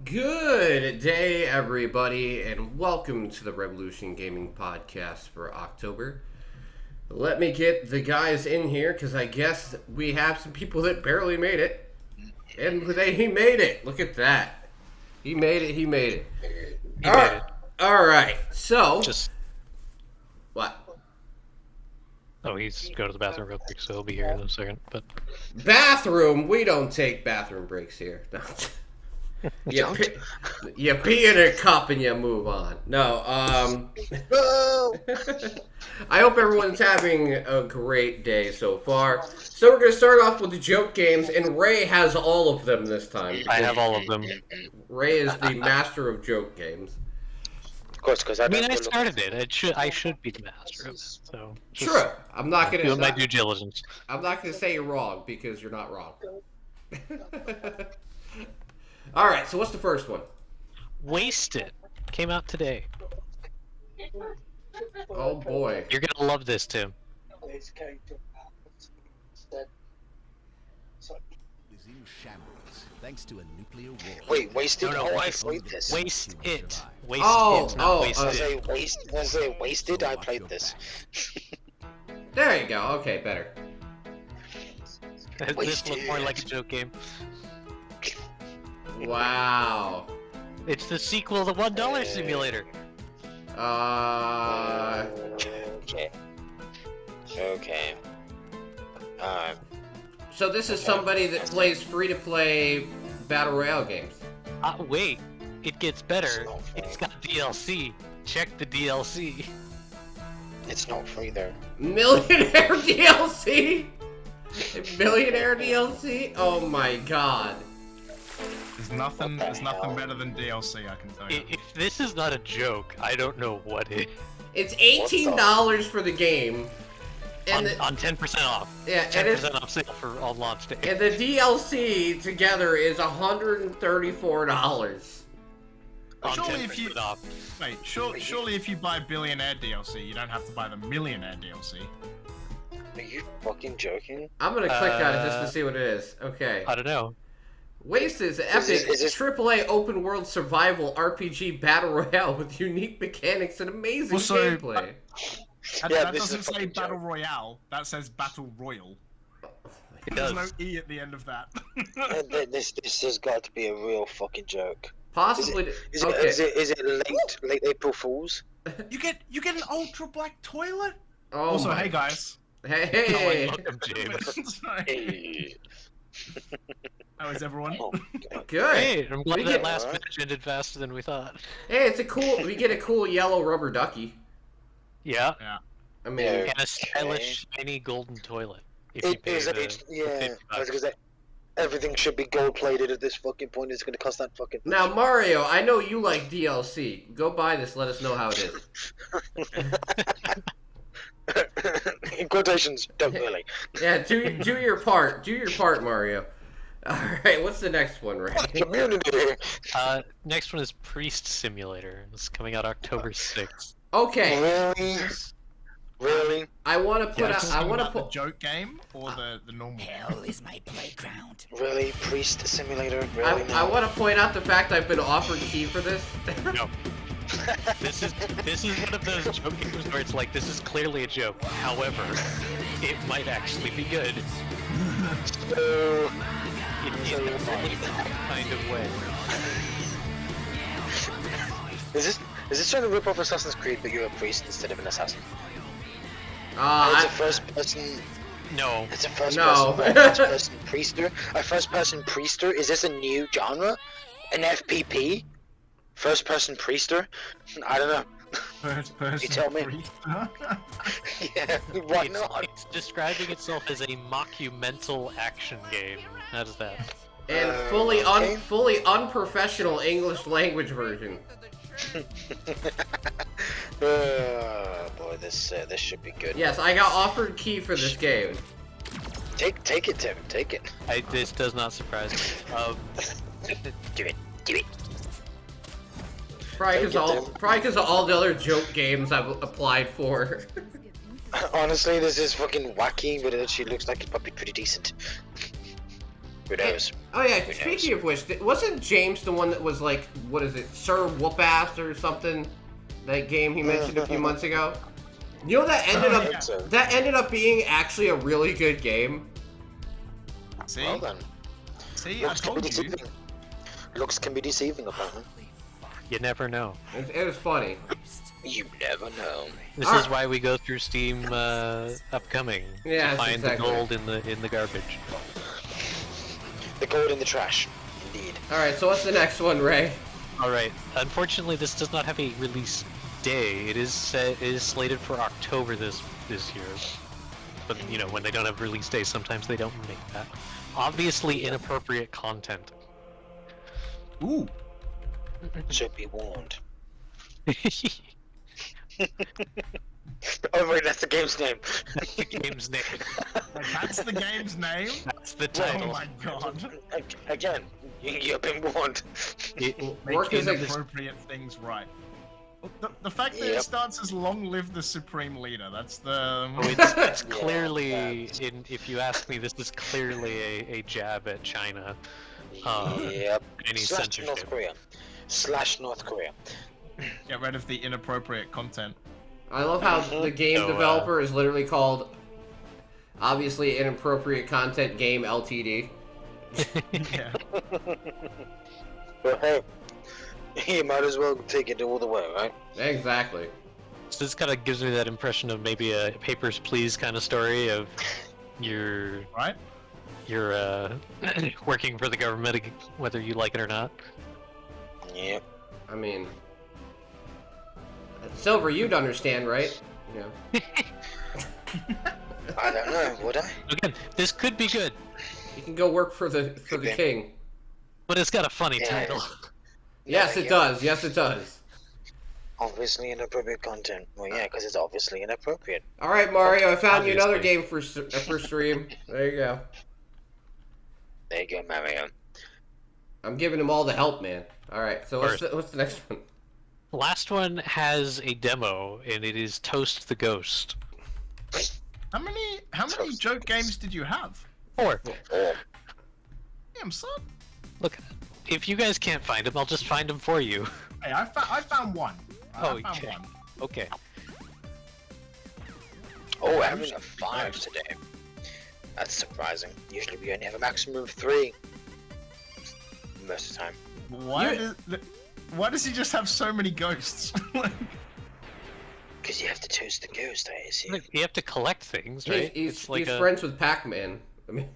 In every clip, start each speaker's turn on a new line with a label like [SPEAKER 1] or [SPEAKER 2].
[SPEAKER 1] Good day, everybody, and welcome to the Revolution Gaming Podcast for October. Let me get the guys in here, because I guess we have some people that barely made it. And he made it. Look at that. He made it.
[SPEAKER 2] He made it.
[SPEAKER 1] All right. So.
[SPEAKER 2] Just.
[SPEAKER 1] What?
[SPEAKER 2] Oh, he's go to the bathroom real quick, so he'll be here in a second. But
[SPEAKER 1] bathroom? We don't take bathroom breaks here. No. You pee in a cup and you move on. No, I hope everyone's having a great day so far. So we're going to start off with the joke games, and Ray has all of them this time.
[SPEAKER 2] I have all of them.
[SPEAKER 1] Ray is the master of joke games.
[SPEAKER 3] Of course, because I
[SPEAKER 2] started it. I should be the master of it. So
[SPEAKER 1] sure. I'm not going to
[SPEAKER 2] do my due diligence.
[SPEAKER 1] I'm not going to say you're wrong because you're not wrong. All right, so what's the first one?
[SPEAKER 2] Wasted came out today.
[SPEAKER 1] Oh boy,
[SPEAKER 2] you're gonna love this, Tim.
[SPEAKER 4] Is in shambles thanks to a nuclear war.
[SPEAKER 3] Wait, Wasted?
[SPEAKER 2] No,
[SPEAKER 3] oh, I played this.
[SPEAKER 2] Waste it.
[SPEAKER 3] Wasted? I played this.
[SPEAKER 1] There you go. Okay, better.
[SPEAKER 2] This looks more like a joke game.
[SPEAKER 1] Wow.
[SPEAKER 2] It's the sequel to $1 Simulator.
[SPEAKER 3] Okay.
[SPEAKER 1] So this is somebody that plays free-to-play battle royale games.
[SPEAKER 2] Wait, it gets better. It's got DLC. Check the DLC.
[SPEAKER 3] It's not free there.
[SPEAKER 1] Millionaire DLC? Millionaire DLC? Oh my god.
[SPEAKER 5] There's nothing better than DLC, I can tell you.
[SPEAKER 2] If this is not a joke, I don't know what is.
[SPEAKER 1] It's $18 for the game. And
[SPEAKER 2] on 10% off.
[SPEAKER 1] Yeah,
[SPEAKER 2] 10% off sale for on launch day.
[SPEAKER 1] And the DLC together is $134.
[SPEAKER 5] Surely if you buy Billionaire DLC, you don't have to buy the Millionaire DLC.
[SPEAKER 3] Are you fucking joking?
[SPEAKER 1] I'm gonna click on it just to see what it is. Okay.
[SPEAKER 2] I don't know.
[SPEAKER 1] Wasted is an epic AAA open world survival RPG battle royale with unique mechanics and amazing gameplay.
[SPEAKER 5] That doesn't say battle royale. That says battle royal. There's no E at the end of that.
[SPEAKER 3] This has got to be a real fucking joke.
[SPEAKER 1] Possibly.
[SPEAKER 3] Is it late April Fools?
[SPEAKER 5] You get an ultra black toilet.
[SPEAKER 1] Oh
[SPEAKER 5] also,
[SPEAKER 1] my.
[SPEAKER 5] hey guys.
[SPEAKER 1] Hey.
[SPEAKER 2] Welcome, James.
[SPEAKER 3] Hey.
[SPEAKER 5] How is everyone?
[SPEAKER 3] Oh,
[SPEAKER 1] Good.
[SPEAKER 2] Hey, I'm glad that last match ended faster than we thought.
[SPEAKER 1] Hey, it's a cool. We get a cool yellow rubber ducky.
[SPEAKER 2] Yeah.
[SPEAKER 1] I mean,
[SPEAKER 2] And a stylish, shiny golden toilet. If you pay the
[SPEAKER 3] because everything should be gold plated at this fucking point. It's gonna cost that fucking.
[SPEAKER 1] now Mario, I know you like DLC. Go buy this. Let us know how it is.
[SPEAKER 3] In quotations, don't really.
[SPEAKER 1] Yeah, do your part. Do your part, Mario. All right, what's the next one, right?
[SPEAKER 3] Community.
[SPEAKER 2] Next one is Priest Simulator. It's coming out October 6th.
[SPEAKER 1] Okay.
[SPEAKER 3] Really?
[SPEAKER 1] I want to put out. I want to
[SPEAKER 5] the
[SPEAKER 1] put.
[SPEAKER 5] joke game or the normal.
[SPEAKER 4] Hell is my playground.
[SPEAKER 3] Really? Priest Simulator? Really?
[SPEAKER 1] I want to point out the fact I've been offered key for this.
[SPEAKER 2] No. This is one of those joke games where it's like, this is clearly a joke. However, it might actually be good.
[SPEAKER 3] So,
[SPEAKER 2] In that kind of way.
[SPEAKER 3] is this trying to rip off Assassin's Creed, but you're a priest instead of an assassin? It's a first person.
[SPEAKER 2] No.
[SPEAKER 3] It's a first
[SPEAKER 1] No.
[SPEAKER 3] person priester. A first person priester. Is this a new genre? An FPP? First person priester? I don't know.
[SPEAKER 5] First person.
[SPEAKER 3] You tell me. Yeah, why not?
[SPEAKER 2] It's describing itself as a mockumental action game. How does that?
[SPEAKER 1] And fully unprofessional English language version.
[SPEAKER 3] Boy, this should be good.
[SPEAKER 1] Yes, I got offered key for this game.
[SPEAKER 3] Take it, Tim. Take it.
[SPEAKER 2] This does not surprise me.
[SPEAKER 3] Do it.
[SPEAKER 1] Probably because of all the other joke games I've applied for.
[SPEAKER 3] Honestly, this is fucking wacky, but it actually looks like it's probably pretty decent. Who knows?
[SPEAKER 1] Oh yeah,
[SPEAKER 3] Who
[SPEAKER 1] speaking
[SPEAKER 3] knows?
[SPEAKER 1] of which, wasn't James the one that was like, what is it, Sir Whoop-Ass or something? That game he mentioned a few months ago? You know, that ended up being actually a really good game.
[SPEAKER 5] See?
[SPEAKER 3] Well then.
[SPEAKER 5] See, I told you.
[SPEAKER 3] Looks can be deceiving, apparently.
[SPEAKER 2] You never know.
[SPEAKER 1] It was funny.
[SPEAKER 3] You never know.
[SPEAKER 2] This is why we go through Steam upcoming
[SPEAKER 1] Yeah,
[SPEAKER 2] to find
[SPEAKER 1] exactly.
[SPEAKER 2] the gold in the garbage.
[SPEAKER 3] The gold in the trash, indeed.
[SPEAKER 1] Alright, so what's the next one, Ray?
[SPEAKER 2] All right. Unfortunately, this does not have a release day. It is slated for October this year. But you know, when they don't have release days, sometimes they don't make that. Obviously, inappropriate content.
[SPEAKER 5] Ooh.
[SPEAKER 3] Should be warned. Oh wait, that's the game's name.
[SPEAKER 2] That's the game's name.
[SPEAKER 5] That's the game's name?
[SPEAKER 2] That's the
[SPEAKER 5] Oh
[SPEAKER 2] title.
[SPEAKER 5] my god.
[SPEAKER 3] Again, you've been warned.
[SPEAKER 1] Work
[SPEAKER 5] Make
[SPEAKER 1] is
[SPEAKER 5] inappropriate things right. The fact that it starts as "Long live the Supreme Leader," that's the...
[SPEAKER 2] Oh, it's clearly, if you ask me, this is clearly a jab at China.
[SPEAKER 3] Yep.
[SPEAKER 2] Any
[SPEAKER 3] Slash
[SPEAKER 2] censorship.
[SPEAKER 3] North Korea. Slash North Korea.
[SPEAKER 5] Get rid of the inappropriate content.
[SPEAKER 1] I love how the game
[SPEAKER 2] So,
[SPEAKER 1] developer is literally called, obviously, Inappropriate Content Game Ltd.
[SPEAKER 5] Yeah.
[SPEAKER 3] But hey, you might as well take it all the way, right?
[SPEAKER 1] Exactly.
[SPEAKER 2] So this kind of gives me that impression of maybe a Papers, Please kind of story of you're
[SPEAKER 5] Right?
[SPEAKER 2] working for the government, whether you like it or not.
[SPEAKER 3] Yep.
[SPEAKER 1] I mean, Silver, you'd understand, right? Yeah.
[SPEAKER 3] I don't know, would I?
[SPEAKER 2] Again, this could be good,
[SPEAKER 1] You can go work for the
[SPEAKER 3] be.
[SPEAKER 1] king.
[SPEAKER 2] but it's got a funny
[SPEAKER 3] Yeah.
[SPEAKER 2] title.
[SPEAKER 1] Yes, it does. Yes, it does.
[SPEAKER 3] Obviously inappropriate content. Well, yeah, because it's obviously inappropriate.
[SPEAKER 1] All right, Mario, I found you another
[SPEAKER 2] Obviously.
[SPEAKER 1] game for stream. There you go.
[SPEAKER 3] There you go, Mario.
[SPEAKER 1] I'm giving him all the help, man. All right, so what's the next one?
[SPEAKER 2] Last one has a demo, and it is Toast the Ghost.
[SPEAKER 5] How many joke games did you have?
[SPEAKER 2] 4.
[SPEAKER 3] Oh,
[SPEAKER 5] Damn, son.
[SPEAKER 2] Look, if you guys can't find them, I'll just find them for you.
[SPEAKER 5] Hey, I found one.
[SPEAKER 2] Oh,
[SPEAKER 5] I found
[SPEAKER 2] okay.
[SPEAKER 5] one.
[SPEAKER 2] Okay.
[SPEAKER 3] oh, we're having a 5 today. That's surprising. Usually we only have a maximum of 3. Most of the time.
[SPEAKER 5] Why does he just have so many ghosts?
[SPEAKER 3] Because you have to toast the ghost, I see.
[SPEAKER 2] Look, you have to collect things, right?
[SPEAKER 1] He's
[SPEAKER 2] like
[SPEAKER 1] friends with Pac-Man. I mean,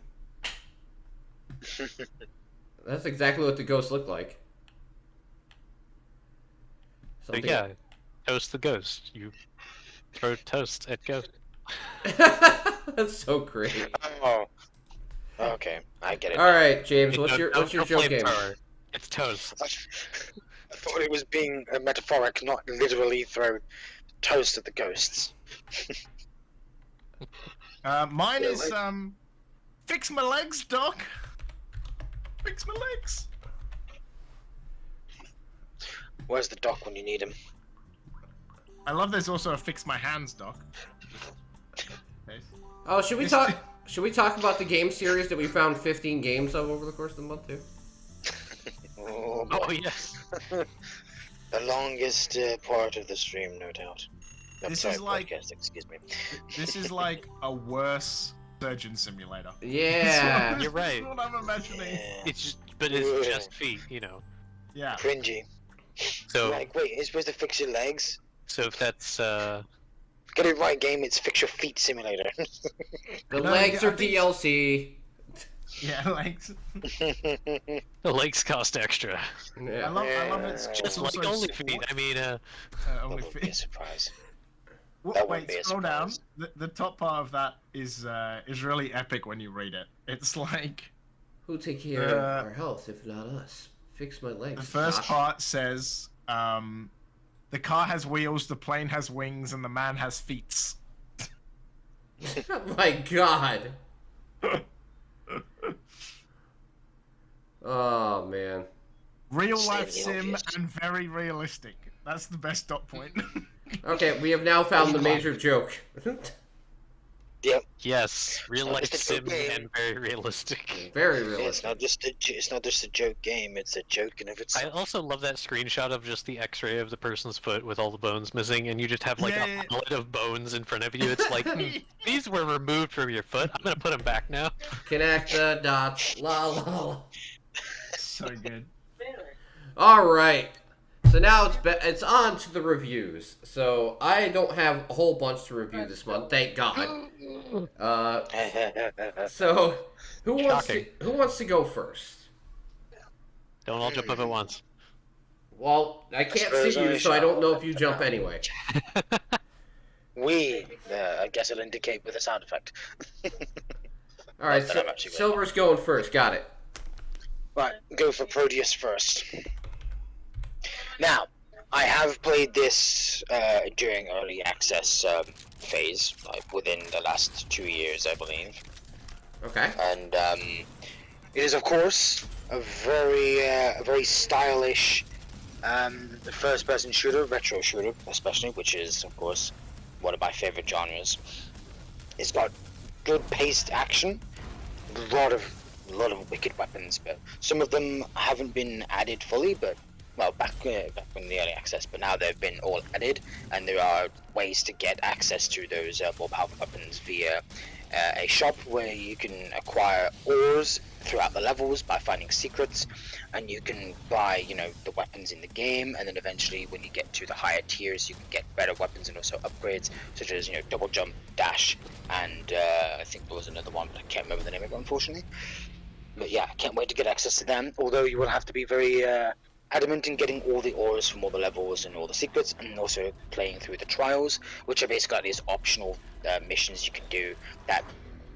[SPEAKER 1] that's exactly what the ghosts look like.
[SPEAKER 2] So yeah, Toast the Ghost. You throw toast at ghost.
[SPEAKER 1] That's so great.
[SPEAKER 3] Oh. Okay, I get it.
[SPEAKER 1] All right, James, what's your
[SPEAKER 2] Don't
[SPEAKER 1] joke
[SPEAKER 2] play
[SPEAKER 1] game?
[SPEAKER 2] power. It's toast.
[SPEAKER 3] I thought it was being metaphoric, not literally throw toast at the ghosts.
[SPEAKER 5] Mine
[SPEAKER 3] Yeah,
[SPEAKER 5] is fix my legs, Doc. Fix my legs.
[SPEAKER 3] Where's the doc when you need him?
[SPEAKER 5] I love there's also a fix my hands, Doc. Okay.
[SPEAKER 1] Oh, should we talk? Should we talk about the game series that we found 15 games of over the course of the month too?
[SPEAKER 3] Oh,
[SPEAKER 2] Oh yes.
[SPEAKER 3] the longest part of the stream, no doubt. I'm
[SPEAKER 5] This
[SPEAKER 3] sorry,
[SPEAKER 5] is like-
[SPEAKER 3] podcast, excuse me.
[SPEAKER 5] This is like a worse Surgeon Simulator.
[SPEAKER 1] Yeah.
[SPEAKER 2] You're right.
[SPEAKER 5] That's what I'm imagining.
[SPEAKER 3] Yeah.
[SPEAKER 2] It's just, but it's just feet, you know.
[SPEAKER 5] Yeah.
[SPEAKER 3] Cringy.
[SPEAKER 2] So,
[SPEAKER 3] Like, wait, you're supposed to fix your legs?
[SPEAKER 2] so if that's
[SPEAKER 3] Get it right, game. It's fix your feet simulator.
[SPEAKER 1] The
[SPEAKER 5] No,
[SPEAKER 1] legs
[SPEAKER 5] I
[SPEAKER 1] are
[SPEAKER 5] think-
[SPEAKER 1] DLC.
[SPEAKER 5] Yeah, like
[SPEAKER 2] the legs cost extra,
[SPEAKER 5] I
[SPEAKER 1] Yeah.
[SPEAKER 5] love it's
[SPEAKER 3] Just
[SPEAKER 2] just like
[SPEAKER 5] also
[SPEAKER 2] only
[SPEAKER 5] sport-
[SPEAKER 2] feet. I mean,
[SPEAKER 3] that
[SPEAKER 5] only
[SPEAKER 3] would be a
[SPEAKER 5] feet.
[SPEAKER 3] surprise. That wouldn't
[SPEAKER 5] Wait,
[SPEAKER 3] be a
[SPEAKER 5] scroll down.
[SPEAKER 3] surprise.
[SPEAKER 5] The top part of that is really epic when you read it. It's like
[SPEAKER 1] Who take care of our health if not us? Fix my legs.
[SPEAKER 5] the first
[SPEAKER 1] Doc.
[SPEAKER 5] part says, the car has wheels, the plane has wings, and the man has feet.
[SPEAKER 1] Oh my god. Oh man.
[SPEAKER 5] Real life
[SPEAKER 3] Stating the
[SPEAKER 5] sim
[SPEAKER 3] obvious.
[SPEAKER 5] and very realistic. That's the best dot point.
[SPEAKER 1] Okay, we have now found the major joke.
[SPEAKER 3] Yep.
[SPEAKER 2] Yes, real
[SPEAKER 3] So
[SPEAKER 2] life
[SPEAKER 3] it's a
[SPEAKER 2] sim
[SPEAKER 3] good game.
[SPEAKER 2] and very realistic.
[SPEAKER 1] Very
[SPEAKER 3] It's
[SPEAKER 1] realistic.
[SPEAKER 3] not just a joke game. It's a joke in of
[SPEAKER 2] I
[SPEAKER 3] itself.
[SPEAKER 2] also love that screenshot of just the X-ray of the person's foot with all the bones missing, and you just have like
[SPEAKER 5] Yeah.
[SPEAKER 2] a pallet of bones in front of you. It's like these were removed from your foot. I'm gonna put them back now.
[SPEAKER 1] Connect the dots. La la la.
[SPEAKER 5] So good.
[SPEAKER 1] All right. So now it's on to the reviews. So I don't have a whole bunch to review this month, thank God. So who wants to go first?
[SPEAKER 2] Don't all jump up at once.
[SPEAKER 1] Well, I can't
[SPEAKER 3] suppose
[SPEAKER 1] see you,
[SPEAKER 3] I
[SPEAKER 1] so I don't know if you
[SPEAKER 3] shall.
[SPEAKER 1] jump anyway.
[SPEAKER 3] I guess it'll indicate with a sound effect.
[SPEAKER 1] All right,
[SPEAKER 3] Not that
[SPEAKER 1] so
[SPEAKER 3] I'm actually ready.
[SPEAKER 1] Silver's going first. Got it.
[SPEAKER 3] Right, go for Proteus first. Now, I have played this during early access phase, like within the last 2 years, I believe.
[SPEAKER 1] Okay.
[SPEAKER 3] And it is, of course, a very stylish first-person shooter, retro shooter, especially, which is, of course, one of my favorite genres. It's got good paced action, a lot of wicked weapons, but some of them haven't been added fully. But well, back in the early access, but now they've been all added, and there are ways to get access to those more powerful weapons via a shop where you can acquire ores throughout the levels by finding secrets, and you can buy, the weapons in the game, and then eventually when you get to the higher tiers, you can get better weapons and also upgrades, such as, double jump, dash, and I think there was another one, but I can't remember the name of it, unfortunately. But yeah, I can't wait to get access to them, although you will have to be very adamant in getting all the ores from all the levels and all the secrets, and also playing through the trials, which are basically these optional missions you can do that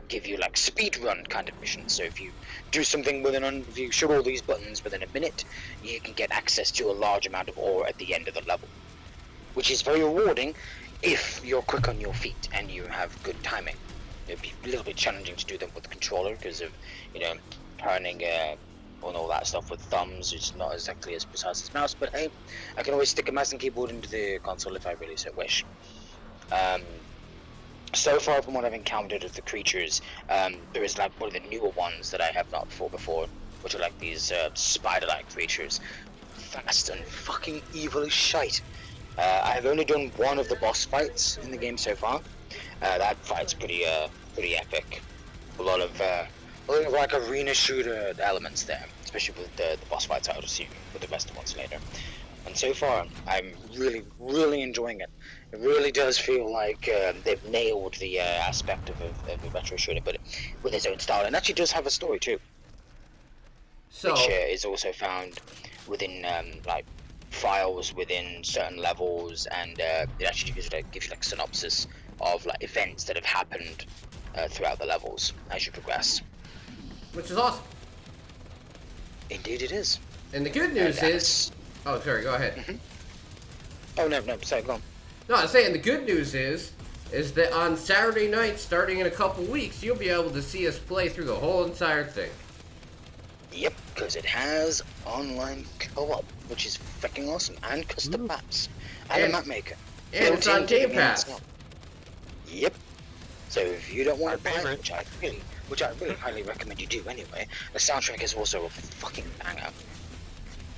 [SPEAKER 3] give you like speed run kind of missions. So if you do something if you shoot all these buttons within a minute, you can get access to a large amount of ore at the end of the level, which is very rewarding if you're quick on your feet and you have good timing. It'd be a little bit challenging to do them with the controller because of turning on all that stuff with thumbs. It's not exactly as precise as mouse, but hey, I can always stick a mouse and keyboard into the console if I really so wish. So far from what I've encountered of the creatures, there is like one of the newer ones that I have not fought before, which are like these spider-like creatures, fast and fucking evil as shite. I have only done one of the boss fights in the game so far. That fight's pretty epic. A lot of like arena shooter elements there, especially with the boss fights. I'll see with the rest of the ones later. And so far, I'm really enjoying it. It really does feel like they've nailed the aspect of a retro shooter, but with its own style, and actually does have a story too, which is also found within like files within certain levels, and it actually gives you like synopsis of like events that have happened throughout the levels as you progress.
[SPEAKER 1] Which is awesome.
[SPEAKER 3] Indeed, it is.
[SPEAKER 1] And the good news is. Oh, sorry. Go ahead.
[SPEAKER 3] Mm-hmm. Oh no, sorry, go on.
[SPEAKER 1] No, I'm saying the good news is that on Saturday night, starting in a couple weeks, you'll be able to see us play through the whole entire thing.
[SPEAKER 3] Yep, because it has online co-op, which is fucking awesome, and custom maps, and a map maker.
[SPEAKER 1] And it's on Game Pass.
[SPEAKER 3] Yep. So if you don't want to play it, which I really highly recommend you do anyway, the soundtrack is also a fucking banger.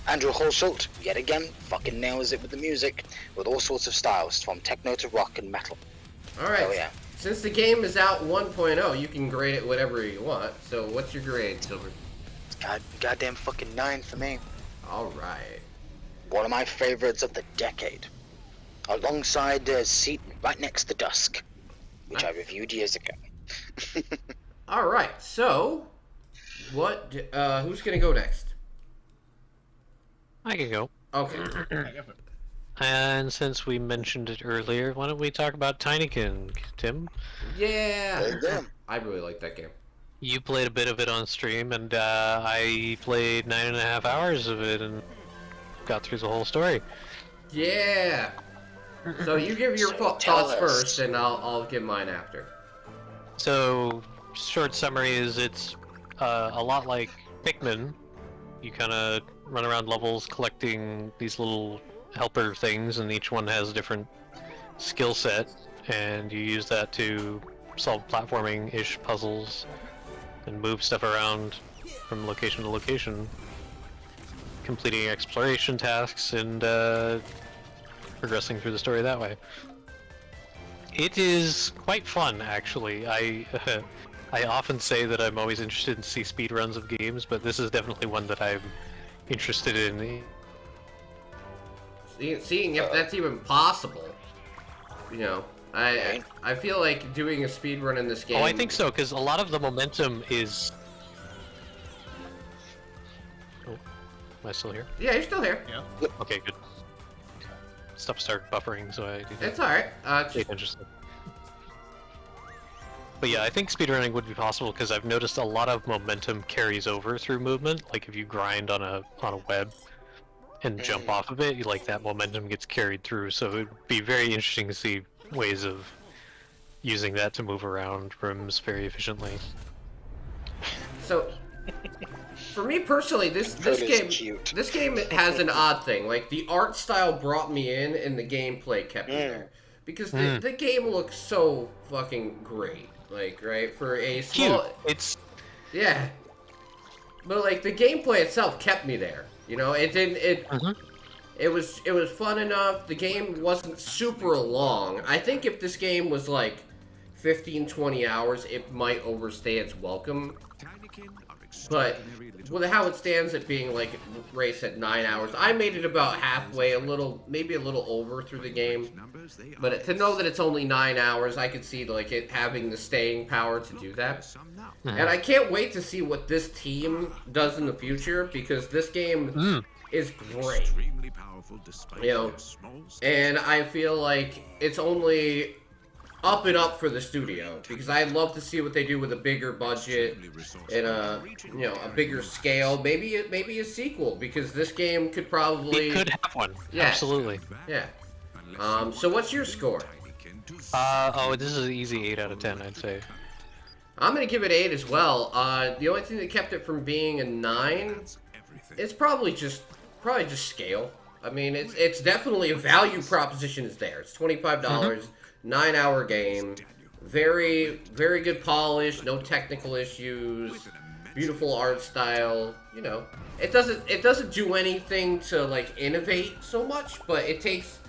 [SPEAKER 3] Andrew Hulshult, yet again, fucking nails it with the music, with all sorts of styles, from techno to rock and metal.
[SPEAKER 1] Alright,
[SPEAKER 3] Oh, yeah.
[SPEAKER 1] Since the game is out 1.0, you can grade it whatever you want. So what's your grade, Silver?
[SPEAKER 3] Goddamn fucking 9 for me.
[SPEAKER 1] Alright.
[SPEAKER 3] One of my favorites of the decade. Alongside Seat right next to Dusk, which I reviewed years ago.
[SPEAKER 1] Alright, so, who's gonna go next?
[SPEAKER 2] I can go.
[SPEAKER 1] Okay.
[SPEAKER 2] And since we mentioned it earlier, why don't we talk about Tinykin, Tim?
[SPEAKER 1] Yeah! I really like that game.
[SPEAKER 2] You played a bit of it on stream, and I played 9.5 hours of it and got through the whole story.
[SPEAKER 1] Yeah! So you give your thoughts first, and I'll give mine after.
[SPEAKER 2] So, short summary is it's a lot like Pikmin. You kind of run around levels collecting these little helper things, and each one has a different skill set, and you use that to solve platforming-ish puzzles and move stuff around from location to location, completing exploration tasks and progressing through the story that way. It is quite fun, actually. I often say that I'm always interested to see speedruns of games, but this is definitely one that I'm interested in.
[SPEAKER 1] Seeing if that's even possible. You know, I feel like doing a speedrun in this game...
[SPEAKER 2] Oh, I think so, because a lot of the momentum is... Oh, am I still here?
[SPEAKER 1] Yeah, you're still here.
[SPEAKER 5] Yeah.
[SPEAKER 2] Okay, good. Stuff started buffering, so I didn't
[SPEAKER 1] It's alright.
[SPEAKER 2] pay attention. But yeah, I think speedrunning would be possible because I've noticed a lot of momentum carries over through movement. Like if you grind on a web and jump off of it, like that momentum gets carried through. So it would be very interesting to see ways of using that to move around rooms very efficiently.
[SPEAKER 1] So, for me personally, this game has an odd thing. Like the art style brought me in, and the gameplay kept me there because the game looks so fucking great. Like right for a small,
[SPEAKER 2] cute. It's
[SPEAKER 1] yeah, but like the gameplay itself kept me there. You know, it didn't. It was fun enough. The game wasn't super long. I think if this game was like 15-20 hours, it might overstay its welcome. But with how it stands at being like race at 9 hours, I made it about halfway, maybe a little over through the game. But to know that it's only 9 hours, I could see like it having the staying power to do that. And I can't wait to see what this team does in the future because this game is great. You know, and I feel like it's only up and up for the studio because I'd love to see what they do with a bigger budget and a bigger scale. Maybe a sequel because this game could probably
[SPEAKER 2] have one.
[SPEAKER 1] Yeah.
[SPEAKER 2] Absolutely.
[SPEAKER 1] Yeah. So what's your score?
[SPEAKER 2] This is an easy 8 out of 10, I'd say.
[SPEAKER 1] I'm gonna give it 8 as well. The only thing that kept it from being a 9 is probably just scale. I mean, it's definitely a value proposition is there. It's $25, 9 hour game, very, very good polish, no technical issues, beautiful art style, you know. It doesn't do anything to like innovate so much, but it takes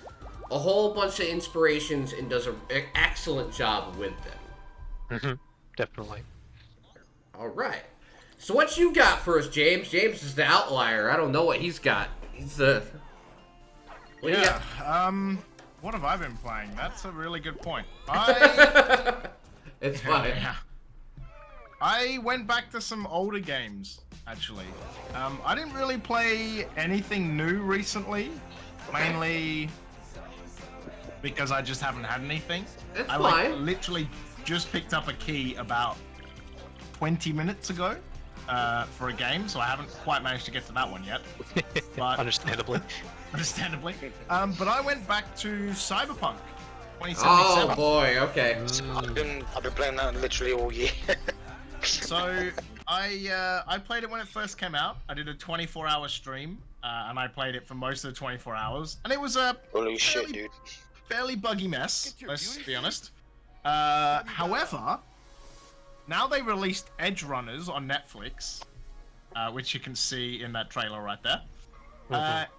[SPEAKER 1] a whole bunch of inspirations and does an excellent job with them.
[SPEAKER 2] Definitely.
[SPEAKER 1] Alright. So what you got for us, James? James is the outlier. I don't know what he's got. He's the... What do you got?
[SPEAKER 5] What have I been playing? That's a really good point.
[SPEAKER 1] It's fine.
[SPEAKER 5] Yeah. I went back to some older games, actually. I didn't really play anything new recently, mainly because I just haven't had anything.
[SPEAKER 1] It's
[SPEAKER 5] I
[SPEAKER 1] fine.
[SPEAKER 5] literally just picked up a key about 20 minutes ago for a game, so I haven't quite managed to get to that one yet. But
[SPEAKER 2] Understandably.
[SPEAKER 5] But I went back to Cyberpunk 2077.
[SPEAKER 1] Oh boy, okay.
[SPEAKER 3] I've been playing that literally all year.
[SPEAKER 5] So I played it when it first came out. I did a 24-hour stream, and I played it for most of the 24 hours, and it was a
[SPEAKER 3] Holy shit, dude.
[SPEAKER 5] fairly buggy mess. Let's be honest. However, now they released Edge Runners on Netflix, which you can see in that trailer right there.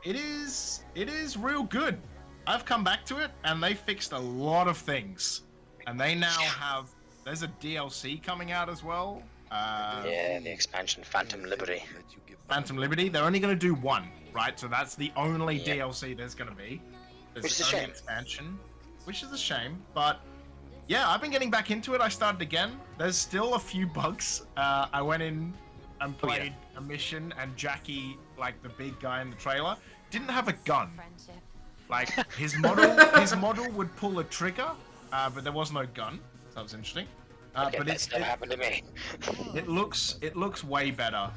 [SPEAKER 5] It is real good. I've come back to it, and they fixed a lot of things, and they now have. There's a DLC coming out as well.
[SPEAKER 3] Yeah, the expansion, Phantom Liberty.
[SPEAKER 5] Phantom Liberty. They're only going to do one, right? So that's the only DLC there's going to be.
[SPEAKER 3] Which is a shame.
[SPEAKER 5] Expansion, which is a shame, but yeah, I've been getting back into it. I started again. There's still a few bugs. I went in and played a mission, and Jackie, like the big guy in the trailer, didn't have a gun. Like his model would pull a trigger, but there was no gun. So that was interesting.
[SPEAKER 3] Okay, but that happened to me.
[SPEAKER 5] It looks way better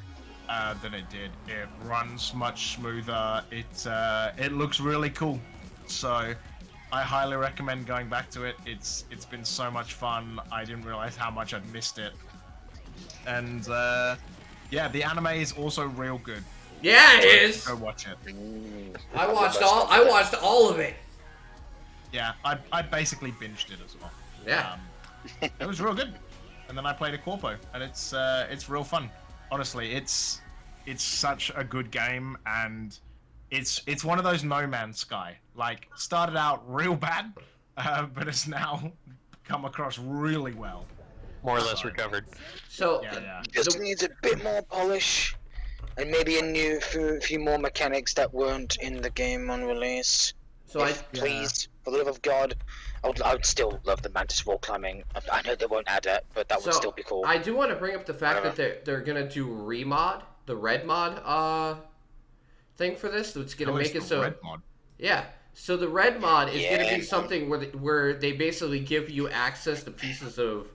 [SPEAKER 5] than it did. It runs much smoother. It looks really cool. So I highly recommend going back to it. It's been so much fun. I didn't realize how much I'd missed it. And yeah, the anime is also real good.
[SPEAKER 1] Yeah, it is.
[SPEAKER 5] Go watch it.
[SPEAKER 1] I watched all of it.
[SPEAKER 5] Yeah, I basically binged it as well.
[SPEAKER 1] Yeah.
[SPEAKER 5] It was real good. And then I played a Corpo, and it's real fun. Honestly, it's such a good game, and it's one of those No Man's Sky. Like, started out real bad, but it's now come across really well.
[SPEAKER 2] More or less recovered.
[SPEAKER 1] So,
[SPEAKER 5] Yeah.
[SPEAKER 3] Just needs a bit more polish, and maybe a few more mechanics that weren't in the game on release.
[SPEAKER 1] so
[SPEAKER 3] Please, for the love of God, I would still love the Mantis wall climbing. I know they won't add it, but that would still be cool.
[SPEAKER 1] I do want to bring up the fact that they're gonna do the red mod thing for this. So it's gonna make it so.
[SPEAKER 5] Red mod.
[SPEAKER 1] Yeah. So the red mod is gonna be something where they basically give you access to pieces of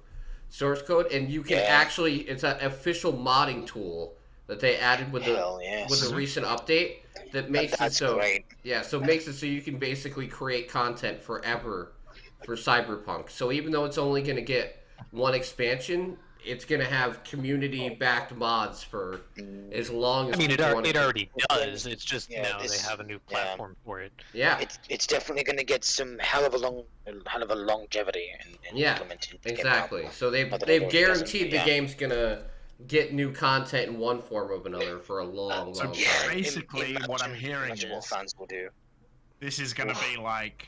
[SPEAKER 1] source code, and you can actually, it's an official modding tool that they added with the recent update that makes it so
[SPEAKER 3] great.
[SPEAKER 1] so it makes it so you can basically create content forever for Cyberpunk. So even though it's only going to get one expansion, it's going to have community-backed mods for as long as.
[SPEAKER 2] I mean, it already does. It's just now they have a new platform for it.
[SPEAKER 1] Yeah,
[SPEAKER 3] it's definitely going to get some hell of a longevity in implementing.
[SPEAKER 1] Exactly. So they've guaranteed the game's going to get new content in one form or another for a long time.
[SPEAKER 5] Basically, what I'm hearing is
[SPEAKER 3] what fans will do.
[SPEAKER 5] This is going to be like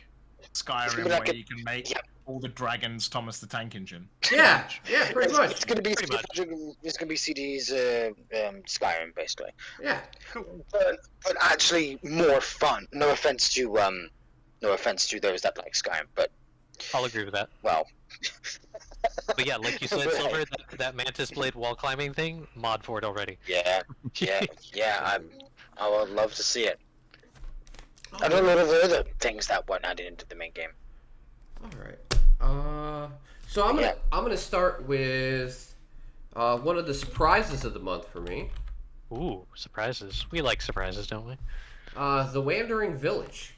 [SPEAKER 5] Skyrim, where you can make all the dragons Thomas the Tank Engine.
[SPEAKER 1] Yeah, pretty much.
[SPEAKER 3] It's going to be CD's Skyrim, basically.
[SPEAKER 1] Yeah,
[SPEAKER 3] but actually more fun. No offense to those that like Skyrim, but
[SPEAKER 2] I'll agree with that.
[SPEAKER 3] Well,
[SPEAKER 2] but yeah, like you said, Silver, that Mantis Blade wall climbing thing, mod for it already.
[SPEAKER 3] Yeah. I would love to see it. And a lot of other things that weren't added into the main game.
[SPEAKER 1] All right. So I'm gonna start with one of the surprises of the month for me.
[SPEAKER 2] Ooh, surprises. We like surprises, don't we?
[SPEAKER 1] The Wandering Village.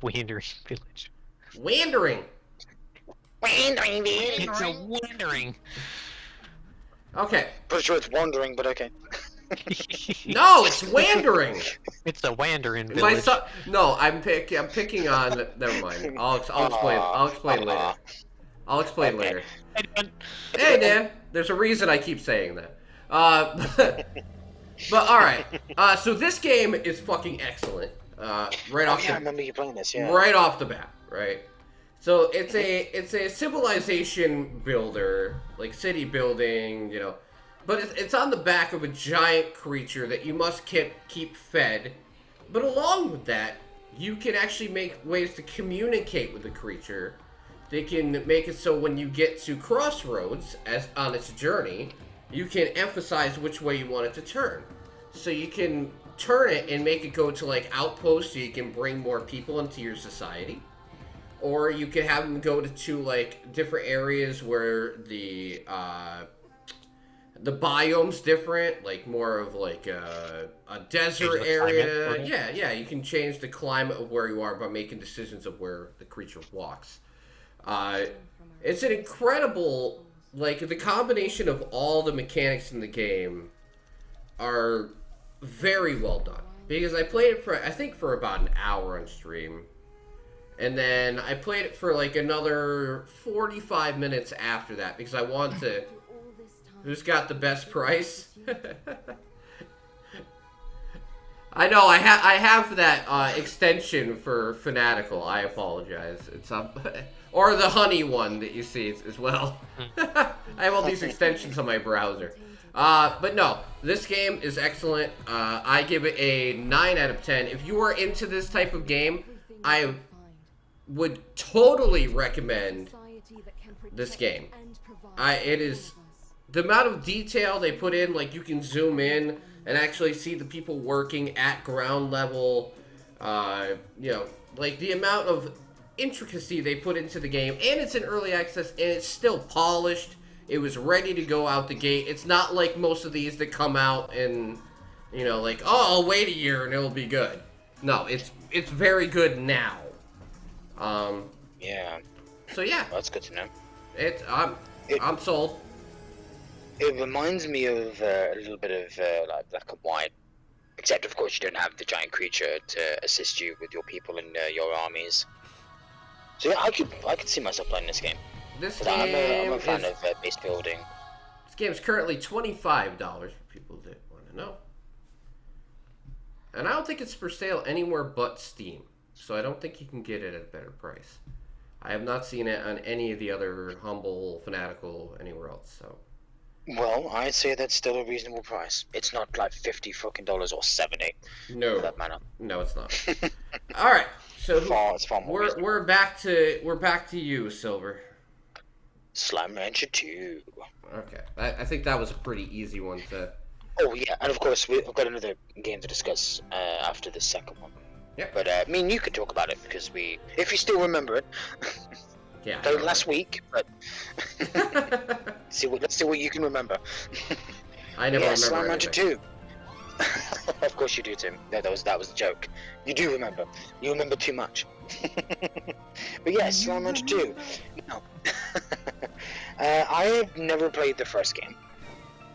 [SPEAKER 2] Wandering Village.
[SPEAKER 1] Wandering.
[SPEAKER 2] It's a wandering.
[SPEAKER 1] Okay.
[SPEAKER 3] Pretty sure it's wandering, but okay.
[SPEAKER 1] No, it's Wandering.
[SPEAKER 2] It's a wandering village.
[SPEAKER 1] I'm picking on. Never mind. I'll explain later. I'll explain later. Hey, Dan. There's a reason I keep saying that. But all right. So this game is fucking excellent. I
[SPEAKER 3] remember you playing this. Yeah.
[SPEAKER 1] Right off the bat, right? So it's a civilization builder, like city building, you know. But it's on the back of a giant creature that you must keep fed. But along with that, you can actually make ways to communicate with the creature. They can make it so when you get to crossroads on its journey, you can emphasize which way you want it to turn. So you can turn it and make it go to like outposts so you can bring more people into your society. Or you can have them go to like different areas where the biome's different, like more of like a desert area. Yeah, you can change the climate of where you are by making decisions of where the creature walks. It's an incredible, like the combination of all the mechanics in the game are very well done. Because I played it for about an hour on stream. And then I played it for like another 45 minutes after that because I wanted to... Who's got the best price? I know, I have that extension for Fanatical. I apologize. It's or the honey one that you see as well. I have all these extensions on my browser. But no, this game is excellent. I give it a 9 out of 10. If you are into this type of game, I would totally recommend this game. It is the amount of detail they put in, like you can zoom in and actually see the people working at ground level. You know, like the amount of intricacy they put into the game, and it's in early access, and it's still polished. It was ready to go out the gate. It's not like most of these that come out and, you know, like, oh, I'll wait a year and it'll be good. No, it's very good now.
[SPEAKER 3] Yeah.
[SPEAKER 1] So yeah.
[SPEAKER 3] Well, that's good to know.
[SPEAKER 1] I'm sold.
[SPEAKER 3] It reminds me of a little bit of like Black and White, except of course you don't have the giant creature to assist you with your people and your armies. So yeah, I could see myself playing this game.
[SPEAKER 1] This
[SPEAKER 3] 'Cause I'm
[SPEAKER 1] game
[SPEAKER 3] a fan
[SPEAKER 1] is
[SPEAKER 3] of base building.
[SPEAKER 1] this game is currently $25 for people that want to know. And I don't think it's for sale anywhere but Steam. So I don't think you can get it at a better price. I have not seen it on any of the other Humble, Fanatical, anywhere else. So
[SPEAKER 3] Well, I'd say that's still a reasonable price. It's not like $50 fucking or 70
[SPEAKER 1] no,
[SPEAKER 3] for that matter.
[SPEAKER 1] no, it's not. All right, so
[SPEAKER 3] It's far more reasonable.
[SPEAKER 1] we're back to you, Silver.
[SPEAKER 3] Slime Rancher 2.
[SPEAKER 1] Okay, I think that was a pretty easy one to.
[SPEAKER 3] Oh yeah, and of course we've got another game to discuss after the second one.
[SPEAKER 1] Yep.
[SPEAKER 3] But I mean, you could talk about it because if you still remember it,
[SPEAKER 1] Yeah.
[SPEAKER 3] played last week. But let's see what you can remember.
[SPEAKER 1] I never remember
[SPEAKER 3] Slime Rancher
[SPEAKER 1] anything.
[SPEAKER 3] 2. Of course you do, Tim. That was a joke. You do remember. You remember too much. But yeah, Slime Rancher 2. No. I have never played the first game.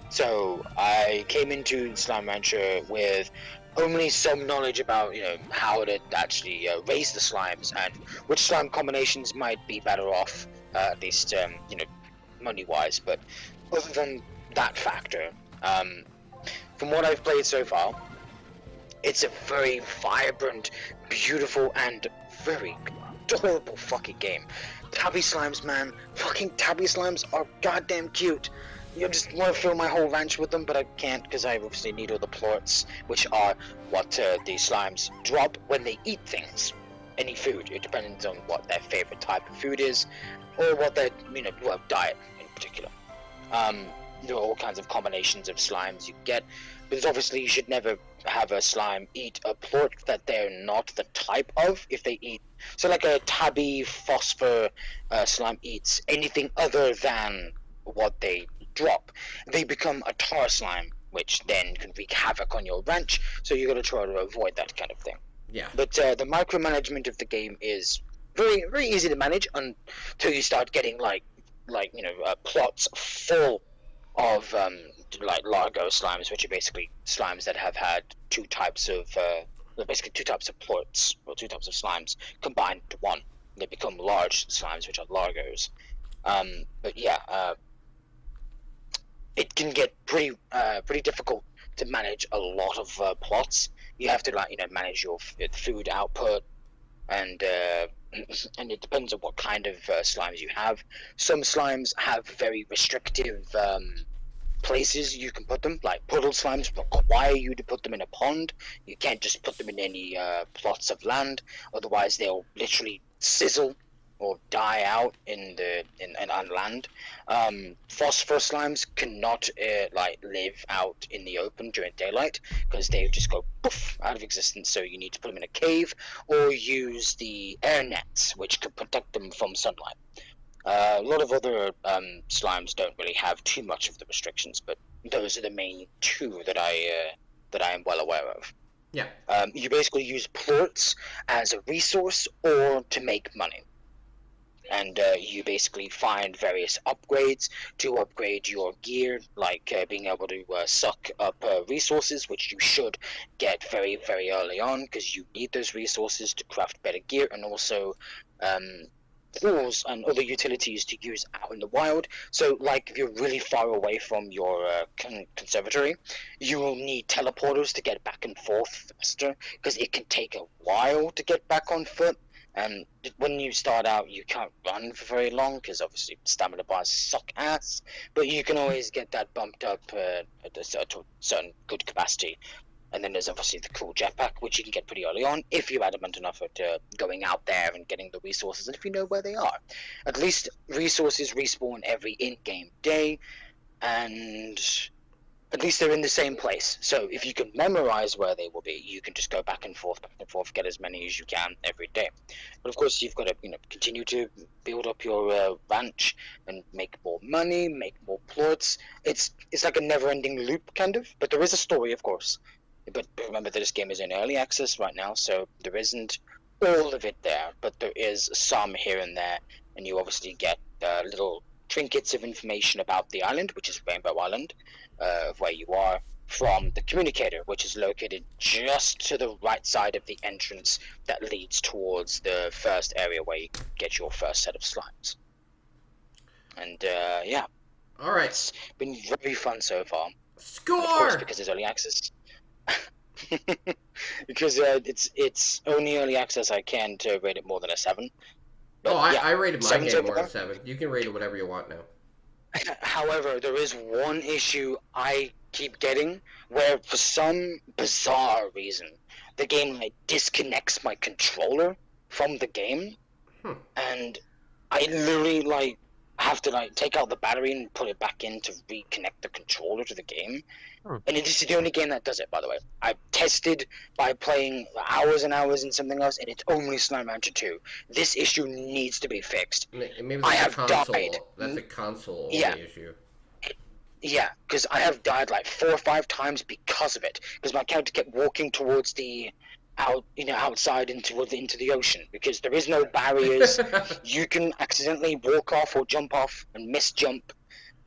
[SPEAKER 3] So I came into Slime Rancher with only some knowledge about, how to actually raise the slimes and which slime combinations might be better off, at least, money-wise. But other than that factor, from what I've played so far, it's a very vibrant, beautiful, and very adorable fucking game. Tabby slimes, man. Fucking tabby slimes are goddamn cute. You just want to fill my whole ranch with them, but I can't because I obviously need all the plorts, which are what the slimes drop when they eat things. Any food. It depends on what their favorite type of food is, or what their, diet in particular. There are all kinds of combinations of slimes you get, but obviously you should never have a slime eat a plort that they're not the type of if they eat. So like a tabby phosphor slime eats anything other than what they drop, they become a tar slime, which then can wreak havoc on your ranch, so you gotta try to avoid that kind of thing.
[SPEAKER 1] Yeah.
[SPEAKER 3] But the micromanagement of the game is very, very easy to manage until you start getting plots full of Largo slimes, which are basically slimes that have had two types of plorts, or two types of slimes combined into one. They become large slimes, which are Largos. But yeah, it can get pretty difficult to manage a lot of plots. You have to manage your food output, and it depends on what kind of slimes you have. Some slimes have very restrictive places you can put them, like puddle slimes require you to put them in a pond. You can't just put them in any plots of land, otherwise they'll literally sizzle or die out on land. Phosphor slimes cannot live out in the open during daylight because they just go poof out of existence. So you need to put them in a cave or use the air nets, which can protect them from sunlight. A lot of other slimes don't really have too much of the restrictions, but those are the main two that I am well aware of.
[SPEAKER 1] Yeah.
[SPEAKER 3] You basically use plorts as a resource or to make money. And you basically find various upgrades to upgrade your gear, like being able to suck up resources, which you should get very, very early on, because you need those resources to craft better gear, and also tools and other utilities to use out in the wild. So, like, if you're really far away from your conservatory, you will need teleporters to get back and forth faster, because it can take a while to get back on foot. And when you start out, you can't run for very long because obviously stamina bars suck ass. But you can always get that bumped up to a certain good capacity. And then there's obviously the cool jetpack, which you can get pretty early on if you're adamant enough at going out there and getting the resources, and if you know where they are. At least resources respawn every in-game day, and at least they're in the same place. So if you can memorize where they will be, you can just go back and forth, get as many as you can every day. But of course, you've got to continue to build up your ranch and make more money, make more plorts. It's like a never-ending loop, kind of. But there is a story, of course. But remember that this game is in early access right now, so there isn't all of it there. But there is some here and there, and you obviously get little trinkets of information about the island, which is Rainbow Island, of where you are, from the communicator, which is located just to the right side of the entrance that leads towards the first area where you get your first set of slimes. And yeah,
[SPEAKER 1] All right.
[SPEAKER 3] it's been very fun so far.
[SPEAKER 1] Score!
[SPEAKER 3] Of course, because it's early access. Because it's only early access, I can't rate it more than a 7. But,
[SPEAKER 1] I rated my
[SPEAKER 3] 7's
[SPEAKER 1] game more than
[SPEAKER 3] okay.
[SPEAKER 1] 7. You can rate it whatever you want now.
[SPEAKER 3] However, there is one issue I keep getting where, for some bizarre reason, the game like disconnects my controller from the game, and I literally like have to like take out the battery and put it back in to reconnect the controller to the game. And it is the only game that does it, by the way. I've tested by playing hours and hours in something else, and it's only Slime Rancher 2. This issue needs to be fixed.
[SPEAKER 1] Maybe
[SPEAKER 3] I
[SPEAKER 1] that's
[SPEAKER 3] have
[SPEAKER 1] a console.
[SPEAKER 3] died.
[SPEAKER 1] That's a console only
[SPEAKER 3] Yeah.
[SPEAKER 1] issue.
[SPEAKER 3] Yeah, because I have died like 4 or 5 times because of it. Because my character kept walking towards the outside into the ocean. Because there is no barriers. You can accidentally walk off or jump off and misjump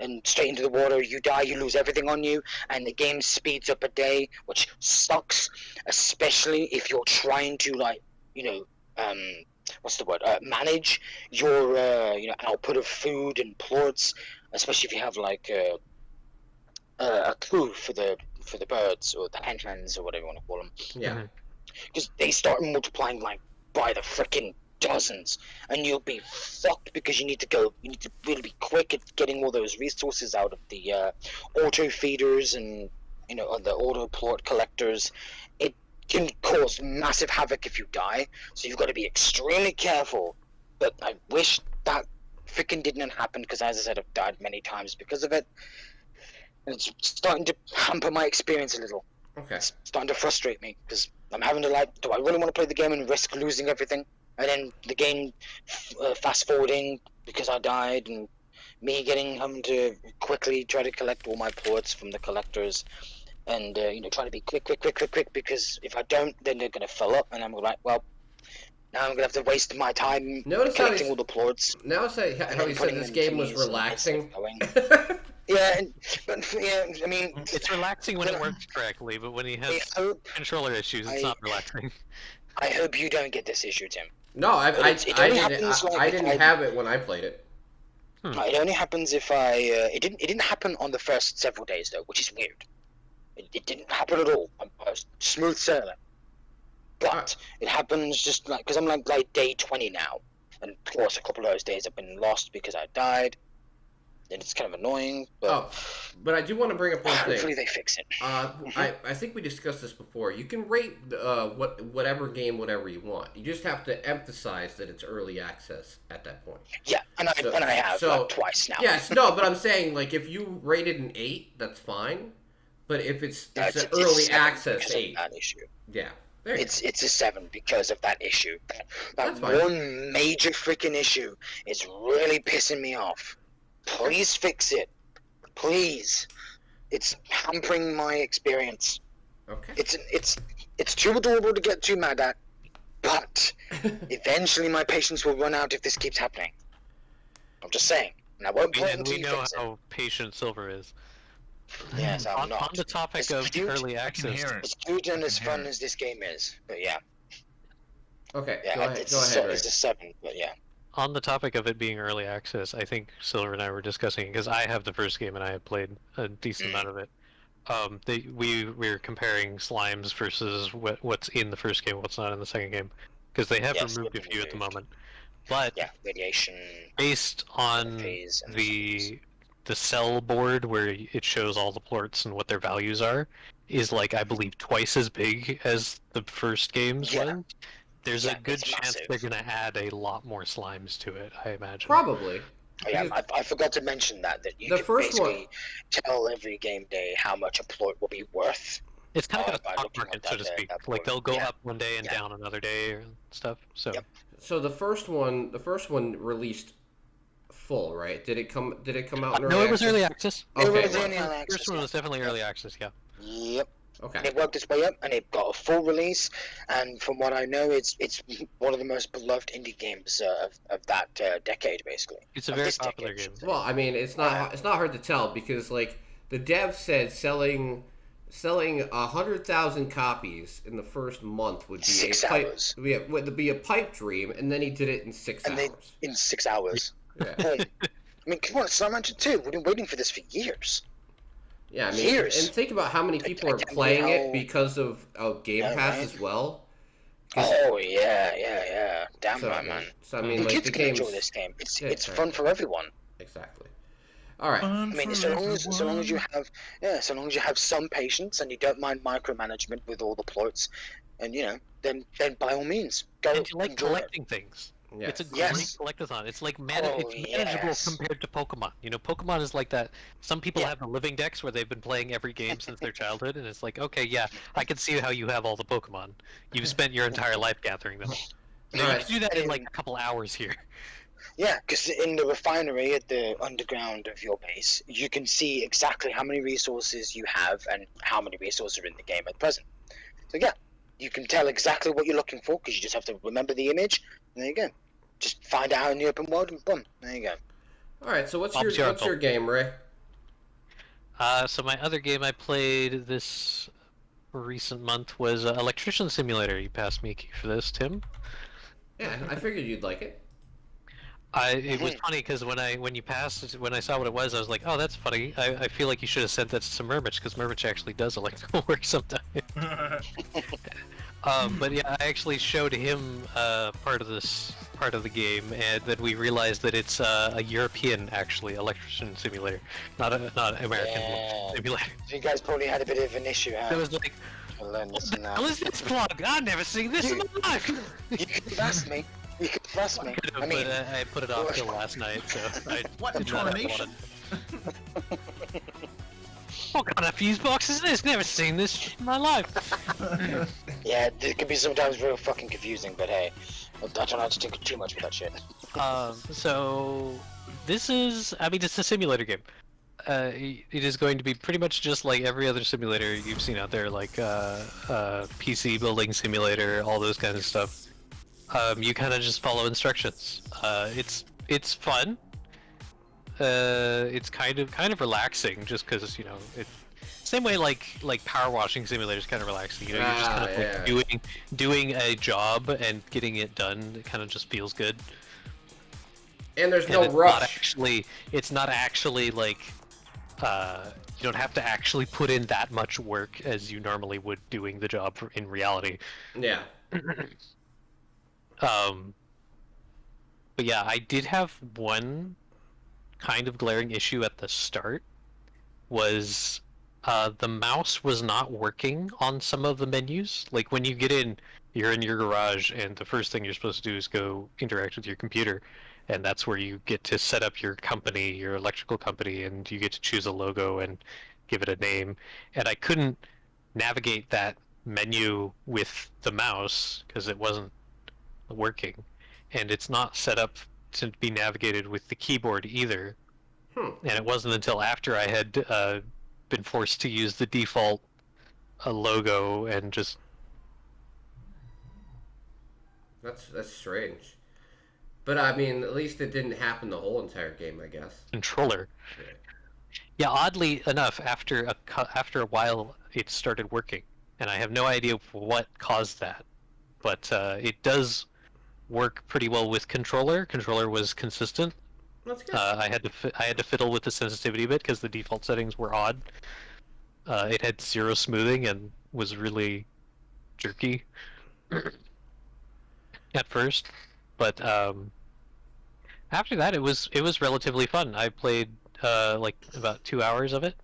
[SPEAKER 3] and straight into the water. You die, you lose everything on you, and the game speeds up a day, which sucks. Especially if you're trying to manage your output of food and plorts. Especially if you have like a crew for the birds or the henhens or whatever you want to call them.
[SPEAKER 1] Yeah.
[SPEAKER 3] Because they start multiplying like by the freaking dozens, and you'll be fucked because you need to really be quick at getting all those resources out of the auto feeders and the auto plort collectors. It can cause massive havoc if you die, so you've got to be extremely careful. But I wish that freaking didn't happen, because as I said, I've died many times because of it, and it's starting to hamper my experience a little.
[SPEAKER 1] Okay.
[SPEAKER 3] It's starting to frustrate me, because I'm having to do I really want to play the game and risk losing everything, and then the game fast forwarding because I died, and me having to quickly try to collect all my plorts from the collectors, and trying to be quick, because if I don't, then they're gonna fill up, and I'm like, well, now I'm gonna have to waste my time collecting all the plorts.
[SPEAKER 1] Notice how he said this game was relaxing.
[SPEAKER 3] I mean,
[SPEAKER 2] It's relaxing when it works correctly, but when he has controller issues, it's not relaxing.
[SPEAKER 3] I hope you don't get this issue, Tim.
[SPEAKER 1] No, I didn't have it when I played it.
[SPEAKER 3] It only happens if it didn't happen on the first several days though, which is weird. It didn't happen at all. I was smooth sailing. But it happens just like, because I'm like day 20 now, and of course a couple of those days I've been lost because I died, and it's kind of annoying. But
[SPEAKER 1] but I do want to bring up one thing.
[SPEAKER 3] Hopefully they fix it.
[SPEAKER 1] I think we discussed this before. You can rate whatever game whatever you want. You just have to emphasize that it's early access at that point.
[SPEAKER 3] Yeah, and I have like, twice now.
[SPEAKER 1] Yes, no, but I'm saying like if you rated an 8, that's fine. But if it's an early access 8,
[SPEAKER 3] that issue.
[SPEAKER 1] Yeah.
[SPEAKER 3] It's a 7 because of that issue. That one major freaking issue is really pissing me off. Please fix it. Please. It's hampering my experience.
[SPEAKER 1] Okay.
[SPEAKER 3] It's too adorable to get too mad at, but eventually my patience will run out if this keeps happening. I'm just saying. And I won't play until you fix it.
[SPEAKER 2] We know how patient Silver is.
[SPEAKER 3] Yes, I'm not.
[SPEAKER 2] On the topic of early access,
[SPEAKER 3] as cute and as fun as this game is, but yeah.
[SPEAKER 1] Okay,
[SPEAKER 3] yeah,
[SPEAKER 1] go ahead.
[SPEAKER 3] It's a 7, but yeah.
[SPEAKER 2] On the topic of it being early access, I think Silver and I were discussing, because I have the first game and I have played a decent amount of it. We were comparing slimes versus what's in the first game, what's not in the second game, because they have removed a few at the moment. But
[SPEAKER 3] radiation,
[SPEAKER 2] based on the cell board where it shows all the plorts and what their values are, is like I believe twice as big as the first game's was. There's a good chance they're gonna add a lot more slimes to it, I imagine.
[SPEAKER 1] Probably.
[SPEAKER 3] Oh, yeah, I forgot to mention that you can basically tell every game day how much a plort will be worth.
[SPEAKER 2] It's kind of a stock market, so to speak. Like they'll go up one day and down another day and stuff. So.
[SPEAKER 3] Yep.
[SPEAKER 1] So the first one released full, right? Did it come out in early access?
[SPEAKER 2] No, it was early access.
[SPEAKER 3] Okay.
[SPEAKER 2] It was early access. The first one was definitely early access, yeah.
[SPEAKER 3] Yep.
[SPEAKER 1] Okay.
[SPEAKER 3] And it worked its way up, and it got a full release. And from what I know, it's one of the most beloved indie games of that decade, basically.
[SPEAKER 2] It's a very popular game.
[SPEAKER 1] Well, I mean, it's not hard to tell because like the dev said, selling 100,000 copies in the first month would be
[SPEAKER 3] 6 hours.
[SPEAKER 1] Would be a pipe dream, and then he did it in 6 hours.
[SPEAKER 3] In 6 hours.
[SPEAKER 1] Yeah.
[SPEAKER 3] I mean, come on, it's Snowmancer 2. We've been waiting for this for years.
[SPEAKER 1] Yeah, I mean,
[SPEAKER 3] Years.
[SPEAKER 1] and think about how many people are
[SPEAKER 3] can't believe
[SPEAKER 1] playing it
[SPEAKER 3] how-
[SPEAKER 1] because of Game
[SPEAKER 3] Yeah,
[SPEAKER 1] Pass
[SPEAKER 3] right.
[SPEAKER 1] as well.
[SPEAKER 3] Oh, yeah. Damn
[SPEAKER 1] So,
[SPEAKER 3] right, man.
[SPEAKER 1] so I mean,
[SPEAKER 3] The
[SPEAKER 1] like
[SPEAKER 3] kids
[SPEAKER 1] the
[SPEAKER 3] can
[SPEAKER 1] game's
[SPEAKER 3] enjoy this game. It's
[SPEAKER 1] Yeah,
[SPEAKER 3] it's
[SPEAKER 1] right.
[SPEAKER 3] fun for everyone.
[SPEAKER 1] Exactly. All right.
[SPEAKER 5] Fun
[SPEAKER 3] I mean,
[SPEAKER 5] for
[SPEAKER 3] so long as you
[SPEAKER 5] everyone.
[SPEAKER 3] have some patience and you don't mind micromanagement with all the plots, and then by all means go
[SPEAKER 2] And you like
[SPEAKER 3] enjoy it.
[SPEAKER 2] collecting things.
[SPEAKER 1] Yes.
[SPEAKER 2] It's a great
[SPEAKER 3] Yes.
[SPEAKER 2] collectathon. It's like
[SPEAKER 3] Oh,
[SPEAKER 2] it's manageable
[SPEAKER 3] yes.
[SPEAKER 2] compared to Pokemon. Pokemon is like that. Some people
[SPEAKER 3] Yeah.
[SPEAKER 2] have the living decks where they've been playing every game since their childhood, and it's like, okay, yeah, I can see how you have all the Pokemon. You've spent your entire life gathering them. You
[SPEAKER 1] Alright.
[SPEAKER 2] can do that in like a couple hours here.
[SPEAKER 3] Yeah, because in the refinery at the underground of your base, you can see exactly how many resources you have and how many resources are in the game at present. So yeah, you can tell exactly what you're looking for because you just have to remember the image, and there you go. Just find out in the open world, and boom, there you go.
[SPEAKER 1] All right. So what's
[SPEAKER 2] Bob's
[SPEAKER 1] your
[SPEAKER 2] Yard.
[SPEAKER 1] game, Ray?
[SPEAKER 2] So my other game I played this recent month was Electrician Simulator. You passed me a key for this, Tim.
[SPEAKER 1] Yeah, I figured you'd like it.
[SPEAKER 2] It was funny because when I saw what it was, I was like, oh, that's funny. I feel like you should have sent that to Murmich because Murmich actually does electrical work sometimes. But yeah, I actually showed him part of the game, and then we realized that it's a European actually electrician simulator, not American
[SPEAKER 3] Yeah.
[SPEAKER 2] simulator.
[SPEAKER 3] So you guys probably had a bit of an issue,
[SPEAKER 2] It
[SPEAKER 3] huh?
[SPEAKER 2] was like,
[SPEAKER 3] To learn this
[SPEAKER 2] what
[SPEAKER 3] and
[SPEAKER 2] the
[SPEAKER 3] that.
[SPEAKER 2] hell is this plug? I've never seen this in my life.
[SPEAKER 3] You could have asked me. You could have asked me. I mean,
[SPEAKER 2] But I put it off till last night, so I
[SPEAKER 5] What
[SPEAKER 2] did not have
[SPEAKER 5] coronation?
[SPEAKER 2] one. What kind of fuse box is this? Never seen this in my life.
[SPEAKER 3] yeah, it can be sometimes real fucking confusing, but hey, I don't have to think too much with that shit.
[SPEAKER 2] So this is, I mean, it's a simulator game. It is going to be pretty much just like every other simulator you've seen out there, like PC building simulator, all those kinds of stuff. You kind of just follow instructions. It's fun. It's kind of relaxing, just because it. Same way like power washing simulator is kind of relaxing. You're just kind of like doing a job and getting it done. It kind of just feels good.
[SPEAKER 1] And there's
[SPEAKER 2] And
[SPEAKER 1] no
[SPEAKER 2] it's
[SPEAKER 1] rush.
[SPEAKER 2] It's not actually like you don't have to actually put in that much work as you normally would doing the job in reality.
[SPEAKER 1] Yeah.
[SPEAKER 2] But yeah, I did have one kind of glaring issue at the start. Was the mouse was not working on some of the menus. Like when you get in, you're in your garage, and the first thing you're supposed to do is go interact with your computer, and that's where you get to set up your company, your electrical company, and you get to choose a logo and give it a name. And I couldn't navigate that menu with the mouse because it wasn't working, and it's not set up to be navigated with the keyboard either. And it wasn't until after I had been forced to use the default logo and just
[SPEAKER 1] That's strange. But I mean, at least it didn't happen the whole entire game, I guess.
[SPEAKER 2] controller. Yeah, oddly enough, after a while, it started working, and I have no idea what caused that. But it does work pretty well with controller. Controller was consistent.
[SPEAKER 1] That's good.
[SPEAKER 2] I had to fiddle with the sensitivity a bit because the default settings were odd. It had zero smoothing and was really jerky at first, but after that it was relatively fun. I played like about 2 hours of it.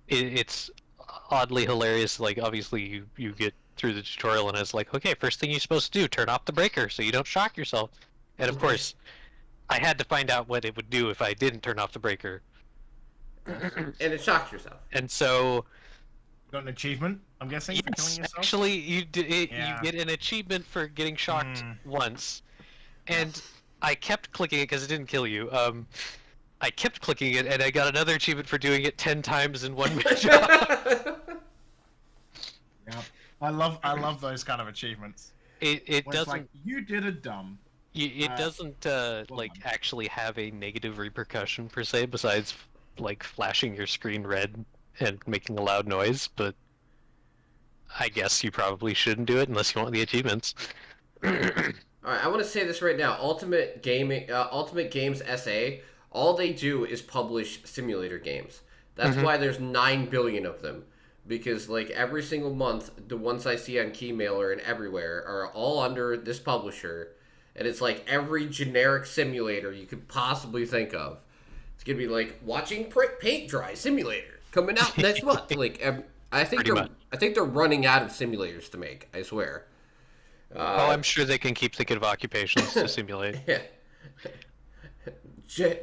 [SPEAKER 2] It's oddly hilarious. Like obviously you get through the tutorial and it's like, okay, first thing you're supposed to do, turn off the breaker so you don't shock yourself. And of course, I had to find out what it would do if I didn't turn off the breaker.
[SPEAKER 1] And it shocked yourself.
[SPEAKER 2] And so,
[SPEAKER 5] Got an achievement, I'm guessing, for killing
[SPEAKER 2] yes,
[SPEAKER 5] yourself?
[SPEAKER 2] actually, you
[SPEAKER 5] Yeah.
[SPEAKER 2] get an achievement for getting shocked once, and I kept clicking it because it didn't kill you. I kept clicking it, and I got another achievement for doing it 10 times in one mission.
[SPEAKER 5] Yeah. I love those kind of achievements.
[SPEAKER 2] It
[SPEAKER 5] Where it's
[SPEAKER 2] doesn't
[SPEAKER 5] like, you did a dumb.
[SPEAKER 2] it doesn't like
[SPEAKER 5] done.
[SPEAKER 2] actually have a negative repercussion per se, besides like flashing your screen red and making a loud noise. But I guess you probably shouldn't do it unless you want the achievements.
[SPEAKER 1] All right, I want to say this right now. Ultimate Games SA. All they do is publish simulator games. That's why there's 9 billion of them. Because like every single month, the ones I see on Keymailer and everywhere are all under this publisher, and it's like every generic simulator you could possibly think of. It's gonna be like watching paint dry simulator coming out next month. Like I think they're running out of simulators to make. I swear.
[SPEAKER 2] I'm sure they can keep thinking of occupations to simulate.
[SPEAKER 1] Yeah.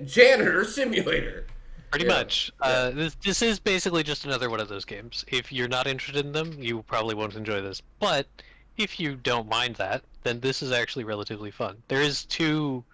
[SPEAKER 1] Janitor Simulator.
[SPEAKER 2] Pretty much. This is basically just another one of those games. If you're not interested in them, you probably won't enjoy this. But if you don't mind that, then this is actually relatively fun. There is 2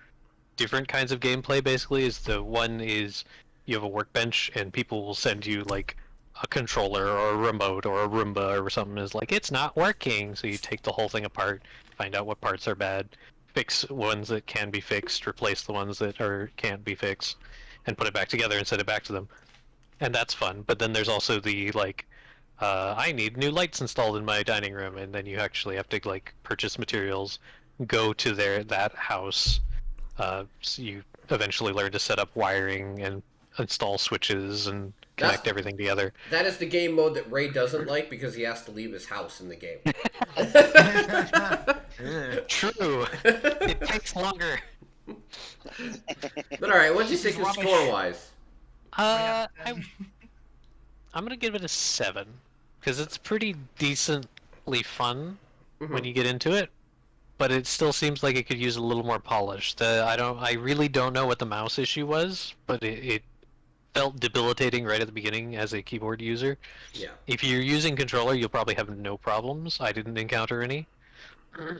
[SPEAKER 2] different kinds of gameplay, basically. One is you have a workbench, and people will send you, like, a controller or a remote or a Roomba or something is like, it's not working. So you take the whole thing apart, find out what parts are bad, fix ones that can be fixed, replace the ones that can't be fixed, and put it back together and send it back to them. And that's fun. But then there's also the, like, I need new lights installed in my dining room, and then you actually have to, like, purchase materials, go to that house, so you eventually learn to set up wiring and install switches and connect everything together.
[SPEAKER 1] That is the game mode that Ray doesn't like because he has to leave his house in the game.
[SPEAKER 2] True. It takes longer.
[SPEAKER 1] But alright, what do you think of score-wise?
[SPEAKER 2] I'm gonna give it a 7 because it's pretty decently fun when you get into it, but it still seems like it could use a little more polish. I really don't know what the mouse issue was, but it felt debilitating right at the beginning as a keyboard user.
[SPEAKER 1] Yeah.
[SPEAKER 2] If you're using controller, you'll probably have no problems. I didn't encounter any.
[SPEAKER 1] I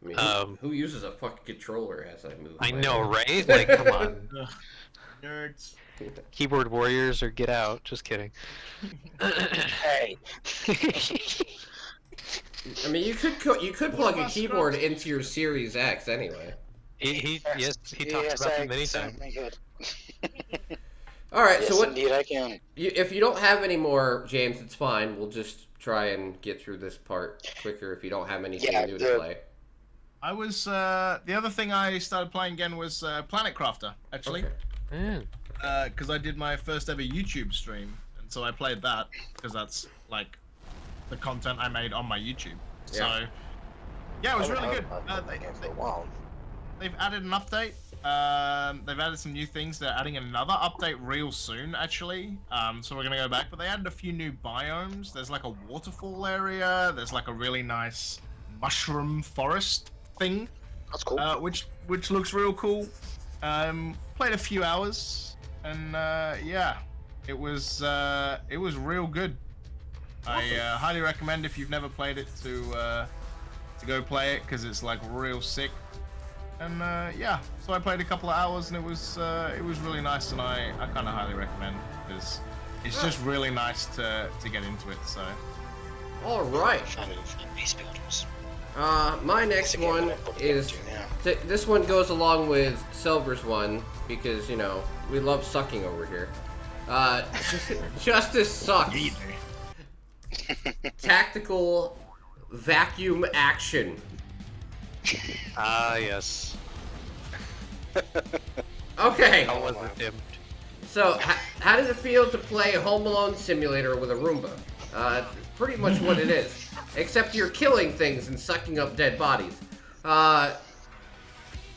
[SPEAKER 1] mean, who uses a fucking controller as I move?
[SPEAKER 2] I know, right? Like, come on.
[SPEAKER 5] Nerds.
[SPEAKER 2] Keyboard warriors or get out. Just kidding.
[SPEAKER 3] Hey.
[SPEAKER 1] I mean, you could plug a keyboard into your Series X anyway.
[SPEAKER 2] He talks about it many times.
[SPEAKER 1] All right,
[SPEAKER 3] Yes,
[SPEAKER 1] so what?
[SPEAKER 3] indeed I can.
[SPEAKER 1] If you don't have any more, James, it's fine. We'll just try and get through this part quicker if you don't have anything new to play.
[SPEAKER 5] I was the other thing I started playing again was Planet Crafter, actually, because I did my first ever YouTube stream, and so I played that because that's like the content I made on my YouTube. So yeah, it was really good. They've added an update. They've added some new things. They're adding another update real soon, actually. So we're gonna go back, but they added a few new biomes. There's like a waterfall area. There's like a really nice mushroom forest thing.
[SPEAKER 3] That's cool.
[SPEAKER 5] Which looks real cool. Played a few hours, and yeah, it was real good. I highly recommend if you've never played it to go play it because it's like real sick. And yeah, so I played a couple of hours and it was really nice, and I kind of highly recommend because it's just really nice to get into it. So.
[SPEAKER 1] All right. My next one is this one goes along with Silver's one because we love sucking over here. Justice Sucks. Tactical vacuum action.
[SPEAKER 2] Ah, yes.
[SPEAKER 1] Okay.
[SPEAKER 2] How was it, Tim?
[SPEAKER 1] So, how does it feel to play Home Alone Simulator with a Roomba? Pretty much what it is. Except you're killing things and sucking up dead bodies.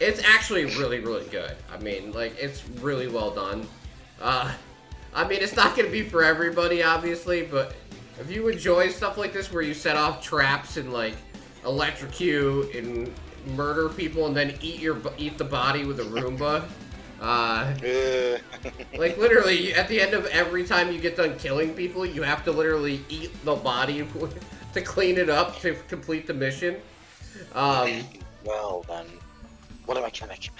[SPEAKER 1] It's actually really, really good. I mean, like, it's really well done. I mean, it's not going to be for everybody, obviously, but if you enjoy stuff like this where you set off traps and, like, electrocute and murder people and then eat the body with a Roomba. Like literally at the end of every time you get done killing people, you have to literally eat the body to clean it up to complete the mission.
[SPEAKER 3] Well then, what a mechanic.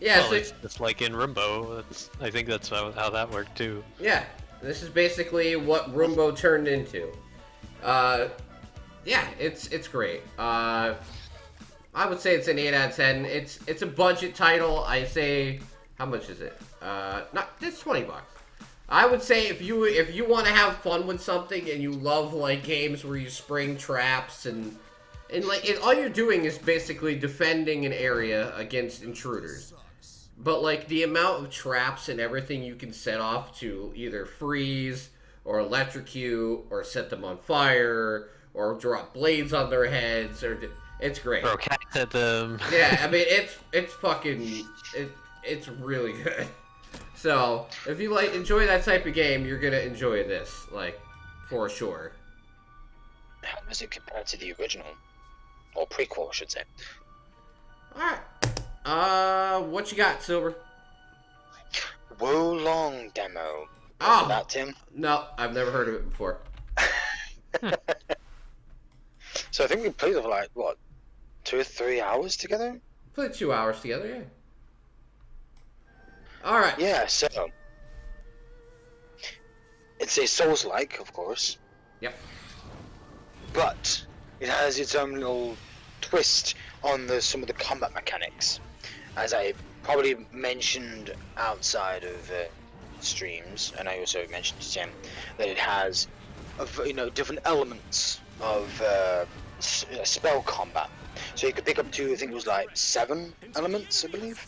[SPEAKER 1] Yeah,
[SPEAKER 2] well,
[SPEAKER 1] so,
[SPEAKER 2] it's like in Rimbo. I think that's how that worked too.
[SPEAKER 1] Yeah, this is basically what Roombo turned into. Yeah, it's great. I would say it's an 8 out of 10. It's a budget title. I say, how much is it? It's $20. I would say if you want to have fun with something and you love like games where you spring traps and And like, all you're doing is basically defending an area against intruders. But like, the amount of traps and everything you can set off to either freeze or electrocute or set them on fire or drop blades on their heads, it's great.
[SPEAKER 2] Throw cats at them.
[SPEAKER 1] Yeah, I mean, it's fucking, it's really good. So, if you like enjoy that type of game, you're gonna enjoy this, like, for sure.
[SPEAKER 3] How does it compare to the original? Or prequel, I should say.
[SPEAKER 1] Alright. What you got, Silver?
[SPEAKER 3] Wo Long demo.
[SPEAKER 1] Oh!
[SPEAKER 3] That, Tim?
[SPEAKER 1] No, I've never heard of it before.
[SPEAKER 3] So I think we played it for like, what, 2 or 3 hours together?
[SPEAKER 1] Played 2 hours together, yeah. Alright.
[SPEAKER 3] Yeah, so... It's a Souls-like, of course.
[SPEAKER 1] Yep.
[SPEAKER 3] But it has its own little twist on some of the combat mechanics. As I probably mentioned outside of streams, and I also mentioned to Tim, that it has different elements of spell combat. So you could pick up to, I think it was like 7 elements, I believe.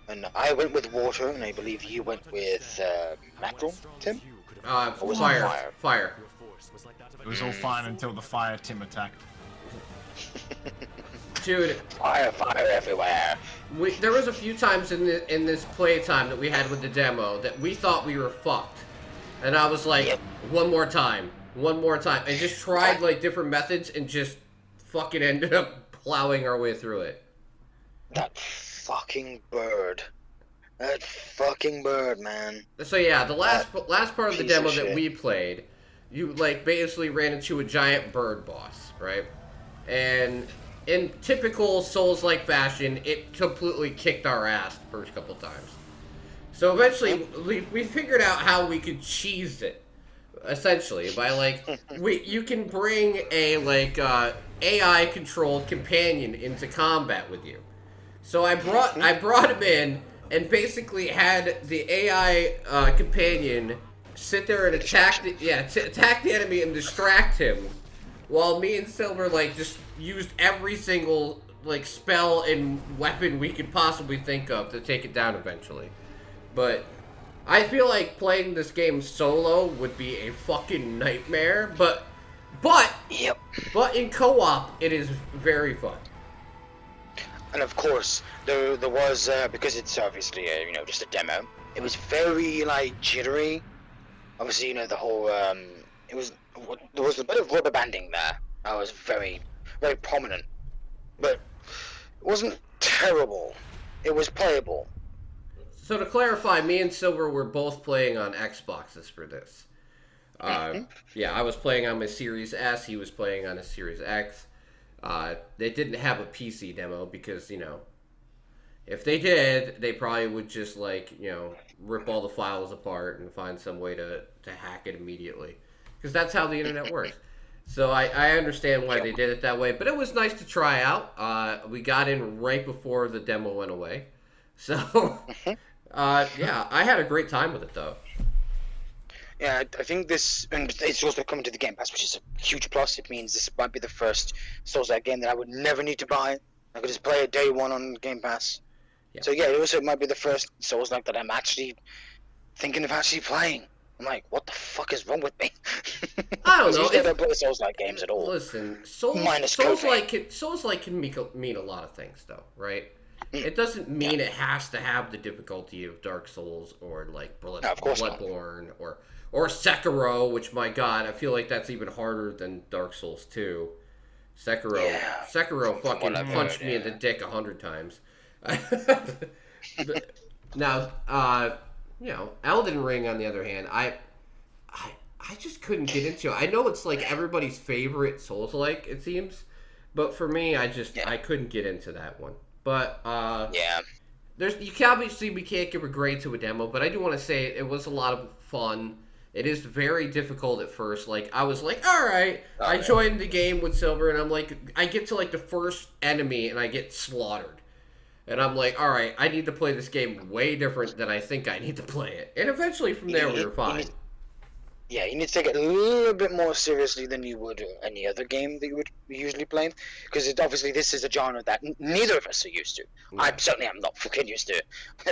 [SPEAKER 3] And I went with water, and I believe you went with mackerel, Tim? Or was it
[SPEAKER 1] Fire.
[SPEAKER 5] It was all fine until the fire Tim attacked.
[SPEAKER 1] Dude,
[SPEAKER 3] Fire everywhere.
[SPEAKER 1] there was a few times in this playtime that we had with the demo that we thought we were fucked. And I was like,
[SPEAKER 3] Yep.
[SPEAKER 1] one more time. And just tried like different methods and just fucking ended up plowing our way through it.
[SPEAKER 3] That fucking bird. That fucking bird, man.
[SPEAKER 1] So yeah, the last part of the
[SPEAKER 3] piece of
[SPEAKER 1] demo that
[SPEAKER 3] shit.
[SPEAKER 1] we played, you like basically ran into a giant bird boss, right? And in typical Souls-like fashion, it completely kicked our ass the first couple times. So eventually, we figured out how we could cheese it, essentially, by like, you can bring a like AI-controlled companion into combat with you. So I brought him in and basically had the AI companion sit there and attack the enemy and distract him, while me and Silver like just used every single like spell and weapon we could possibly think of to take it down eventually. But I feel like playing this game solo would be a fucking nightmare, but
[SPEAKER 3] Yep.
[SPEAKER 1] in co-op it is very fun.
[SPEAKER 3] And of course, there was because it's obviously just a demo. It was very like jittery. Obviously, the whole there was a bit of rubber banding there. That was very, very prominent, but it wasn't terrible. It was playable.
[SPEAKER 1] So to clarify, me and Silver were both playing on Xboxes for this. Yeah, I was playing on my Series S. He was playing on a Series X. They didn't have a PC demo because, if they did, they probably would just, like, rip all the files apart and find some way to hack it immediately. Because that's how the internet works. So I understand why they did it that way, but it was nice to try out. We got in right before the demo went away. So, yeah, I had a great time with it, though.
[SPEAKER 3] Yeah, I think this, and it's also coming to the Game Pass, which is a huge plus. It means this might be the first Souls-like game that I would never need to buy. I could just play it day one on Game Pass.
[SPEAKER 1] Yeah.
[SPEAKER 3] So yeah, it also might be the first Souls-like that I'm actually thinking of actually playing. I'm like, what the fuck is wrong with me?
[SPEAKER 1] I don't know.
[SPEAKER 3] I don't play Souls-like games at all.
[SPEAKER 1] Listen,
[SPEAKER 3] Minus
[SPEAKER 1] Souls-like can mean a lot of things, though, right? It doesn't mean it has to have the difficulty of Dark Souls or like Bloodborne or Sekiro, which, my God, I feel like that's even harder than Dark Souls 2. Sekiro fucking punched me in the dick 100 times. Now, Elden Ring, on the other hand, I just couldn't get into it. I know it's like everybody's favorite Souls-like, it seems, but for me, I couldn't get into that one. But you can obviously, we can't give a grade to a demo, but I do want to say it was a lot of fun. It is very difficult at first. Like, I was like, alright. I joined the game with Silver, and I'm like, I get to like the first enemy, and I get slaughtered. And I'm like, alright, I need to play this game way different than I think I need to play it. And eventually from there, we were fine.
[SPEAKER 3] Yeah, you need to take it a little bit more seriously than you would any other game that you would usually play, because obviously this is a genre that neither of us are used to.
[SPEAKER 1] Yeah.
[SPEAKER 3] I certainly am not fucking used to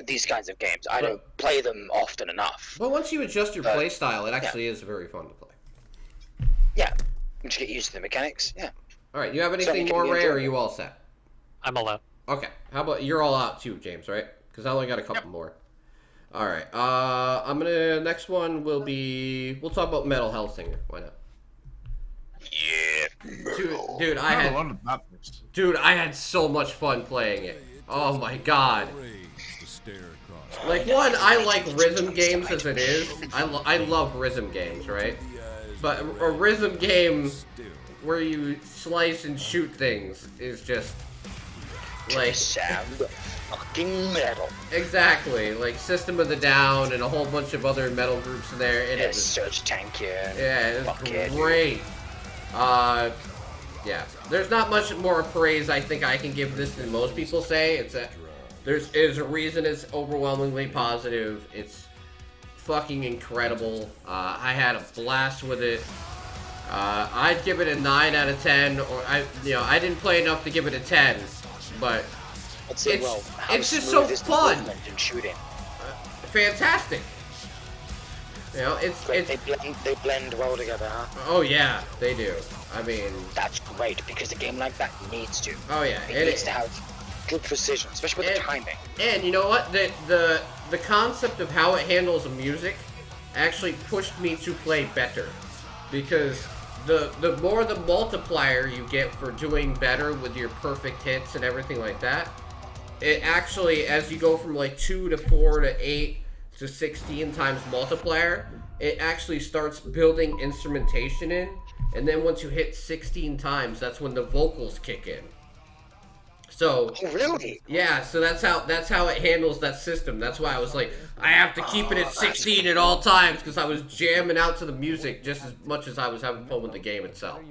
[SPEAKER 3] these kinds of games. I don't play them often enough.
[SPEAKER 1] But once you adjust your play style, it actually is very fun to play.
[SPEAKER 3] Yeah, once you get used to the mechanics, yeah.
[SPEAKER 1] All right, you have anything
[SPEAKER 3] Certainly
[SPEAKER 1] more,
[SPEAKER 3] can be
[SPEAKER 1] Ray, or are
[SPEAKER 3] enjoyable.
[SPEAKER 1] you all set?
[SPEAKER 2] I'm all out.
[SPEAKER 1] Okay, how about you're all out too, James, right? Because I only got a couple more. All right, I'm gonna, next one will be, we'll talk about Metal Hellsinger. Why not?
[SPEAKER 3] Yeah.
[SPEAKER 1] Dude, I had so much fun playing it. Oh my god. Like, one, I like rhythm games as it is. I love rhythm games, right? But a rhythm game where you slice and shoot things is just like
[SPEAKER 3] Sound of fucking metal.
[SPEAKER 1] exactly like System of the Down and a whole bunch of other metal groups in there, and it was
[SPEAKER 3] Search Tank,
[SPEAKER 1] yeah, it
[SPEAKER 3] Fuck
[SPEAKER 1] was
[SPEAKER 3] yeah, dude.
[SPEAKER 1] great. Yeah, there's not much more praise I think I can give this than most people say. It's a there's a reason it's overwhelmingly positive. It's fucking incredible. I had a blast with it. I'd give it a 9 out of 10, or I didn't play enough to give it a 10, but
[SPEAKER 3] Let's say, how
[SPEAKER 1] it's just so
[SPEAKER 3] smooth is the
[SPEAKER 1] fun.
[SPEAKER 3] movement and shooting.
[SPEAKER 1] Fantastic. You know,
[SPEAKER 3] They blend well together, huh?
[SPEAKER 1] oh yeah, they do. I mean,
[SPEAKER 3] That's great, because a game like that needs to.
[SPEAKER 1] oh yeah,
[SPEAKER 3] It needs to have good precision, especially with the timing.
[SPEAKER 1] And you know what? The concept of how it handles the music actually pushed me to play better, because the more the multiplier you get for doing better with your perfect hits and everything like that, it actually, as you go from like 2 to 4 to 8 to 16 times multiplier, it actually starts building instrumentation in, and then once you hit 16 times, that's when the vocals kick in. So
[SPEAKER 3] Oh, really?
[SPEAKER 1] yeah, so that's how it handles that system. That's why I was like, I have to keep it at 16 at all times, because I was jamming out to the music just as much as I was having fun with the game itself.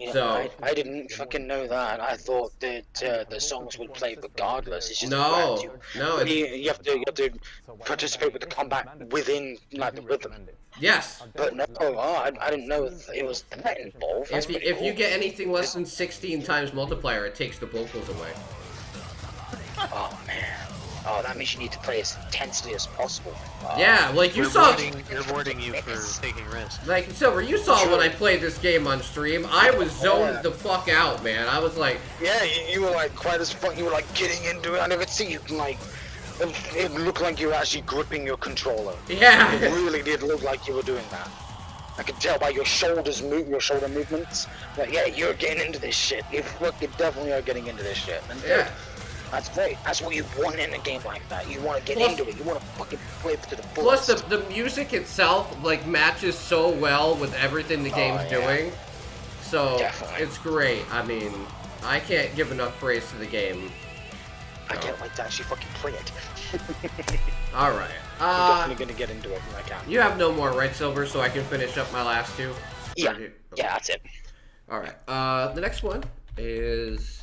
[SPEAKER 3] Yeah,
[SPEAKER 1] So
[SPEAKER 3] I didn't fucking know that. I thought that the songs would play regardless. It's just
[SPEAKER 1] no,
[SPEAKER 3] you have to participate with the combat within like the rhythm.
[SPEAKER 1] yes.
[SPEAKER 3] But no, I didn't know it was that involved. That's pretty
[SPEAKER 1] If you
[SPEAKER 3] cool.
[SPEAKER 1] get anything less than 16 times multiplier, it takes the vocals away.
[SPEAKER 3] Oh man. Oh, that means you need to play as intensely as possible.
[SPEAKER 1] Yeah, like you saw.
[SPEAKER 2] Rewarding you for taking risks.
[SPEAKER 1] Like, Silver, you saw when I played this game on stream, I was zoned the fuck out, man. I was like,
[SPEAKER 3] Yeah, you were like quiet as fuck. You were like getting into it. I never see you like. It looked like you were actually gripping your controller. It
[SPEAKER 1] yeah.
[SPEAKER 3] really did look like you were doing that. I could tell by your shoulder movements. Like, yeah, you're getting into this shit. You fucking definitely are getting into this shit. And
[SPEAKER 1] Yeah.
[SPEAKER 3] that's great. That's what you want in a game like that. You want to get
[SPEAKER 1] Plus-
[SPEAKER 3] into it. You want to fucking play it to the
[SPEAKER 1] Plus,
[SPEAKER 3] fullest.
[SPEAKER 1] the music itself, like, matches so well with everything the game's
[SPEAKER 3] yeah.
[SPEAKER 1] doing. So,
[SPEAKER 3] Definitely.
[SPEAKER 1] it's great. I mean, I can't give enough praise to the game.
[SPEAKER 3] I can't wait to actually fucking play it.
[SPEAKER 1] Alright.
[SPEAKER 3] I'm definitely gonna get into it when I can.
[SPEAKER 1] You have no more, right, Silver, so I can finish up my last two?
[SPEAKER 3] Yeah.
[SPEAKER 1] Okay.
[SPEAKER 3] Yeah, that's it.
[SPEAKER 1] Alright. The next one is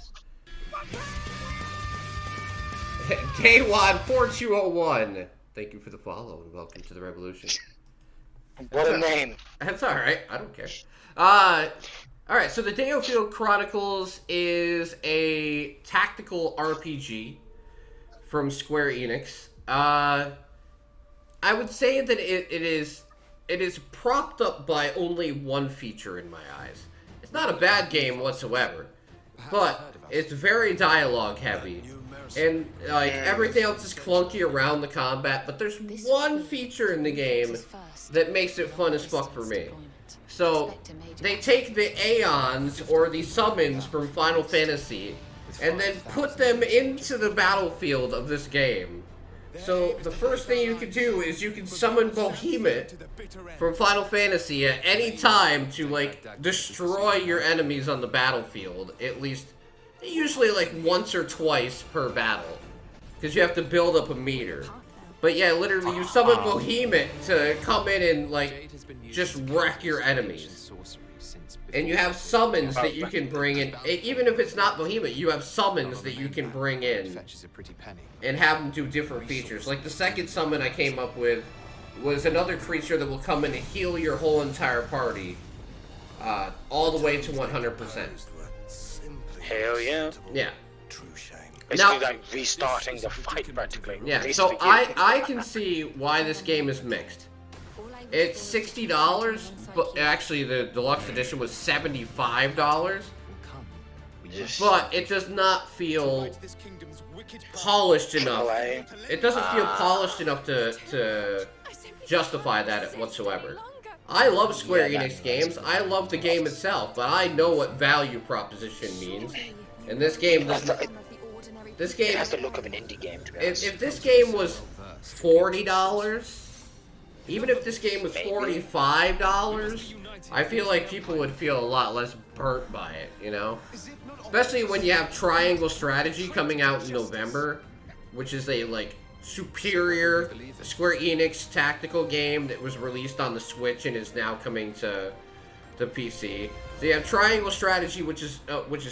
[SPEAKER 1] Daywad4201. Thank you for the follow and welcome to the revolution.
[SPEAKER 3] What a name.
[SPEAKER 1] That's alright. I don't care. Alright, so the Dayofield Chronicles is a tactical RPG from Square Enix. I would say that it is propped up by only one feature in my eyes. It's not a bad game whatsoever, but it's very dialogue heavy. And like everything else is clunky around the combat, but there's one feature in the game that makes it fun as fuck for me. So they take the Aeons or the summons from Final Fantasy and then put them into the battlefield of this game. So the first thing you can do is you can summon Behemoth from Final Fantasy at any time to like destroy your enemies on the battlefield, at least usually like once or twice per battle, because you have to build up a meter. But yeah, literally you summon Behemoth to come in and like just wreck your enemies. And you have summons that you can bring in. Even if it's not Behemoth, you have summons that you can bring in and have them do different features. Like the second summon I came up with was another creature that will come in and heal your whole entire party, all the way to 100%.
[SPEAKER 3] Hell yeah.
[SPEAKER 1] Yeah.
[SPEAKER 3] Basically, like restarting the fight practically.
[SPEAKER 1] Yeah. So I can see why this game is mixed. It's $60, but actually the deluxe edition was $75. But it does not feel polished enough. It doesn't feel polished enough to justify that whatsoever. I love Square Enix games. I love the game itself, but I know what value proposition means. And this game doesn't. This game
[SPEAKER 3] it has the look of an indie game. To be honest.
[SPEAKER 1] If this game was $40, even if this game was $45, I feel like people would feel a lot less burnt by it, you know? Especially when you have Triangle Strategy coming out in November, which is a, like, superior Square Enix tactical game that was released on the Switch and is now coming to the PC. So you have Triangle Strategy, which is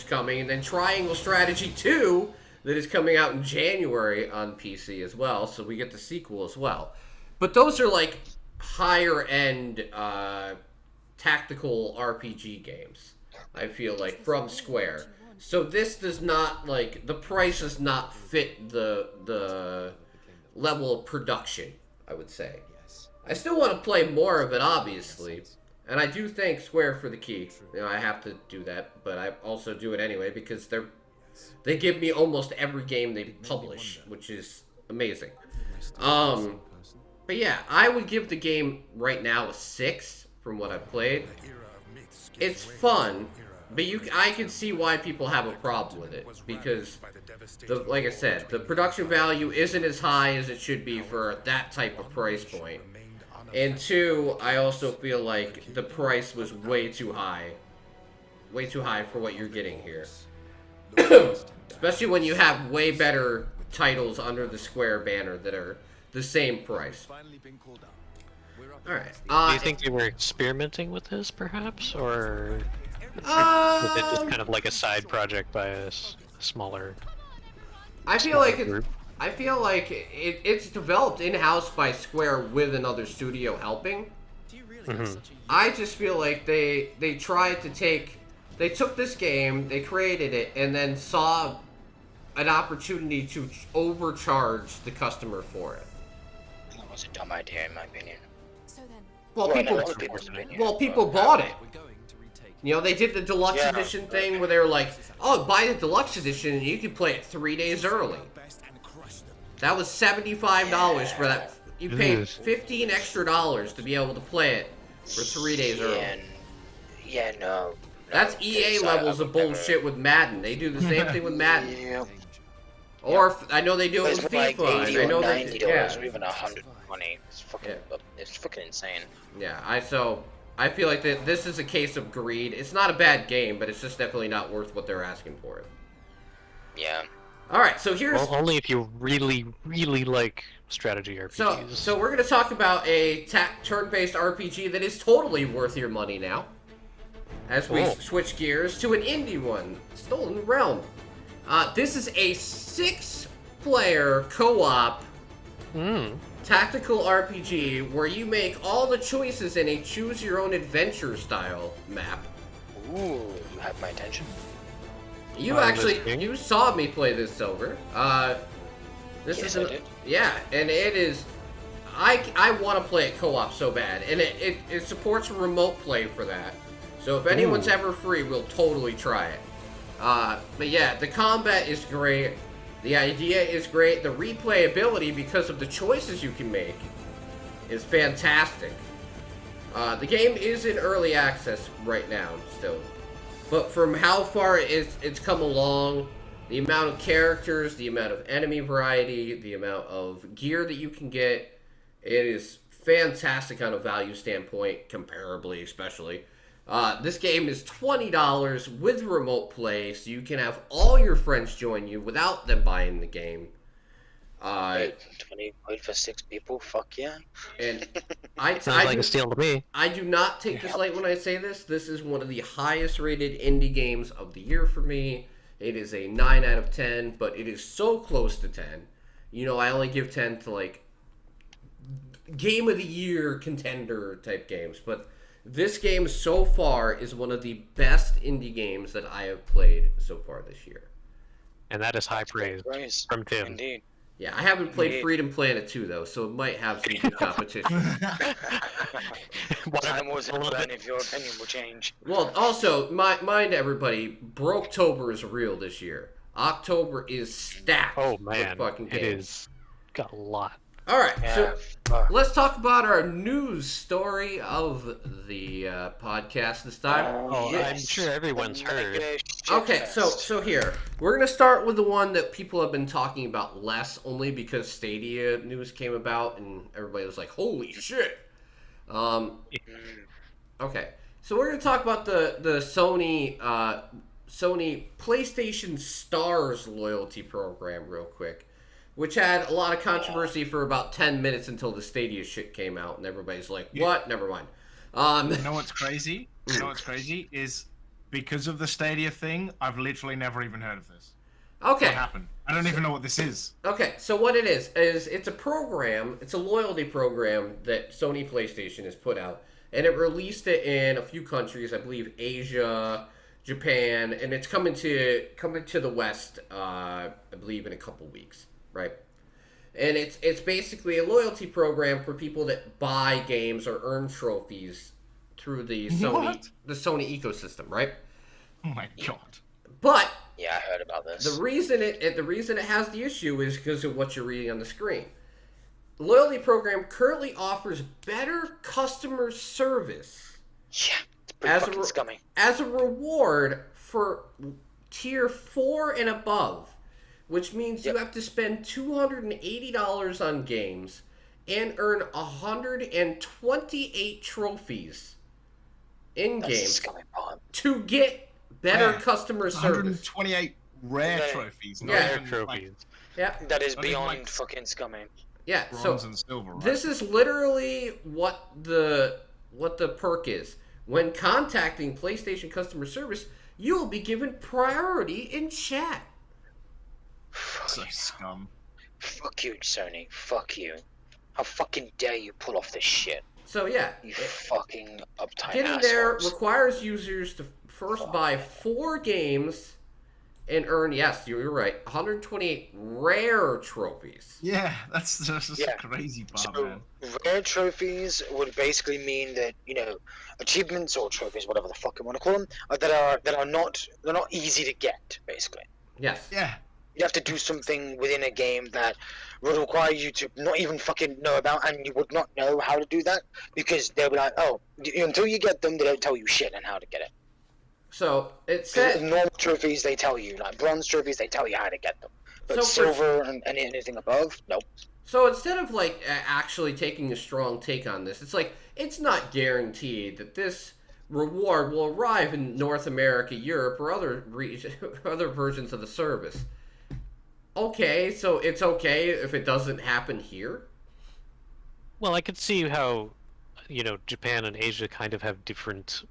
[SPEAKER 1] coming, and then Triangle Strategy 2 that is coming out in January on PC as well, so we get the sequel as well. But those are, like, higher-end tactical RPG games, I feel like, from Square. So this does not, like, the price does not fit the level of production, I would say. I still want to play more of it, obviously. And I do thank Square for the key. You know, I have to do that, but I also do it anyway because they give me almost every game they publish, which is amazing. But yeah, I would give the game right now a 6 from what I've played. It's fun, but I can see why people have a problem with it because, like I said, the production value isn't as high as it should be for that type of price point. And 2, I also feel like the price was way too high for what you're getting here. Especially when you have way better titles under the Square banner that are the same price. Alright.
[SPEAKER 2] Do you think they were experimenting with this, perhaps? Or was it just kind of like a side project by a smaller
[SPEAKER 1] I feel like
[SPEAKER 2] group?
[SPEAKER 1] I feel like it's developed in-house by Square with another studio helping.
[SPEAKER 2] Mm-hmm.
[SPEAKER 1] I just feel like they tried to they took this game, they created it, and then saw an opportunity to overcharge the customer for it.
[SPEAKER 3] That was a dumb idea, in my opinion.
[SPEAKER 1] Well,
[SPEAKER 3] Well,
[SPEAKER 1] people,
[SPEAKER 3] in other people's opinion,
[SPEAKER 1] people
[SPEAKER 3] but-
[SPEAKER 1] bought it. You know, they did the deluxe edition thing where they were like, "Oh, buy the deluxe edition and you can play it 3 days early." That was $75 for that. You paid $15 extra to be able to play it for 3 days early.
[SPEAKER 3] Yeah, no.
[SPEAKER 1] That's EA levels of bullshit with Madden. They do the same thing with Madden.
[SPEAKER 3] Yeah.
[SPEAKER 1] Or I know they do it
[SPEAKER 3] It's
[SPEAKER 1] with
[SPEAKER 3] like
[SPEAKER 1] FIFA.
[SPEAKER 3] $80
[SPEAKER 1] I know
[SPEAKER 3] or
[SPEAKER 1] that.
[SPEAKER 3] $90
[SPEAKER 1] Yeah.
[SPEAKER 3] or even $120. It's fucking insane.
[SPEAKER 1] Yeah. I feel like this is a case of greed. It's not a bad game, but it's just definitely not worth what they're asking for it.
[SPEAKER 3] Yeah.
[SPEAKER 1] All right. So here's.
[SPEAKER 2] Well, only if you really, really like strategy RPGs.
[SPEAKER 1] So we're gonna talk about a turn-based RPG that is totally worth your money now. As we switch gears to an indie one, Stolen Realm. This is a 6-player co-op tactical RPG where you make all the choices in a choose-your-own-adventure style map.
[SPEAKER 3] Ooh, you have my attention.
[SPEAKER 1] You saw me play this, Silver.
[SPEAKER 3] Yes, I did.
[SPEAKER 1] Yeah, and it is. I want to play it co-op so bad, and it supports remote play for that. So if anyone's ever free, we'll totally try it. But yeah, the combat is great. The idea is great. The replayability, because of the choices you can make, is fantastic. The game is in early access right now still. But from how far it's come along, the amount of characters, the amount of enemy variety, the amount of gear that you can get, it is fantastic on a value standpoint, comparably especially. This game is $20 with remote play, so you can have all your friends join you without them buying the game.
[SPEAKER 3] 20 quid for 6 people? Fuck yeah.
[SPEAKER 1] And
[SPEAKER 2] Sounds like a steal to me.
[SPEAKER 1] I do not take this light when I say this. This is one of the highest rated indie games of the year for me. It is a 9 out of 10, but it is so close to 10. You know, I only give 10 to, like, game of the year contender type games, but this game so far is one of the best indie games that I have played so far this year.
[SPEAKER 2] And that is high praise from Tim.
[SPEAKER 3] Indeed.
[SPEAKER 1] Yeah, I haven't played Freedom Planet 2 though, so it might have some good competition.
[SPEAKER 3] Time was then if your opinion will change.
[SPEAKER 1] Well, also, mind everybody, Broketober is real this year. October is stacked.
[SPEAKER 2] Oh man,
[SPEAKER 1] with fucking games.
[SPEAKER 2] it is. Got a lot.
[SPEAKER 1] All right,
[SPEAKER 3] Yeah.
[SPEAKER 1] so let's talk about our news story of the podcast this time.
[SPEAKER 2] Oh, I'm sure everyone's heard.
[SPEAKER 1] Okay, so here we're gonna start with the one that people have been talking about less, only because Stadia news came about and everybody was like, "Holy shit!" Okay, so we're gonna talk about the Sony PlayStation Stars loyalty program real quick, which had a lot of controversy for about 10 minutes until the Stadia shit came out, and everybody's like, "What? Never mind."
[SPEAKER 5] You know what's crazy? Is because of the Stadia thing, I've literally never even heard of this.
[SPEAKER 1] Okay.
[SPEAKER 5] What happened? I don't even know what this is.
[SPEAKER 1] Okay, so what it is it's a program, it's a loyalty program that Sony PlayStation has put out, and it released it in a few countries, I believe Asia, Japan, and it's coming to the West, I believe in a couple weeks, right? And it's basically a loyalty program for people that buy games or earn trophies through the Sony ecosystem, right?
[SPEAKER 5] Oh my god.
[SPEAKER 1] But
[SPEAKER 3] Yeah, I heard about this.
[SPEAKER 1] the reason it has the issue is because of what you're reading on the screen. The loyalty program currently offers better customer service
[SPEAKER 3] Yeah, it's pretty fucking scummy.
[SPEAKER 1] as a reward for tier 4 and above, which means you have to spend $280 on games and earn 128 trophies in
[SPEAKER 3] That's the
[SPEAKER 1] games
[SPEAKER 3] scummy part.
[SPEAKER 1] to get better customer service.
[SPEAKER 5] 128 rare trophies. Not
[SPEAKER 1] Yeah.
[SPEAKER 5] even,
[SPEAKER 2] Trophies.
[SPEAKER 1] Yeah.
[SPEAKER 3] That is
[SPEAKER 5] Not even,
[SPEAKER 3] beyond
[SPEAKER 5] like,
[SPEAKER 3] fucking scummy.
[SPEAKER 1] Yeah,
[SPEAKER 5] bronze
[SPEAKER 1] so
[SPEAKER 5] and silver, right?
[SPEAKER 1] this is literally what the perk is. When contacting PlayStation customer service, you will be given priority in chat.
[SPEAKER 5] So scum.
[SPEAKER 3] Fuck you, Sony. Fuck you. How fucking dare you pull off this shit?
[SPEAKER 1] So yeah,
[SPEAKER 3] You fucking uptight
[SPEAKER 1] getting
[SPEAKER 3] assholes.
[SPEAKER 1] there requires users to first buy 4 games and earn, yes, you're right, 128 rare trophies.
[SPEAKER 5] Yeah, that's just
[SPEAKER 3] Yeah.
[SPEAKER 5] a crazy part,
[SPEAKER 3] So,
[SPEAKER 5] man.
[SPEAKER 3] rare trophies would basically mean that, achievements or trophies, whatever the fuck you want to call them, that are not easy to get, basically.
[SPEAKER 1] Yes.
[SPEAKER 5] Yeah.
[SPEAKER 3] You have to do something within a game that would require you to not even fucking know about, and you would not know how to do that, because they'll be like, oh, until you get them, they don't tell you shit on how to get it.
[SPEAKER 1] So it
[SPEAKER 3] So
[SPEAKER 1] said
[SPEAKER 3] normal trophies, they tell you. Like bronze trophies, they tell you how to get them. But
[SPEAKER 1] So for-
[SPEAKER 3] silver and anything above, nope.
[SPEAKER 1] So instead of actually taking a strong take on this, it's like it's not guaranteed that this reward will arrive in North America, Europe, or other other versions of the service. Okay, so it's okay if it doesn't happen here.
[SPEAKER 2] Well, I could see how, Japan and Asia kind of have different,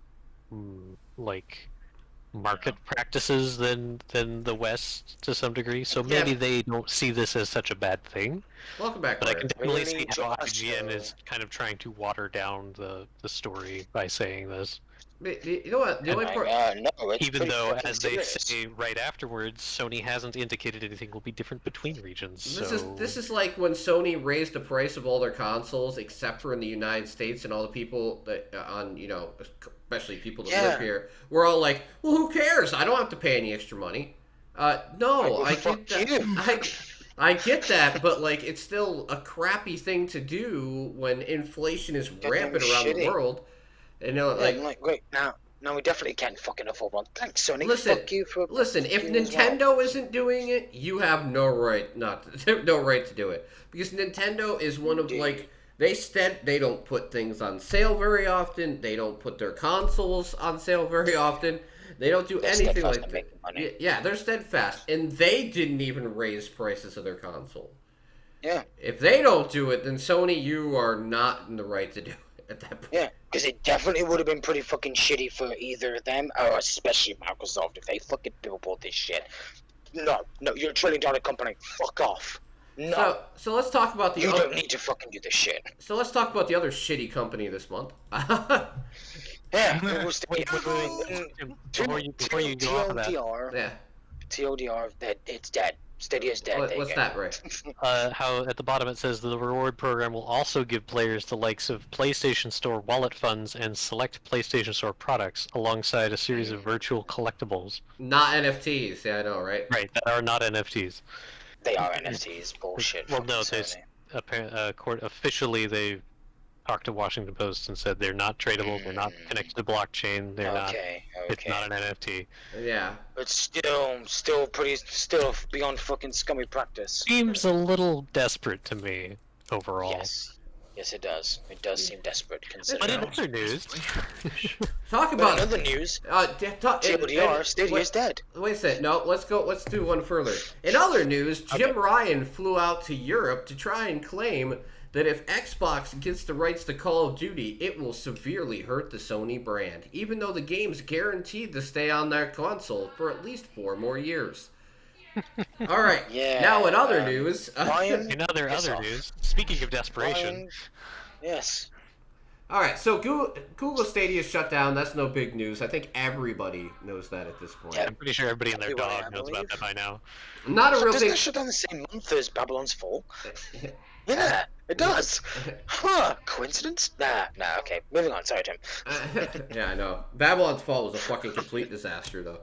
[SPEAKER 2] market practices than the West to some degree. So maybe they don't see this as such a bad thing.
[SPEAKER 1] Welcome back,
[SPEAKER 2] But I can
[SPEAKER 1] Larry.
[SPEAKER 2] definitely
[SPEAKER 3] Really,
[SPEAKER 2] see how
[SPEAKER 3] Josh,
[SPEAKER 2] IGN is kind of trying to water down the story by saying this.
[SPEAKER 1] You know what? The only part.
[SPEAKER 3] No, it's
[SPEAKER 2] Even
[SPEAKER 3] pretty
[SPEAKER 2] though,
[SPEAKER 3] fucking
[SPEAKER 2] as they
[SPEAKER 3] serious.
[SPEAKER 2] say right afterwards, Sony hasn't indicated anything will be different between regions.
[SPEAKER 1] This is like when Sony raised the price of all their consoles, except for in the United States, and all the people that especially people that live here, were all like, "Well, who cares? I don't have to pay any extra money." No, I
[SPEAKER 3] fuck
[SPEAKER 1] get that.
[SPEAKER 3] you.
[SPEAKER 1] I get that, but it's still a crappy thing to do when inflation is rampant around the
[SPEAKER 3] shitty.
[SPEAKER 1] world. And
[SPEAKER 3] Wait, now we definitely can't fucking afford one. Thanks, Sony.
[SPEAKER 1] Listen,
[SPEAKER 3] Fuck you for
[SPEAKER 1] listen. If
[SPEAKER 3] doing as well.
[SPEAKER 1] Nintendo isn't doing it, you have no right no right to do it, because Nintendo is one of they don't put things on sale very often. They don't put their consoles on sale very often. They don't do
[SPEAKER 3] They're
[SPEAKER 1] anything
[SPEAKER 3] steadfast
[SPEAKER 1] like
[SPEAKER 3] in
[SPEAKER 1] that.
[SPEAKER 3] making money.
[SPEAKER 1] Yeah, they're steadfast, and they didn't even raise prices of their console.
[SPEAKER 3] Yeah.
[SPEAKER 1] If they don't do it, then Sony, you are not in the right to do it at that point.
[SPEAKER 3] Yeah, because it definitely would have been pretty fucking shitty for either of them, or especially Microsoft, if they fucking billboard this shit. No, you're a $1 trillion company. Fuck off. No,
[SPEAKER 1] So let's talk about the
[SPEAKER 3] you
[SPEAKER 1] other,
[SPEAKER 3] don't need to fucking do this shit.
[SPEAKER 1] so let's talk about the other shitty company this month.
[SPEAKER 3] Yeah, Google Stadia.
[SPEAKER 2] Jim, before you go off of that,
[SPEAKER 3] TLDR,
[SPEAKER 1] Yeah.
[SPEAKER 3] TLDR, that it's dead. Stadia's dead. There you
[SPEAKER 1] What's
[SPEAKER 3] go.
[SPEAKER 1] that, Ray?
[SPEAKER 2] how at the bottom it says the reward program will also give players the likes of PlayStation Store wallet funds and select PlayStation Store products alongside a series of virtual collectibles.
[SPEAKER 1] Not NFTs. Yeah, I know, right?
[SPEAKER 2] Right, that are not NFTs.
[SPEAKER 3] They are NFTs. Bullshit.
[SPEAKER 2] Well, no,
[SPEAKER 3] fucking
[SPEAKER 2] they
[SPEAKER 3] Sony.
[SPEAKER 2] officially they talked to Washington Post and said they're not tradable, they're not connected to blockchain, they're not.
[SPEAKER 3] Okay.
[SPEAKER 2] It's not an NFT.
[SPEAKER 1] Yeah.
[SPEAKER 3] But still beyond fucking scummy practice.
[SPEAKER 2] Seems a little desperate to me overall.
[SPEAKER 3] Yes, it does. It does seem desperate
[SPEAKER 2] But
[SPEAKER 3] considering.
[SPEAKER 2] in other news,
[SPEAKER 1] Talk
[SPEAKER 3] But
[SPEAKER 1] about
[SPEAKER 3] in other news,
[SPEAKER 1] TLDR.
[SPEAKER 3] Stadia's dead.
[SPEAKER 1] Wait a second. No, let's go. Let's do one further. In other news, Jim Ryan flew out to Europe to try and claim that if Xbox gets the rights to Call of Duty, it will severely hurt the Sony brand, even though the game's guaranteed to stay on their console for at least 4 more years. All right.
[SPEAKER 3] Yeah,
[SPEAKER 1] Now, in other news,
[SPEAKER 3] Ryan,
[SPEAKER 2] in other
[SPEAKER 3] piss off.
[SPEAKER 2] news, speaking of desperation,
[SPEAKER 3] Ryan, yes.
[SPEAKER 1] all right. So Google Stadia shut down. That's no big news. I think everybody knows that at this point.
[SPEAKER 3] Yeah.
[SPEAKER 2] I'm pretty sure everybody and their
[SPEAKER 3] Everyone, I
[SPEAKER 2] dog knows about that by now.
[SPEAKER 1] Not a real
[SPEAKER 3] Doesn't
[SPEAKER 1] thing.
[SPEAKER 3] that shut down the same month as Babylon's Fall? Yeah, it does. Huh? Coincidence? Nah. Okay, moving on. Sorry, Tim.
[SPEAKER 1] Yeah, I know. Babylon's Fall was a fucking complete disaster, though.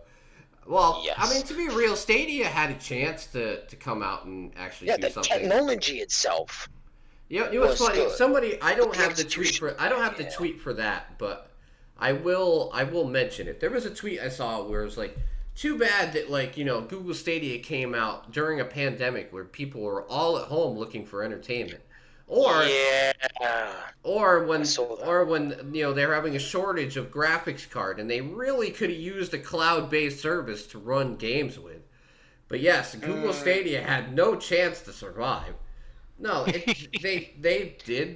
[SPEAKER 1] Well,
[SPEAKER 3] Yes.
[SPEAKER 1] I mean, to be real, Stadia had a chance to come out and actually
[SPEAKER 3] Yeah,
[SPEAKER 1] do
[SPEAKER 3] the
[SPEAKER 1] something.
[SPEAKER 3] technology itself.
[SPEAKER 1] You know what's
[SPEAKER 3] was
[SPEAKER 1] funny?
[SPEAKER 3] good.
[SPEAKER 1] Somebody, I don't
[SPEAKER 3] The
[SPEAKER 1] have the tweet
[SPEAKER 3] execution,
[SPEAKER 1] for. I don't have the
[SPEAKER 3] yeah.
[SPEAKER 1] tweet for that, but I will mention it. There was a tweet I saw where it was like, too bad that Google Stadia came out during a pandemic where people were all at home looking for entertainment, or
[SPEAKER 3] Yeah.
[SPEAKER 1] when
[SPEAKER 3] I saw that.
[SPEAKER 1] they're having a shortage of graphics card and they really could have used a cloud-based service to run games with. But yes, Google Stadia had no chance to survive. No, they did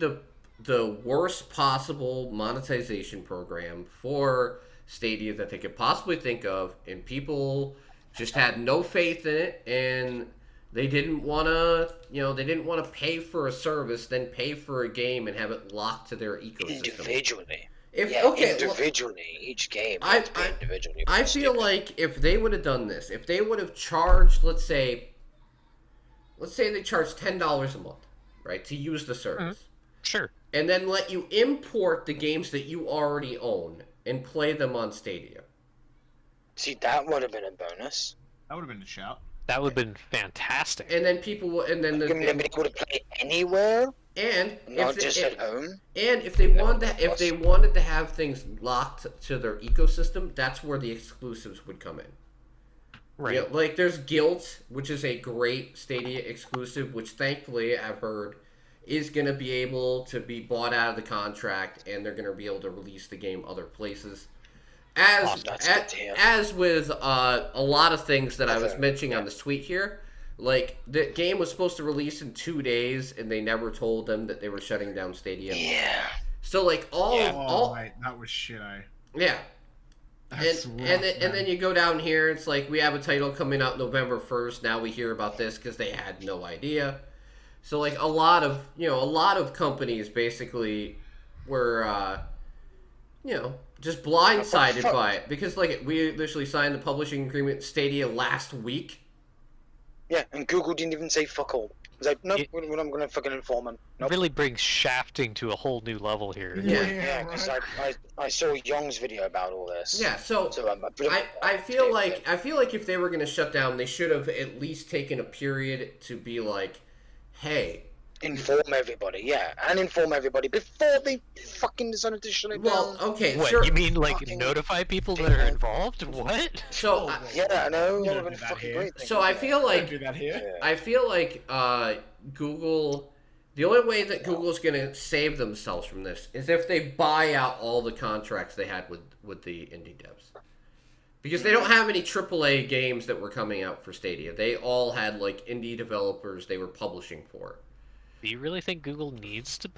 [SPEAKER 1] the worst possible monetization program for Stadia that they could possibly think of, and people just had no faith in it, and they didn't want to pay for a service, then pay for a game and have it locked to their ecosystem.
[SPEAKER 3] Individually.
[SPEAKER 1] Individually,
[SPEAKER 3] each game.
[SPEAKER 1] I
[SPEAKER 3] Individually.
[SPEAKER 1] I feel like if they would have done this, if they would have charged, let's say they charged $10 a month, right, to use the service,
[SPEAKER 2] Sure.
[SPEAKER 1] and then let you import the games that you already own and play them on Stadia.
[SPEAKER 3] See, that would have been a bonus.
[SPEAKER 5] That would have been a shout.
[SPEAKER 2] That would have been fantastic.
[SPEAKER 1] And then people, and then
[SPEAKER 3] Giving them able to play anywhere,
[SPEAKER 1] and
[SPEAKER 3] not just at home.
[SPEAKER 1] And if they wanted to have things locked to their ecosystem, that's where the exclusives would come in.
[SPEAKER 2] Right.
[SPEAKER 1] You know, like there's Guilt, which is a great Stadia exclusive, which thankfully I've heard is going to be able to be bought out of the contract, and they're going to be able to release the game other places. As with a lot of things that I was mentioning on the tweet here, like the game was supposed to release in 2 days, and they never told them that they were shutting down Stadia.
[SPEAKER 3] Yeah.
[SPEAKER 1] So like all
[SPEAKER 5] Mate, that was shit.
[SPEAKER 1] yeah.
[SPEAKER 5] That's
[SPEAKER 1] And
[SPEAKER 5] rough,
[SPEAKER 1] then you go down here, it's like we have a title coming out November 1st. Now we hear about this because they had no idea. So like a lot of companies basically were just blindsided by it, because like we literally signed the publishing agreement with Stadia last week.
[SPEAKER 3] Yeah, and Google didn't even say fuck all. It's like, nope, we're not going to fucking inform them.
[SPEAKER 2] It
[SPEAKER 3] Nope.
[SPEAKER 2] really brings shafting to a whole new level here.
[SPEAKER 3] Yeah, because I saw Young's video about all this.
[SPEAKER 1] Yeah, so I feel like if they were going to shut down, they should have at least taken a period to be like, hey,
[SPEAKER 3] inform everybody, yeah, and inform everybody before they fucking decided to shut it
[SPEAKER 1] well,
[SPEAKER 3] down.
[SPEAKER 1] okay,
[SPEAKER 2] What,
[SPEAKER 1] sure.
[SPEAKER 2] you mean like
[SPEAKER 3] Fucking
[SPEAKER 2] notify people that are involved? What?
[SPEAKER 1] So
[SPEAKER 3] Yeah, I know.
[SPEAKER 5] You
[SPEAKER 3] That
[SPEAKER 5] don't
[SPEAKER 3] would
[SPEAKER 5] do
[SPEAKER 3] have been
[SPEAKER 5] that
[SPEAKER 3] fucking
[SPEAKER 5] here.
[SPEAKER 3] great.
[SPEAKER 1] so I feel
[SPEAKER 5] Don't
[SPEAKER 1] like
[SPEAKER 5] do that here.
[SPEAKER 1] I feel like Google, the only way that Google's going to save themselves from this is if they buy out all the contracts they had with the indie devs. Because they don't have any AAA games that were coming out for Stadia. They all had like indie developers they were publishing for.
[SPEAKER 2] Do you really think Google needs to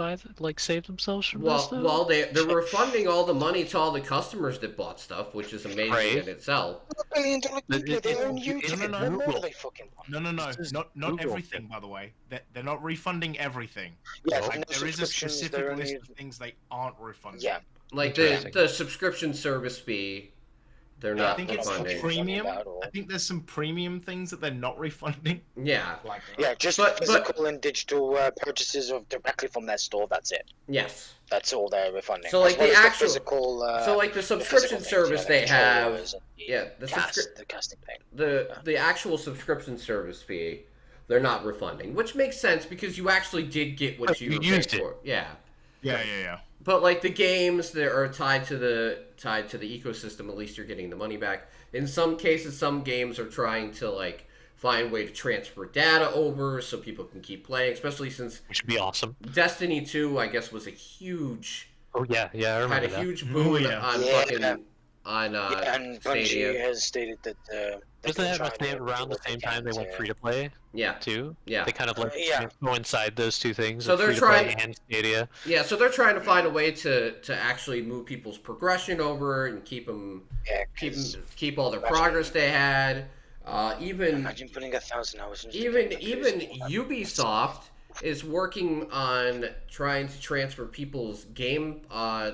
[SPEAKER 2] save themselves from this? Though?
[SPEAKER 1] Well, they're refunding all the money to all the customers that bought stuff, which is amazing
[SPEAKER 2] Right.
[SPEAKER 1] in itself.
[SPEAKER 3] $1 billion people, they own YouTube.
[SPEAKER 5] no,
[SPEAKER 3] What more do
[SPEAKER 2] Google.
[SPEAKER 3] they fucking want?
[SPEAKER 5] No.
[SPEAKER 2] This is
[SPEAKER 5] Not
[SPEAKER 2] Google.
[SPEAKER 5] everything, by the way. They're not refunding everything.
[SPEAKER 3] Yeah,
[SPEAKER 2] Oh.
[SPEAKER 3] for no
[SPEAKER 5] There is a
[SPEAKER 3] subscriptions,
[SPEAKER 5] specific
[SPEAKER 3] they're
[SPEAKER 5] list
[SPEAKER 3] only...
[SPEAKER 5] of things they aren't refunding.
[SPEAKER 3] Yeah.
[SPEAKER 1] Like
[SPEAKER 2] Interesting.
[SPEAKER 1] the subscription service fee, they're
[SPEAKER 3] Yeah,
[SPEAKER 1] not
[SPEAKER 5] I think it's
[SPEAKER 1] refunding.
[SPEAKER 5] premium.
[SPEAKER 3] About all.
[SPEAKER 5] I think there's some premium things that they're not refunding.
[SPEAKER 1] Yeah.
[SPEAKER 5] Like
[SPEAKER 3] Yeah, just
[SPEAKER 1] But-
[SPEAKER 3] physical and digital purchases of directly from their store. That's it.
[SPEAKER 1] Yes.
[SPEAKER 3] That's all they're refunding.
[SPEAKER 1] So, like,
[SPEAKER 3] As well
[SPEAKER 1] the
[SPEAKER 3] as
[SPEAKER 1] actual-
[SPEAKER 3] physical,
[SPEAKER 1] So like the
[SPEAKER 3] the physical
[SPEAKER 1] subscription
[SPEAKER 3] things,
[SPEAKER 1] service
[SPEAKER 3] yeah,
[SPEAKER 1] they
[SPEAKER 3] the
[SPEAKER 1] have,
[SPEAKER 3] controllers and
[SPEAKER 1] yeah, the
[SPEAKER 3] the casting thing.
[SPEAKER 1] the actual subscription service fee, they're not refunding, which makes sense because you actually did get what
[SPEAKER 2] But
[SPEAKER 1] you
[SPEAKER 2] you
[SPEAKER 1] paid
[SPEAKER 2] used it.
[SPEAKER 1] for. Yeah.
[SPEAKER 5] yeah.
[SPEAKER 1] But like the games that are tied to the ecosystem, at least you're getting the money back. In some cases, some games are trying to like find a way to transfer data over so people can keep playing, especially since
[SPEAKER 2] Which would be awesome.
[SPEAKER 1] Destiny 2, I guess, was a huge
[SPEAKER 2] Oh yeah, I remember
[SPEAKER 1] had a
[SPEAKER 2] that.
[SPEAKER 1] huge boom
[SPEAKER 5] yeah.
[SPEAKER 1] on
[SPEAKER 3] Yeah.
[SPEAKER 1] fucking on
[SPEAKER 3] Yeah, and Bungie
[SPEAKER 1] Stadia.
[SPEAKER 3] has stated that
[SPEAKER 2] Wasn't that around the same time they went free to play
[SPEAKER 1] Yeah,
[SPEAKER 2] too?
[SPEAKER 1] yeah.
[SPEAKER 2] They kind of like
[SPEAKER 3] Yeah.
[SPEAKER 2] coincide those two things.
[SPEAKER 1] So
[SPEAKER 2] of
[SPEAKER 1] they're
[SPEAKER 2] free-to-play
[SPEAKER 1] trying-
[SPEAKER 2] and Stadia.
[SPEAKER 1] Yeah, so they're trying to find a way to actually move people's progression over and keep them
[SPEAKER 3] Yeah, 'cause
[SPEAKER 1] keep all the
[SPEAKER 3] Imagine-
[SPEAKER 1] progress they had. Even
[SPEAKER 3] imagine putting 1,000 hours into
[SPEAKER 1] even
[SPEAKER 3] the game.
[SPEAKER 1] even Ubisoft is working on trying to transfer people's game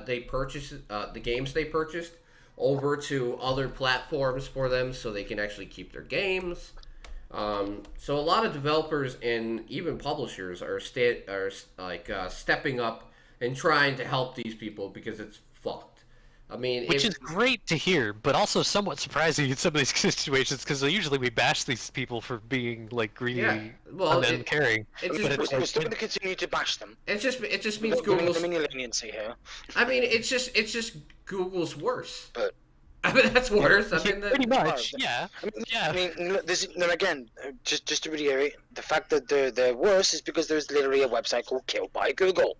[SPEAKER 1] they purchased the games they purchased over to other platforms for them so they can actually keep their games. So a lot of developers and even publishers are stepping up and trying to help these people because it's fucked. I mean,
[SPEAKER 2] Which is great to hear, but also somewhat surprising in some of these situations because usually we bash these people for being like greedy
[SPEAKER 1] Yeah, well,
[SPEAKER 2] and then
[SPEAKER 1] it-
[SPEAKER 2] caring.
[SPEAKER 1] it's
[SPEAKER 2] But
[SPEAKER 1] just
[SPEAKER 3] We're still going to continue to bash them.
[SPEAKER 1] it just means
[SPEAKER 3] We're giving
[SPEAKER 1] Google's.
[SPEAKER 3] them any leniency here.
[SPEAKER 1] I mean, it's just Google's worse.
[SPEAKER 3] But-
[SPEAKER 1] I mean, that's worse. I mean,
[SPEAKER 2] Pretty much,
[SPEAKER 3] Well,
[SPEAKER 2] yeah.
[SPEAKER 3] I mean, look, again, just to reiterate, the fact that they're worse is because there's literally a website called Killed by Google.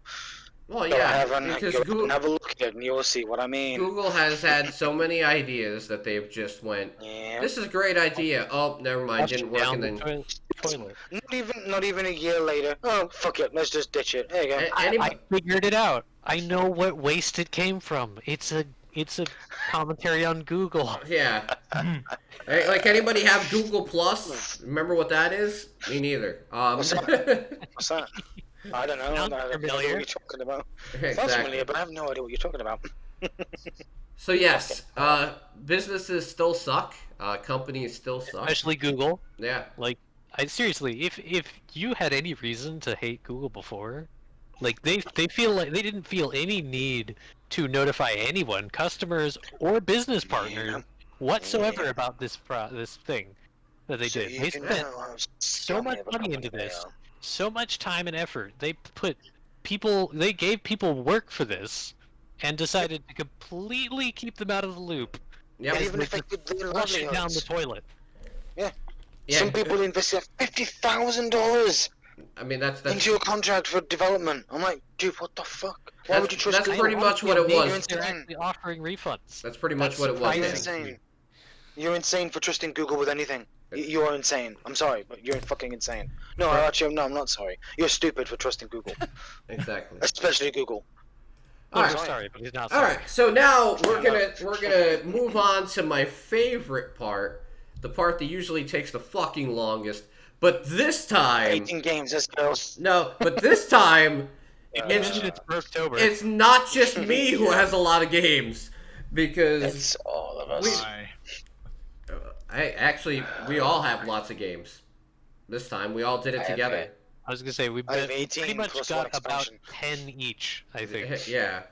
[SPEAKER 1] well,
[SPEAKER 3] Go
[SPEAKER 1] yeah,
[SPEAKER 3] ahead and
[SPEAKER 1] because
[SPEAKER 3] go
[SPEAKER 1] Google,
[SPEAKER 3] and have a look at it, and you'll see what I mean.
[SPEAKER 1] Google has had so many ideas that they've just went,
[SPEAKER 3] Yeah.
[SPEAKER 1] this is a great idea. Oh, never mind, didn't work.
[SPEAKER 2] Down
[SPEAKER 1] And
[SPEAKER 2] the
[SPEAKER 1] then
[SPEAKER 2] toilet.
[SPEAKER 3] Not even a year later. Oh, fuck it, let's just ditch it. There you go.
[SPEAKER 1] Anybody,
[SPEAKER 2] I figured it out. I know what waste it came from. It's a commentary on Google.
[SPEAKER 1] yeah. Hey, like anybody have Google Plus? Remember what that is? Me neither.
[SPEAKER 3] What's What's that? I don't know. I
[SPEAKER 2] Sounds
[SPEAKER 3] don't know what
[SPEAKER 2] familiar.
[SPEAKER 3] you're talking about. Sounds
[SPEAKER 1] exactly.
[SPEAKER 3] familiar, but I have no idea what you're talking about.
[SPEAKER 1] So yes, businesses still suck. Companies still suck.
[SPEAKER 2] Especially Google.
[SPEAKER 1] Yeah.
[SPEAKER 2] Like, seriously, if you had any reason to hate Google before, like they feel like they didn't feel any need to notify anyone, customers or business partners whatsoever about this thing that they
[SPEAKER 3] So
[SPEAKER 2] did.
[SPEAKER 3] you
[SPEAKER 2] They
[SPEAKER 3] can
[SPEAKER 2] spent
[SPEAKER 3] know how
[SPEAKER 2] so much
[SPEAKER 3] scummy of a
[SPEAKER 2] money
[SPEAKER 3] company
[SPEAKER 2] into
[SPEAKER 3] they
[SPEAKER 2] this,
[SPEAKER 3] are.
[SPEAKER 2] so much time and effort. They gave people work for this, and decided to completely keep them out of the loop.
[SPEAKER 1] Yep.
[SPEAKER 3] It even
[SPEAKER 2] They
[SPEAKER 3] affected their
[SPEAKER 2] Flush it down the
[SPEAKER 3] livelihoods.
[SPEAKER 2] toilet.
[SPEAKER 1] Yeah.
[SPEAKER 3] Some people invested $50,000
[SPEAKER 1] I mean, that's
[SPEAKER 3] into your contract for development. I'm like, dude, what the fuck? Why would you trust
[SPEAKER 1] that's
[SPEAKER 3] Google?
[SPEAKER 1] pretty much what it
[SPEAKER 3] You're
[SPEAKER 1] was.
[SPEAKER 2] They're
[SPEAKER 3] insane.
[SPEAKER 2] actually offering refunds.
[SPEAKER 1] That's pretty much
[SPEAKER 2] That's
[SPEAKER 1] what it was.
[SPEAKER 3] You're
[SPEAKER 2] surprising.
[SPEAKER 3] insane. You're insane for trusting Google with anything. You are insane. I'm sorry, but you're fucking insane. No, actually, no, I'm not sorry. You're stupid for trusting Google,
[SPEAKER 1] Exactly.
[SPEAKER 3] especially Google.
[SPEAKER 2] Oh,
[SPEAKER 1] Alright.
[SPEAKER 2] we're sorry, but he's not
[SPEAKER 1] All
[SPEAKER 2] sorry.
[SPEAKER 1] right, so now we're gonna move on to my favorite part, the part that usually takes the fucking longest. But this time,
[SPEAKER 3] 18 games, let's go.
[SPEAKER 1] no. But this time,
[SPEAKER 2] You
[SPEAKER 1] it's
[SPEAKER 2] mentioned it's for October.
[SPEAKER 1] it's not just me who has a lot of games, because
[SPEAKER 3] It's all of us.
[SPEAKER 1] we all have lots of games. This time, we all did it
[SPEAKER 3] I have
[SPEAKER 1] together.
[SPEAKER 3] it.
[SPEAKER 2] I was gonna say we
[SPEAKER 3] I have
[SPEAKER 2] pretty
[SPEAKER 3] 18
[SPEAKER 2] much
[SPEAKER 3] plus
[SPEAKER 2] got
[SPEAKER 3] one
[SPEAKER 2] about
[SPEAKER 3] expansion.
[SPEAKER 2] 10 each, I think,
[SPEAKER 1] Yeah.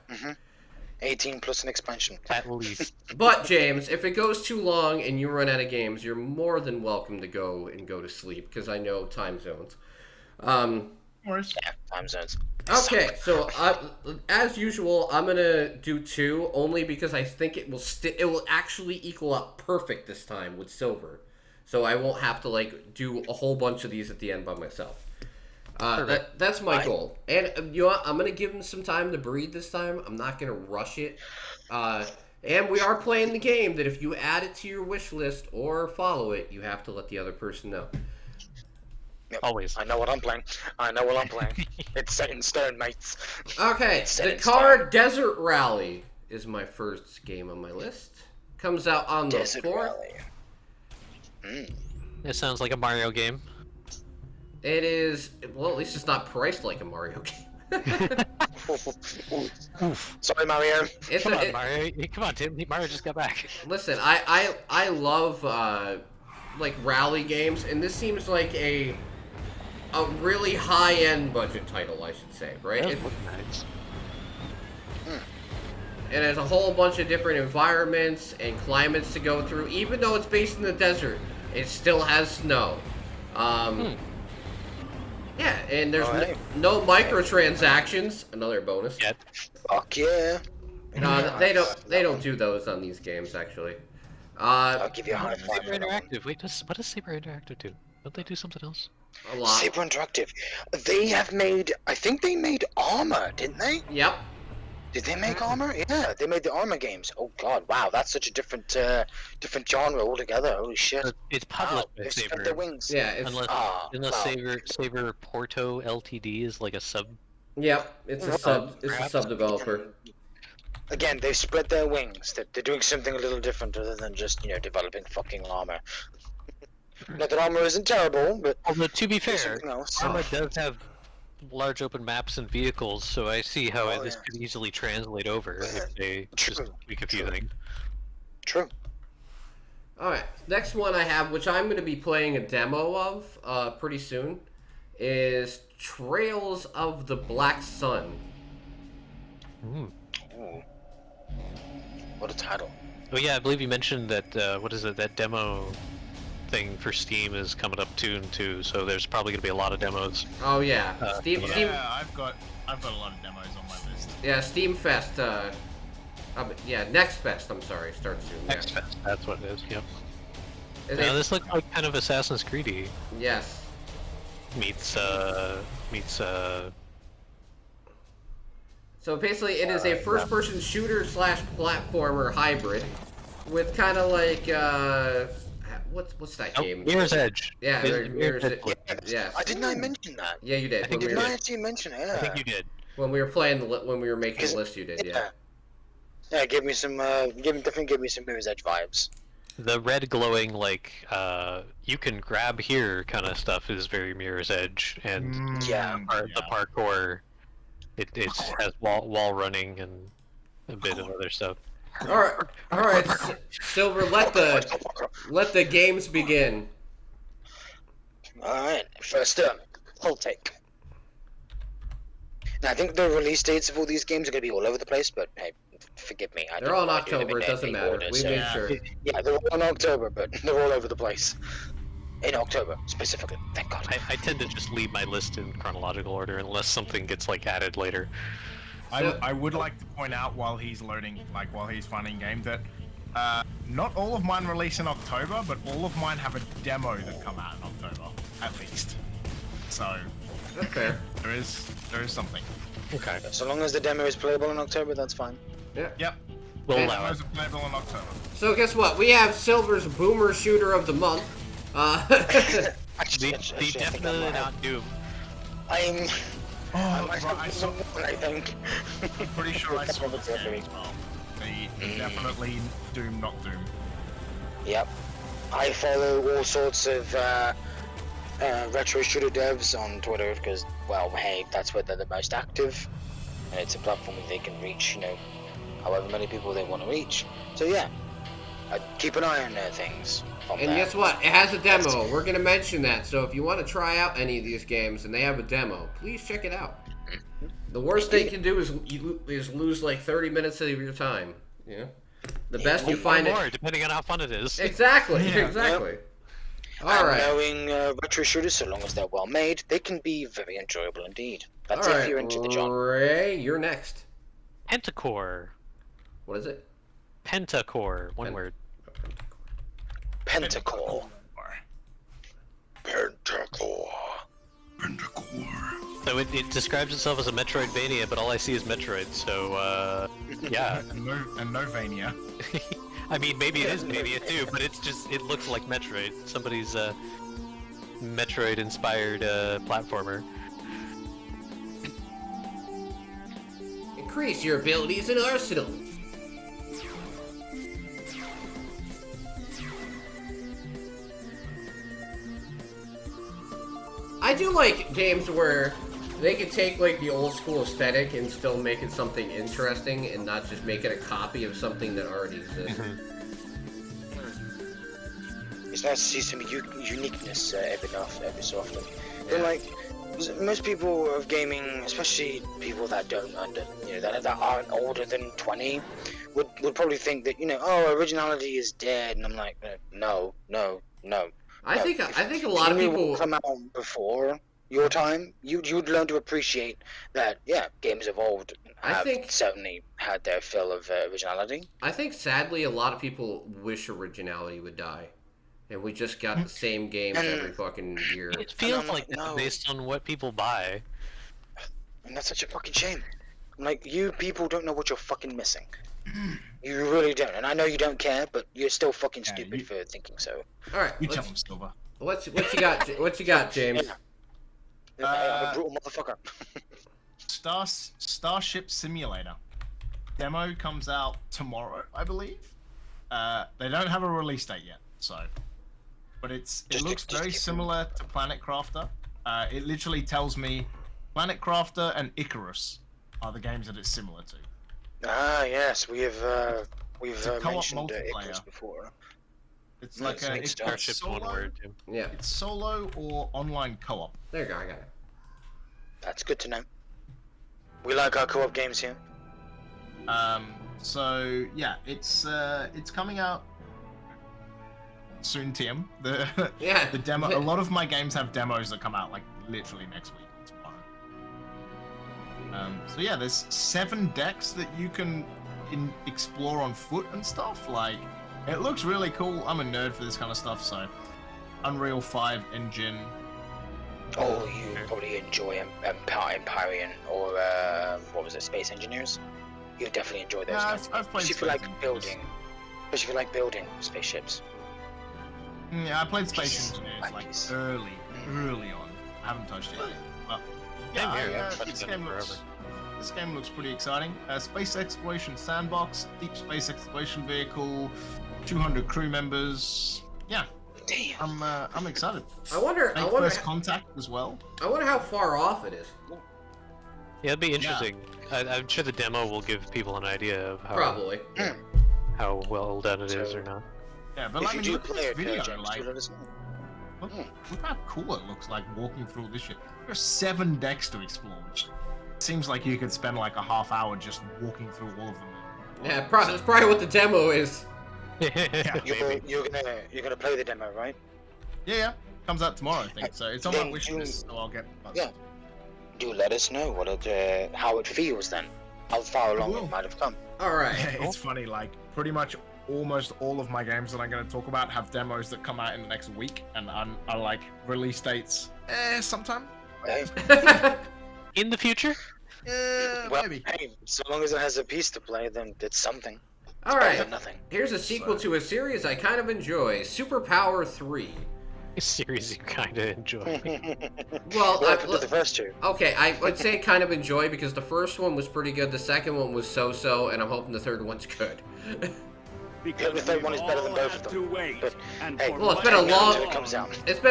[SPEAKER 3] 18 plus an expansion.
[SPEAKER 2] at least.
[SPEAKER 1] But James, if it goes too long and you run out of games, you're more than welcome to go to sleep because I know time zones.
[SPEAKER 5] Worse.
[SPEAKER 3] Yeah, time zones.
[SPEAKER 1] Okay, so as usual, I'm gonna do 2 only because I think it will actually equal out perfect this time with silver, so I won't have to like do a whole bunch of these at the end by myself. That's my goal, and you know what? I'm gonna give them some time to breathe this time. I'm not gonna rush it, and we are playing the game that if you add it to your wish list or follow it, you have to let the other person know.
[SPEAKER 3] Yep.
[SPEAKER 2] Always.
[SPEAKER 3] I know what I'm playing. I know what I'm playing. It's set in stone, mates.
[SPEAKER 1] Okay,
[SPEAKER 3] It's set
[SPEAKER 1] the
[SPEAKER 3] in
[SPEAKER 1] Car
[SPEAKER 3] stone.
[SPEAKER 1] Desert Rally is my first game on my list. Comes out on the
[SPEAKER 3] Desert
[SPEAKER 1] 4th.
[SPEAKER 3] Rally.
[SPEAKER 2] It sounds like a Mario game.
[SPEAKER 1] It is, well, at least it's not priced like a Mario game.
[SPEAKER 3] Sorry, Mario.
[SPEAKER 1] It's
[SPEAKER 2] Come
[SPEAKER 1] a,
[SPEAKER 2] on,
[SPEAKER 1] it-
[SPEAKER 2] Mario. Come on, Tim. Mario just got back.
[SPEAKER 1] Listen, I love like rally games, and this seems like a really high-end budget title, I should say, right?
[SPEAKER 2] That looks nice.
[SPEAKER 1] It has a whole bunch of different environments and climates to go through. Even though it's based in the desert, it still has snow. Yeah, and there's
[SPEAKER 3] Alright.
[SPEAKER 1] no microtransactions. Another bonus.
[SPEAKER 2] Yet.
[SPEAKER 3] Fuck yeah.
[SPEAKER 1] No, they don't do those on these games actually.
[SPEAKER 3] I'll give you a high five.
[SPEAKER 2] Saber
[SPEAKER 3] for that one.
[SPEAKER 2] Interactive. Wait, what does Saber Interactive do? Don't they do something else?
[SPEAKER 1] A lot.
[SPEAKER 3] Saber Interactive. They have made. I think they made Armor, didn't they?
[SPEAKER 1] Yep.
[SPEAKER 3] Did they make Armor? Yeah, they made the Armor games. Oh god, wow, that's such a different genre altogether. Holy shit.
[SPEAKER 2] It's
[SPEAKER 3] Wow,
[SPEAKER 2] published by
[SPEAKER 3] they've spread
[SPEAKER 2] Saber.
[SPEAKER 3] their wings.
[SPEAKER 1] Yeah. It's
[SPEAKER 2] Unless,
[SPEAKER 3] Ah,
[SPEAKER 2] unless
[SPEAKER 3] wow.
[SPEAKER 2] Saber Porto Ltd is like a sub.
[SPEAKER 1] Yep. It's a
[SPEAKER 2] Perhaps.
[SPEAKER 1] sub developer.
[SPEAKER 3] Again, they've spread their wings. They're doing something a little different other than just, developing fucking Armor. Not that Armor isn't terrible, but
[SPEAKER 2] Although to be
[SPEAKER 3] there's
[SPEAKER 2] fair,
[SPEAKER 3] something else.
[SPEAKER 2] Arma does have large open maps and vehicles, so I see how
[SPEAKER 3] Oh,
[SPEAKER 2] this
[SPEAKER 3] yeah.
[SPEAKER 2] could easily translate over if they just
[SPEAKER 3] True.
[SPEAKER 2] tweak a few
[SPEAKER 3] True.
[SPEAKER 2] things.
[SPEAKER 3] True.
[SPEAKER 1] All right. Next one I have, which I'm going to be playing a demo of pretty soon, is Trails of the Black Sun.
[SPEAKER 2] Ooh.
[SPEAKER 3] Ooh. What a title.
[SPEAKER 2] Oh yeah, I believe you mentioned that. What is it? That demo thing for Steam is coming up soon too. So there's probably going to be a lot of demos.
[SPEAKER 1] Oh yeah, Steam.
[SPEAKER 2] yeah.
[SPEAKER 1] Steam.
[SPEAKER 5] Yeah, I've got a lot of demos on my list.
[SPEAKER 1] Yeah, Steam Fest. Yeah, Next Fest. I'm sorry, starts soon. Yeah.
[SPEAKER 2] Next Fest, that's what it is. Yep.
[SPEAKER 1] Is
[SPEAKER 2] Now
[SPEAKER 1] it-
[SPEAKER 2] this looks like kind of Assassin's Creed
[SPEAKER 1] Yes.
[SPEAKER 2] meets.
[SPEAKER 1] So basically, it is a first-person shooter slash platformer hybrid, with kind of like what's that
[SPEAKER 2] Oh,
[SPEAKER 1] game?
[SPEAKER 2] Mirror's Edge.
[SPEAKER 1] Yeah, Mirror's Edge.
[SPEAKER 2] Edge.
[SPEAKER 1] Yes.
[SPEAKER 3] Didn't I mention that?
[SPEAKER 1] Yeah, you did.
[SPEAKER 2] I think
[SPEAKER 1] When we
[SPEAKER 3] Didn't
[SPEAKER 1] were
[SPEAKER 3] I actually mention it?
[SPEAKER 2] I
[SPEAKER 3] Yeah.
[SPEAKER 2] think you did.
[SPEAKER 1] when we were playing when we were making
[SPEAKER 3] Cause-
[SPEAKER 1] the list, you did. Yeah.
[SPEAKER 3] Yeah, give me some. Definitely give me some Mirror's Edge vibes.
[SPEAKER 2] The red glowing like you can grab here kind of stuff is very Mirror's Edge, and
[SPEAKER 3] Yeah.
[SPEAKER 2] the parkour it has wall running and a bit of other stuff.
[SPEAKER 1] All right, Silver. Let the games begin.
[SPEAKER 3] Alright, first up, Whole Take. Now, I think the release dates of all these games are going to be all over the place, but hey, forgive me.
[SPEAKER 1] They're all in October. It doesn't matter. We made sure.
[SPEAKER 3] Yeah, they're all in October, but they're all over the place. In October, specifically. Thank God.
[SPEAKER 2] I tend to just leave my list in chronological order unless something gets like added later.
[SPEAKER 5] I would like to point out while he's loading, like while he's finding game, that not all of mine release in October, but all of mine have a demo that come out in October, at least. So
[SPEAKER 1] That's fair.
[SPEAKER 5] there is something.
[SPEAKER 2] Okay.
[SPEAKER 3] So long as the demo is playable in October, that's fine.
[SPEAKER 1] Yeah.
[SPEAKER 5] Yep.
[SPEAKER 2] We'll
[SPEAKER 1] Okay.
[SPEAKER 2] allow it.
[SPEAKER 5] Demos are playable in October.
[SPEAKER 1] So guess what? We have Silver's Boomer Shooter of the Month.
[SPEAKER 3] Actually,
[SPEAKER 2] The definitely not Doom.
[SPEAKER 3] I
[SPEAKER 5] Oh,
[SPEAKER 3] might
[SPEAKER 5] right,
[SPEAKER 3] have one, I think.
[SPEAKER 5] I'm pretty sure I saw
[SPEAKER 3] That's
[SPEAKER 5] this
[SPEAKER 3] what
[SPEAKER 5] game
[SPEAKER 3] it's
[SPEAKER 5] as well. The definitely Doom, not Doom.
[SPEAKER 3] Yep. I follow all sorts of retro shooter devs on Twitter because, well, hey, that's where they're the most active. And it's a platform that they can reach, however many people they want to reach. So yeah, I keep an eye on things. From
[SPEAKER 1] And
[SPEAKER 3] there.
[SPEAKER 1] guess what? It has a demo. We're gonna mention that. So if you want to try out any of these games and they have a demo, please check it out. The worst they can do is lose like 30 minutes of your time. Yeah. The best you find
[SPEAKER 2] or
[SPEAKER 1] it.
[SPEAKER 2] more, depending on how fun it is.
[SPEAKER 1] Exactly.
[SPEAKER 5] Yeah.
[SPEAKER 1] Exactly. All
[SPEAKER 3] And
[SPEAKER 1] right.
[SPEAKER 3] knowing retro shooters, so long as they're well made, they can be very enjoyable indeed.
[SPEAKER 1] All
[SPEAKER 3] That's if
[SPEAKER 1] right.
[SPEAKER 3] you're into the genre.
[SPEAKER 1] Ray, you're next.
[SPEAKER 2] Pentacore.
[SPEAKER 1] What is it?
[SPEAKER 2] Pentacore. One
[SPEAKER 1] Pen-
[SPEAKER 2] word.
[SPEAKER 3] Pentacle.
[SPEAKER 2] So it describes itself as a Metroidvania, but all I see is Metroid. So yeah.
[SPEAKER 5] And Novania.
[SPEAKER 2] I mean, maybe it is Mania too, but it looks like Metroid. Somebody's Metroid-inspired platformer.
[SPEAKER 1] Increase your abilities and arsenal. I do like games where they can take like the old school aesthetic and still make it something interesting and not just make it a copy of something that already exists.
[SPEAKER 3] It's nice to see some uniqueness every so often. But like, most people of gaming, especially people that don't that aren't older than 20, would probably think that oh, originality is dead, and I'm like, no.
[SPEAKER 1] I think a lot of people
[SPEAKER 3] come out before your time. You'd learn to appreciate that. Yeah, games evolved. I think certainly had their fill of originality.
[SPEAKER 1] I think sadly a lot of people wish originality would die. And we just got the same games every fucking year.
[SPEAKER 2] It feels like that based on what people buy.
[SPEAKER 3] And that's such a fucking shame. Like, you people don't know what you're fucking missing. You really don't. And I know you don't care, but you're still fucking stupid for thinking so.
[SPEAKER 1] Alright,
[SPEAKER 5] You tell them, Silver.
[SPEAKER 1] What you got? What you got, James?
[SPEAKER 3] I'm a brutal motherfucker.
[SPEAKER 5] Starship Simulator. Demo comes out tomorrow, I believe. They don't have a release date yet, so... But it looks very similar to Planet Crafter. It literally tells me Planet Crafter and Icarus are the games that it's similar to.
[SPEAKER 3] Ah, yes, we've mentioned
[SPEAKER 5] multiplayer.
[SPEAKER 3] Icarus before.
[SPEAKER 5] It's like a
[SPEAKER 2] Starship's one word too.
[SPEAKER 1] Yeah.
[SPEAKER 5] It's solo or online co-op.
[SPEAKER 1] There you go, I got it.
[SPEAKER 3] That's good to know. We like our co-op games here.
[SPEAKER 5] So yeah, it's coming out soon, TM. The demo. A lot of my games have demos that come out like literally next week. So yeah, there's 7 decks that you can explore on foot and stuff. Like, it looks really cool. I'm a nerd for this kind of stuff, so Unreal 5 engine.
[SPEAKER 3] Oh, you probably enjoy Empyrean or what was it, Space Engineers? You definitely enjoy those.
[SPEAKER 5] I've played.
[SPEAKER 3] Especially if you like building spaceships.
[SPEAKER 5] Yeah, I played Space Engineers like early on. I haven't touched it yet. But yeah, this game looks pretty exciting. Space exploration sandbox, deep space exploration vehicle, 200 crew members. Yeah,
[SPEAKER 3] damn.
[SPEAKER 5] I'm excited.
[SPEAKER 1] I wonder
[SPEAKER 5] First contact as well.
[SPEAKER 1] I wonder how far off it is.
[SPEAKER 2] Yeah, it'd be interesting. Yeah. I'm sure the demo will give people an idea of how well done it is or not.
[SPEAKER 5] Yeah, but like, look at this video, like, look how cool it looks like walking through this shit. There's 7 decks to explore, which seems like you could spend like a half hour just walking through all of them.
[SPEAKER 1] Yeah, that's probably what the demo is.
[SPEAKER 5] Yeah,
[SPEAKER 3] you're gonna play the demo, right?
[SPEAKER 5] Yeah. Comes out tomorrow, I think. So it's on my wish list, so I'll get.
[SPEAKER 3] Yeah. Do let us know how it feels then. How far along it might have come.
[SPEAKER 1] All right.
[SPEAKER 5] It's funny, like pretty much almost all of my games that I'm going to talk about have demos that come out in the next week, and are like release dates sometime.
[SPEAKER 2] In the future?
[SPEAKER 3] Well,
[SPEAKER 5] Maybe.
[SPEAKER 3] hey, so long as it has a piece to play, then it's something.
[SPEAKER 1] All right.
[SPEAKER 3] Nothing.
[SPEAKER 1] Here's a sequel to a series I kind of enjoy, Superpower 3.
[SPEAKER 2] A series you kind of enjoy.
[SPEAKER 1] Well,
[SPEAKER 3] the first 2.
[SPEAKER 1] Okay, I would say kind of enjoy because the first one was pretty good, the second one was so-so, and I'm hoping the third one's good.
[SPEAKER 3] Because the third one is better than both of them. But, hey,
[SPEAKER 1] well, it's been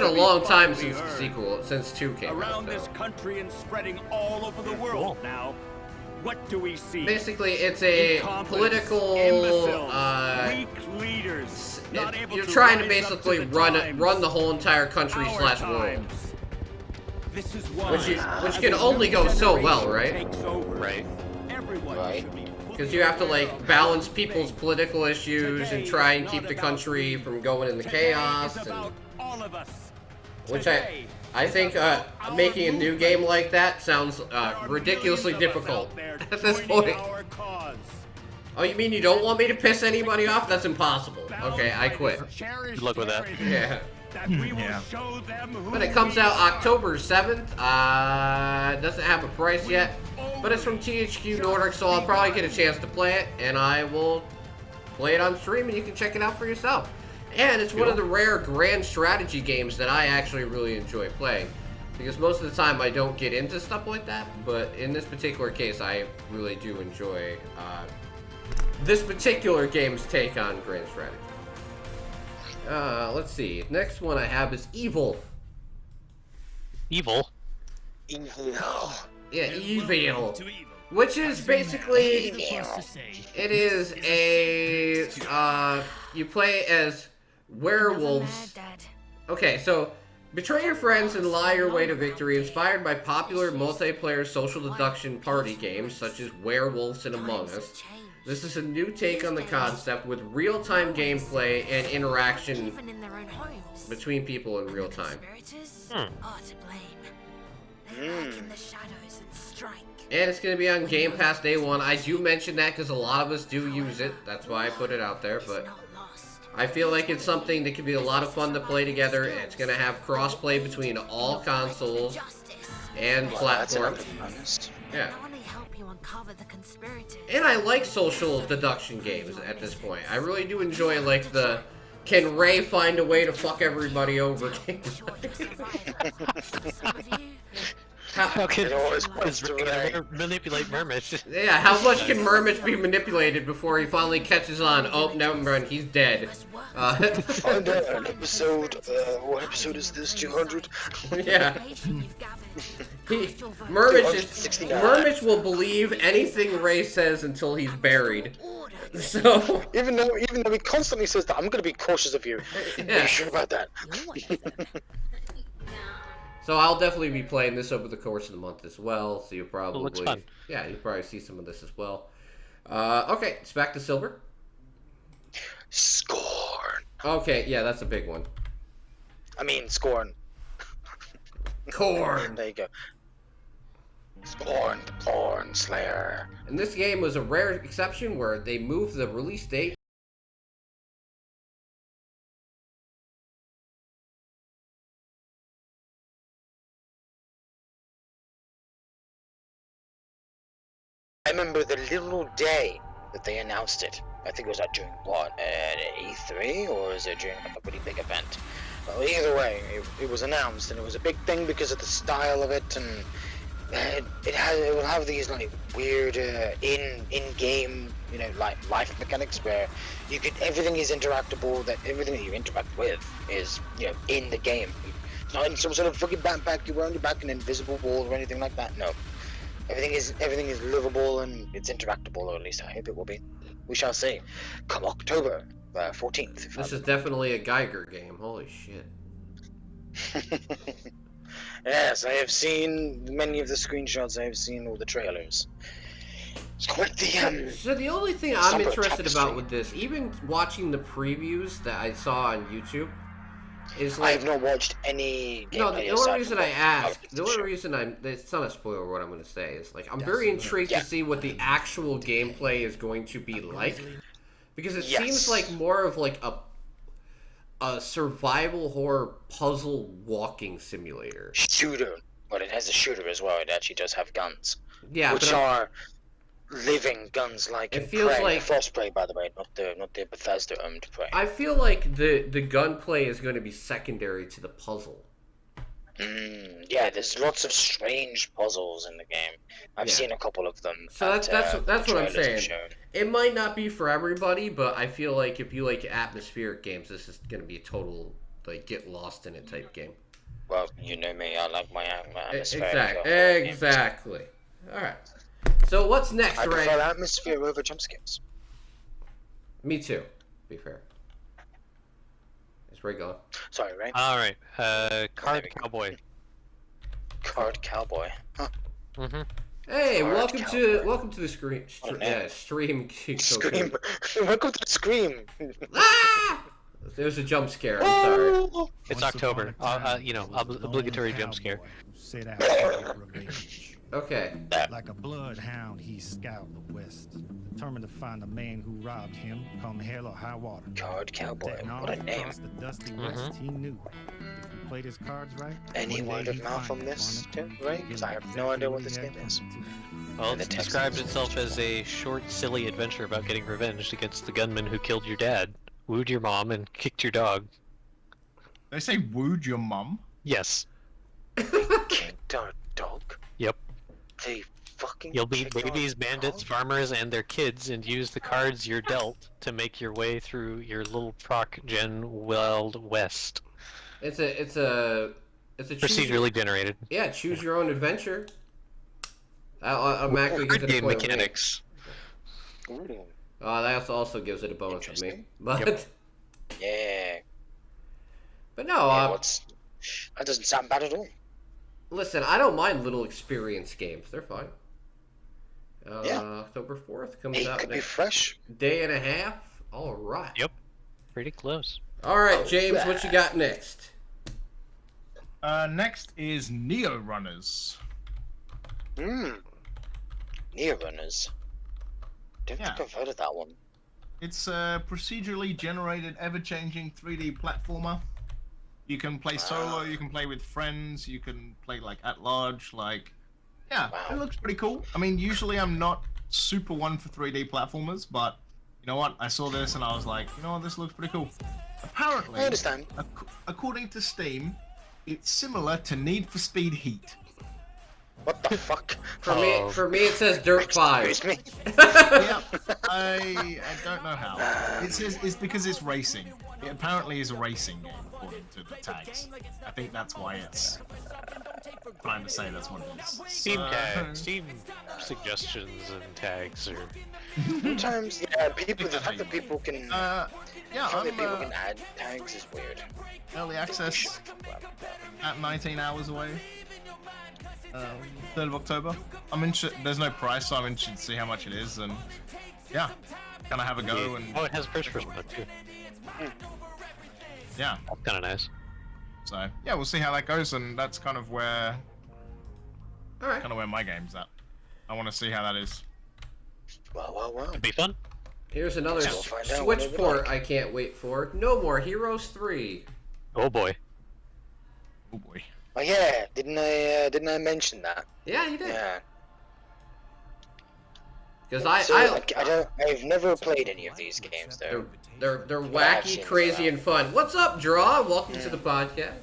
[SPEAKER 1] a long time since the sequel, since 2 came out.
[SPEAKER 6] Around this country and spreading all over the world now. What do we see?
[SPEAKER 1] Basically, it's a political.
[SPEAKER 6] Weak leaders.
[SPEAKER 1] You're trying to basically run the whole entire country / world.
[SPEAKER 6] This is
[SPEAKER 1] which can only go so well, right?
[SPEAKER 2] Right.
[SPEAKER 3] Right.
[SPEAKER 1] Because you have to like balance people's political issues and try and keep the country from going into chaos. And, which I think making a new game like that sounds ridiculously difficult at this point. Oh, you mean you don't want me to piss anybody off? That's impossible. Okay, I quit.
[SPEAKER 2] Good luck with that.
[SPEAKER 1] Yeah.
[SPEAKER 5] Yeah.
[SPEAKER 1] But it comes out October 7th. It doesn't have a price yet, but it's from THQ Nordic, so I'll probably get a chance to play it, and I will play it on stream, and you can check it out for yourself. And it's one of the rare grand strategy games that I actually really enjoy playing. Because most of the time I don't get into stuff like that, but in this particular case I really do enjoy this particular game's take on grand strategy. Let's see. Next one I have is Evil.
[SPEAKER 2] Evil.
[SPEAKER 3] Evil.
[SPEAKER 1] Yeah, Evil. Which is basically, it is a, you play as werewolves. Okay, so betray your friends and lie your way to victory, inspired by popular multiplayer social deduction party games such as Werewolves and Among Us. This is a new take on the concept with real-time gameplay and interaction between people in real time. And it's going to be on Game Pass day one. I do mention that because a lot of us do use it. That's why I put it out there. But I feel like it's something that could be a lot of fun to play together. It's going to have cross-play between all consoles and platforms. Yeah. And I like social deduction games at this point. I really do enjoy, like, the can Ray find a way to fuck everybody over?
[SPEAKER 2] How can manipulate Mermit?
[SPEAKER 1] Yeah, how much can Mermit be manipulated before he finally catches on? Oh, never mind, he's dead.
[SPEAKER 3] Find out an episode, what episode is this, 200?
[SPEAKER 1] Yeah. Mermit will believe anything Ray says until he's buried. So
[SPEAKER 3] even though he constantly says that, I'm gonna be cautious of you.
[SPEAKER 1] Yeah.
[SPEAKER 3] Are you sure about that?
[SPEAKER 1] So I'll definitely be playing this over the course of the month as well. So you'll probably,
[SPEAKER 2] looks fun.
[SPEAKER 1] Yeah, you'll probably see some of this as well. Okay, it's back to Silver.
[SPEAKER 3] Scorn.
[SPEAKER 1] Okay, yeah, that's a big one.
[SPEAKER 3] I mean, Scorn.
[SPEAKER 1] Corn.
[SPEAKER 3] There you go. Scorn, the Porn Slayer.
[SPEAKER 1] And this game was a rare exception where they moved the release date.
[SPEAKER 3] I remember the little day that they announced it. I think it was during what, at E3, or is it during like a pretty big event? Well, either way, it was announced, and it was a big thing because of the style of it, and it will have these like weird in-game, you know, like life mechanics where everything is interactable. That everything that you interact with is, you know, in the game. It's not in some sort of fucking backpack you wear on your back, an invisible wall or anything like that. No. Everything is livable and it's interactable, or at least I hope it will be. We shall see. Come October 14th.
[SPEAKER 1] This is definitely a Geiger game. Holy shit.
[SPEAKER 3] Yes, I have seen many of the screenshots. I have seen all the trailers. It's quite the
[SPEAKER 1] So the only thing I'm interested about with this, even watching the previews that I saw on YouTube, is like,
[SPEAKER 3] I have not watched any gameplay.
[SPEAKER 1] No, the only reason I ask, the only reason it's not a spoiler what I'm going to say, is like, I'm very intrigued to see what the actual gameplay is going to be like, because it seems like more of like a survival horror puzzle walking simulator.
[SPEAKER 3] Shooter, but it has a shooter as well. It actually does have guns.
[SPEAKER 1] Yeah,
[SPEAKER 3] which are living guns, like
[SPEAKER 1] it feels
[SPEAKER 3] Prey,
[SPEAKER 1] like
[SPEAKER 3] Frost Prey, by the way, not the Bethesda owned Prey.
[SPEAKER 1] I feel like the gunplay is going to be secondary to the puzzle.
[SPEAKER 3] Yeah, there's lots of strange puzzles in the game. I've seen a couple of them.
[SPEAKER 1] So that's what I'm saying. It might not be for everybody, but I feel like if you like atmospheric games, this is going to be a total like get lost in it type game.
[SPEAKER 3] Well, you know me, I like my atmosphere.
[SPEAKER 1] Exactly. All right. So what's next,
[SPEAKER 3] I
[SPEAKER 1] Ray?
[SPEAKER 3] prefer atmosphere over jump scares.
[SPEAKER 1] Me too, to be fair. Is Ray going?
[SPEAKER 3] Sorry, Ray.
[SPEAKER 2] Alright, Card Cowboy.
[SPEAKER 3] Card Cowboy. Huh.
[SPEAKER 2] Mm-hmm.
[SPEAKER 1] Hey,
[SPEAKER 3] Card
[SPEAKER 1] welcome
[SPEAKER 3] Cowboy.
[SPEAKER 1] to the stream. Stream.
[SPEAKER 3] Scream. Welcome to the Scream.
[SPEAKER 1] Ah! There was a jump scare. I'm sorry.
[SPEAKER 2] It's October. You know, obligatory jump scare.
[SPEAKER 7] Set out to get revenge.
[SPEAKER 1] Okay.
[SPEAKER 7] Like a bloodhound, he scoured the west, determined to find the man who robbed him, come hell or high water.
[SPEAKER 3] Card Cowboy.
[SPEAKER 7] That
[SPEAKER 3] What a
[SPEAKER 7] knowledge
[SPEAKER 3] name.
[SPEAKER 7] across the dusty west, he knew. If he played his cards right,
[SPEAKER 3] Any
[SPEAKER 7] one
[SPEAKER 3] word
[SPEAKER 7] day
[SPEAKER 3] of
[SPEAKER 7] he'd
[SPEAKER 3] mouth
[SPEAKER 7] find
[SPEAKER 3] on
[SPEAKER 7] it,
[SPEAKER 3] this,
[SPEAKER 7] Barnett.
[SPEAKER 3] too, Ray? Because I have
[SPEAKER 7] Exactly
[SPEAKER 3] no idea
[SPEAKER 7] what
[SPEAKER 3] what this
[SPEAKER 7] he had
[SPEAKER 3] game is.
[SPEAKER 7] coming to him.
[SPEAKER 2] Well,
[SPEAKER 3] And the
[SPEAKER 2] it
[SPEAKER 3] text
[SPEAKER 2] describes
[SPEAKER 3] message.
[SPEAKER 2] itself as a short, silly adventure about getting revenge against the gunman who killed your dad. wooed your mom and kicked your dog.
[SPEAKER 5] They say wooed your mum.
[SPEAKER 2] Yes.
[SPEAKER 3] Kicked our dog.
[SPEAKER 2] Yep.
[SPEAKER 3] They fucking.
[SPEAKER 2] You'll be
[SPEAKER 3] kicked our
[SPEAKER 2] babies, bandits,
[SPEAKER 3] dog?
[SPEAKER 2] farmers, and their kids, and use the cards you're dealt to make your way through your little proc gen Wild West.
[SPEAKER 1] It's a
[SPEAKER 2] Procedurally generated.
[SPEAKER 1] Yeah, choose your own adventure. Automatically gives
[SPEAKER 2] Good
[SPEAKER 1] it a
[SPEAKER 2] game
[SPEAKER 1] point of me.
[SPEAKER 2] mechanics.
[SPEAKER 3] Ooh.
[SPEAKER 1] That also gives it a bonus of me.
[SPEAKER 3] Interesting.
[SPEAKER 1] But
[SPEAKER 3] Yeah.
[SPEAKER 1] but no,
[SPEAKER 3] Yeah, that doesn't sound bad at all.
[SPEAKER 1] listen, I don't mind little experience games. They're fine.
[SPEAKER 3] Yeah.
[SPEAKER 1] October 4th comes
[SPEAKER 3] It
[SPEAKER 1] out
[SPEAKER 3] could be
[SPEAKER 1] next
[SPEAKER 3] fresh.
[SPEAKER 1] day and a half. All right.
[SPEAKER 2] Yep. Pretty close.
[SPEAKER 1] All right, James, what you got next?
[SPEAKER 5] Next is Neo Runners.
[SPEAKER 3] Near Runners. Don't
[SPEAKER 5] Yeah.
[SPEAKER 3] think I've heard of that one.
[SPEAKER 5] It's a procedurally generated, ever-changing 3D platformer. You can play solo, you can play with friends, you can play like at large. Like, yeah,
[SPEAKER 3] Wow.
[SPEAKER 5] it looks pretty cool. I mean, usually I'm not super one for 3D platformers, but you know what? I saw this and I was like, you know what? This looks pretty cool. Apparently,
[SPEAKER 3] I understand.
[SPEAKER 5] according to Steam, it's similar to Need for Speed Heat.
[SPEAKER 3] What the fuck?
[SPEAKER 1] For me, it says Dirt 5.
[SPEAKER 3] Excuse me.
[SPEAKER 5] Yeah, I don't know how. It says it's because it's racing. It apparently is a racing game according to the tags. I think that's why it's trying to say that's what it is.
[SPEAKER 2] Steam tags, Steam suggestions and tags are.
[SPEAKER 3] Sometimes, yeah, people. The fact that people can.
[SPEAKER 5] Yeah,
[SPEAKER 3] the fact that people
[SPEAKER 5] I'm
[SPEAKER 3] can add tags is weird.
[SPEAKER 5] early access at 19 hours away. 3rd of October. I'm interested. There's no price, so I'm interested to see how much it is, and yeah, gonna have a go. And
[SPEAKER 2] Oh, it has first-person mode too.
[SPEAKER 5] yeah,
[SPEAKER 2] That's kind of nice.
[SPEAKER 5] so yeah, we'll see how that goes, and that's kind of where
[SPEAKER 1] All right.
[SPEAKER 5] my game's at. I want to see how that is.
[SPEAKER 3] Well.
[SPEAKER 2] It'd be fun.
[SPEAKER 1] Here's another
[SPEAKER 3] We'll find out
[SPEAKER 1] Switch
[SPEAKER 3] whenever we
[SPEAKER 1] port
[SPEAKER 3] like.
[SPEAKER 1] I can't wait for. No More Heroes 3.
[SPEAKER 2] Oh boy.
[SPEAKER 5] Oh boy.
[SPEAKER 3] Oh yeah, didn't I mention that?
[SPEAKER 1] Yeah, you did.
[SPEAKER 3] Yeah.
[SPEAKER 1] Because
[SPEAKER 3] I've never played any of these games though.
[SPEAKER 1] they're
[SPEAKER 3] But I have
[SPEAKER 1] wacky,
[SPEAKER 3] seen
[SPEAKER 1] crazy,
[SPEAKER 3] them.
[SPEAKER 1] and fun. What's up, Draw? Welcome to the podcast.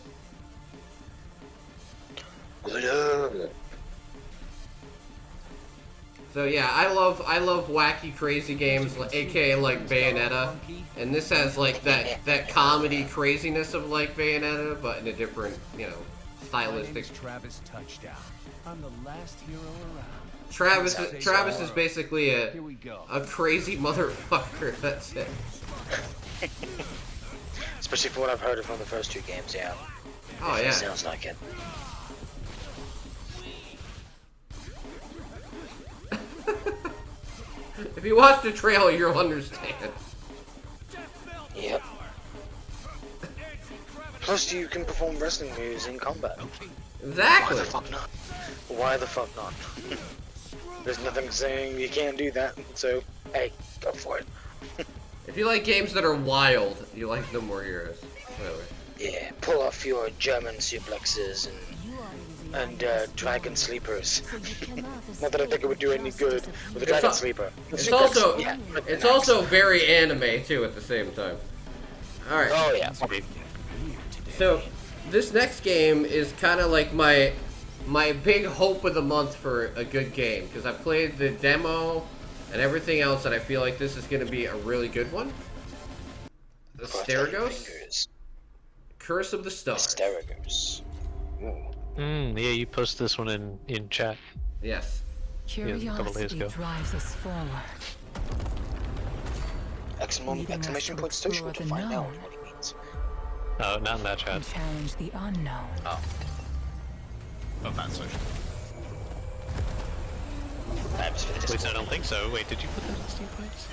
[SPEAKER 1] So yeah, I love wacky, crazy games, aka like Bayonetta, and this has like that comedy craziness of like Bayonetta, but in a different, stylistic.
[SPEAKER 6] Travis touchdown. I'm the last hero around.
[SPEAKER 1] Travis is basically
[SPEAKER 6] Here we go.
[SPEAKER 1] a crazy motherfucker. That's it.
[SPEAKER 3] Especially for what I've heard from the first two games, yeah.
[SPEAKER 1] Oh
[SPEAKER 3] It
[SPEAKER 1] yeah.
[SPEAKER 3] sounds like it.
[SPEAKER 1] If you watch the trailer, you'll understand.
[SPEAKER 3] Yep. Plus, you can perform wrestling moves in combat. Why
[SPEAKER 1] Exactly.
[SPEAKER 3] the fuck not? Why the fuck not? There's nothing saying you can't do that, so hey, go for it.
[SPEAKER 1] If you like games that are wild, you like No More Heroes. Anyway.
[SPEAKER 3] Yeah, pull off your German suplexes and dragon sleepers. Not that I think it would do any good with a dragon sleeper.
[SPEAKER 1] It's
[SPEAKER 3] Suplex,
[SPEAKER 1] also
[SPEAKER 3] yeah, but
[SPEAKER 1] it's
[SPEAKER 3] nice.
[SPEAKER 1] also very anime too at the same time. All right.
[SPEAKER 3] Oh yeah.
[SPEAKER 1] So this next game is kind of like my big hope of the month for a good game because I played the demo and everything else, and I feel like this is going to be a really good one. Asterigos, Curse of the Stars.
[SPEAKER 3] Asterigos. Ooh.
[SPEAKER 2] Yeah, you post this one in chat.
[SPEAKER 1] Yes.
[SPEAKER 2] a couple days
[SPEAKER 8] Curiosity
[SPEAKER 2] ago.
[SPEAKER 8] drives us forward.
[SPEAKER 3] Exclamation point social to find out what he means.
[SPEAKER 2] Oh, not in that chat.
[SPEAKER 8] And challenge the unknown.
[SPEAKER 3] Oh.
[SPEAKER 5] Not that social.
[SPEAKER 3] Perhaps for the
[SPEAKER 2] At least I
[SPEAKER 3] Discord.
[SPEAKER 2] don't think so. Wait, did you put that in Steam points?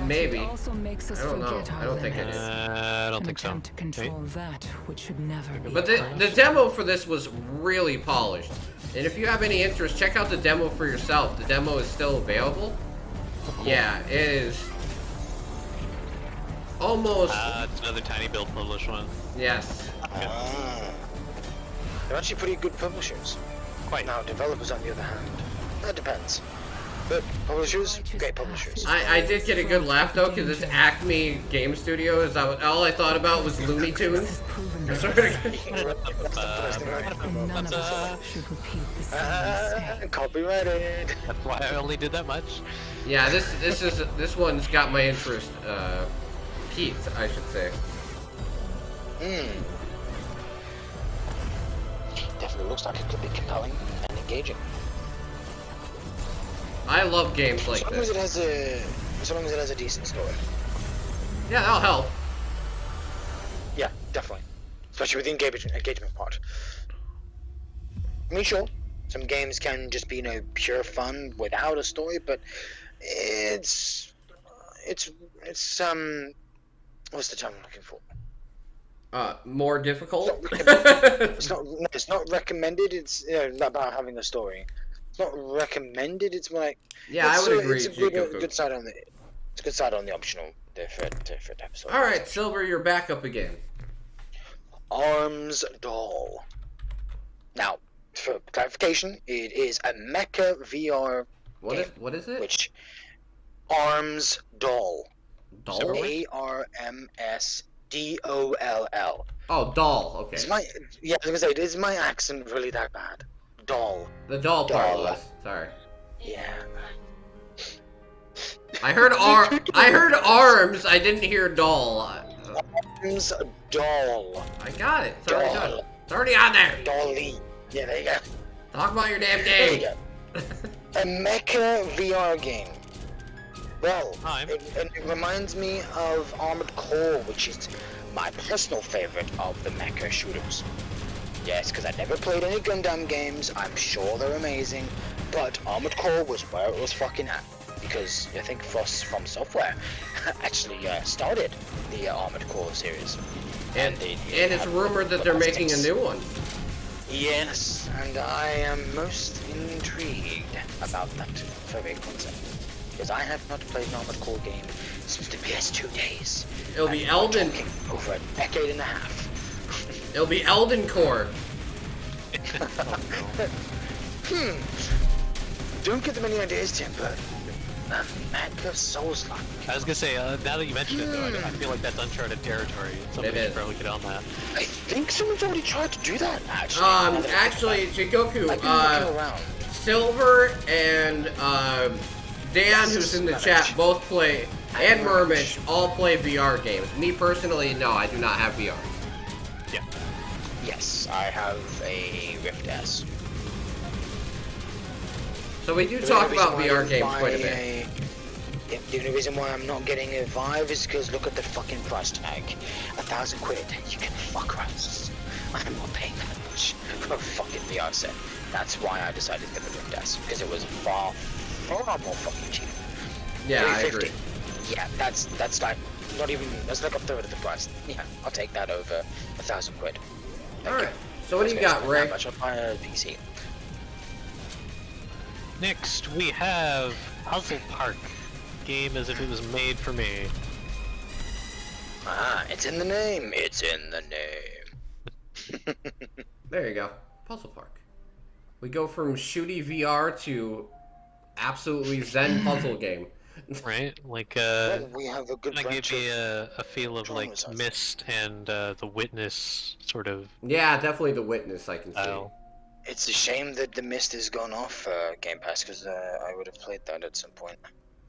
[SPEAKER 1] Maybe.
[SPEAKER 8] It also makes us
[SPEAKER 1] I don't know.
[SPEAKER 8] forget
[SPEAKER 1] I
[SPEAKER 8] our
[SPEAKER 1] don't think it
[SPEAKER 8] limits.
[SPEAKER 1] is.
[SPEAKER 2] I don't
[SPEAKER 8] An
[SPEAKER 2] think so.
[SPEAKER 8] attempt to control that which should never be.
[SPEAKER 1] But the demo for this was really polished. And if you have any interest, check out the demo for yourself. The demo is still available. Yeah, it is almost.
[SPEAKER 2] It's another tiny build published one.
[SPEAKER 1] Yes.
[SPEAKER 3] Ah. They're actually pretty good publishers.
[SPEAKER 2] Quite.
[SPEAKER 3] Now, developers on the other hand, that depends. But publishers, great publishers.
[SPEAKER 1] I did get a good laugh though, because it's Acme Game Studios. All I thought about was Looney Tunes. I swear to
[SPEAKER 8] None of us should repeat the same mistake.
[SPEAKER 3] Copyrighted.
[SPEAKER 2] That's why I only did that much.
[SPEAKER 1] Yeah, this one's got my interest peaked, I should say.
[SPEAKER 3] Definitely looks like it could be compelling and engaging.
[SPEAKER 1] I love games like
[SPEAKER 3] As long as
[SPEAKER 1] this.
[SPEAKER 3] it has a decent story.
[SPEAKER 1] Yeah, that'll help.
[SPEAKER 3] Yeah, definitely. Especially with the engagement part. I mean, sure, some games can just be, pure fun without a story, but it's what's the term I'm looking for?
[SPEAKER 1] More difficult.
[SPEAKER 3] It's not recommended. It's not about having a story. It's not recommended. It's more like
[SPEAKER 1] Yeah, I would agree.
[SPEAKER 3] It's a good side on the optional for episode.
[SPEAKER 1] All right, Silver, you're back up again.
[SPEAKER 3] Arms Doll. Now, for clarification, it is a mecha VR game.
[SPEAKER 1] What is it?
[SPEAKER 3] Which Arms Doll.
[SPEAKER 1] Doll?
[SPEAKER 3] ARMSDOLL.
[SPEAKER 1] Oh, doll. Okay.
[SPEAKER 3] I was gonna say, is my accent really that bad? Doll.
[SPEAKER 1] The doll part
[SPEAKER 3] Doll.
[SPEAKER 1] was. Sorry.
[SPEAKER 3] Yeah.
[SPEAKER 1] I heard arms. I didn't hear doll.
[SPEAKER 3] Arms Doll.
[SPEAKER 1] I got it. It's already
[SPEAKER 3] Doll.
[SPEAKER 1] done. It's already on there.
[SPEAKER 3] Dolly. Yeah, there you go.
[SPEAKER 1] Talk about your damn
[SPEAKER 3] There you
[SPEAKER 1] game.
[SPEAKER 3] go. A mecha VR game. Well,
[SPEAKER 2] Time.
[SPEAKER 3] it reminds me of Armored Core, which is my personal favorite of the mecha shooters. Yes, because I never played any Gundam games. I'm sure they're amazing, but Armored Core was where it was fucking at. Because I think From Software actually started the Armored Core series.
[SPEAKER 1] And it's rumored that they're making a new one.
[SPEAKER 3] Yes, and I am most intrigued about that very concept. Because I have not played an Armored Core game since the PS2 days.
[SPEAKER 1] It'll be
[SPEAKER 3] And
[SPEAKER 1] Elden.
[SPEAKER 3] we're talking over a decade and a half.
[SPEAKER 1] It'll be Elden Core.
[SPEAKER 3] Don't get them any ideas, Tim, but Mecha Souls-like.
[SPEAKER 2] I was gonna say, now that you mentioned it, though, I feel like that's uncharted territory. Somebody
[SPEAKER 1] It
[SPEAKER 2] should
[SPEAKER 1] is.
[SPEAKER 2] probably get on that.
[SPEAKER 3] I think someone's already tried to do that, actually. now that I think
[SPEAKER 1] Actually,
[SPEAKER 3] about it.
[SPEAKER 1] Jigoku,
[SPEAKER 3] I've been looking around.
[SPEAKER 1] Silver and Dan, who's in the chat, both play, and Mermich, all play VR games. Me personally, no, I do not have VR.
[SPEAKER 2] Yeah.
[SPEAKER 3] Yes, I have a Rift S.
[SPEAKER 1] So we do
[SPEAKER 3] The
[SPEAKER 1] talk
[SPEAKER 3] only
[SPEAKER 1] about
[SPEAKER 3] reason why
[SPEAKER 1] VR
[SPEAKER 3] I
[SPEAKER 1] games
[SPEAKER 3] buy
[SPEAKER 1] quite a bit.
[SPEAKER 3] The only reason why I'm not getting a Vive is because look at the fucking price tag. 1,000 quid. You can fuck us. I'm not paying that much for a fucking VR set. That's why I decided to get the Rift S, because it was far more fucking cheap.
[SPEAKER 1] Yeah, I
[SPEAKER 3] 350.
[SPEAKER 1] agree.
[SPEAKER 3] Yeah, that's like not even, that's like a third of the price. Yeah, I'll take that over 1,000 quid. Thank
[SPEAKER 1] Alright,
[SPEAKER 3] you.
[SPEAKER 1] so what do you got, Ray?
[SPEAKER 3] How much on my PC?
[SPEAKER 2] Next, we have Puzzle Park. Game as if it was made for me.
[SPEAKER 3] Ah, it's in the name. It's in the name.
[SPEAKER 1] There you go. Puzzle Park. We go from shooty VR to absolutely zen puzzle game.
[SPEAKER 2] Right? Like,
[SPEAKER 3] Well, we have a good
[SPEAKER 2] I
[SPEAKER 3] bunch
[SPEAKER 2] gave me
[SPEAKER 3] of...
[SPEAKER 2] a feel of like
[SPEAKER 3] genres, I think.
[SPEAKER 2] Myst and The Witness sort of
[SPEAKER 1] Yeah, definitely the Witness, I can see.
[SPEAKER 2] style.
[SPEAKER 3] It's a shame that the Mist has gone off Game Pass, because I would have played that at some point.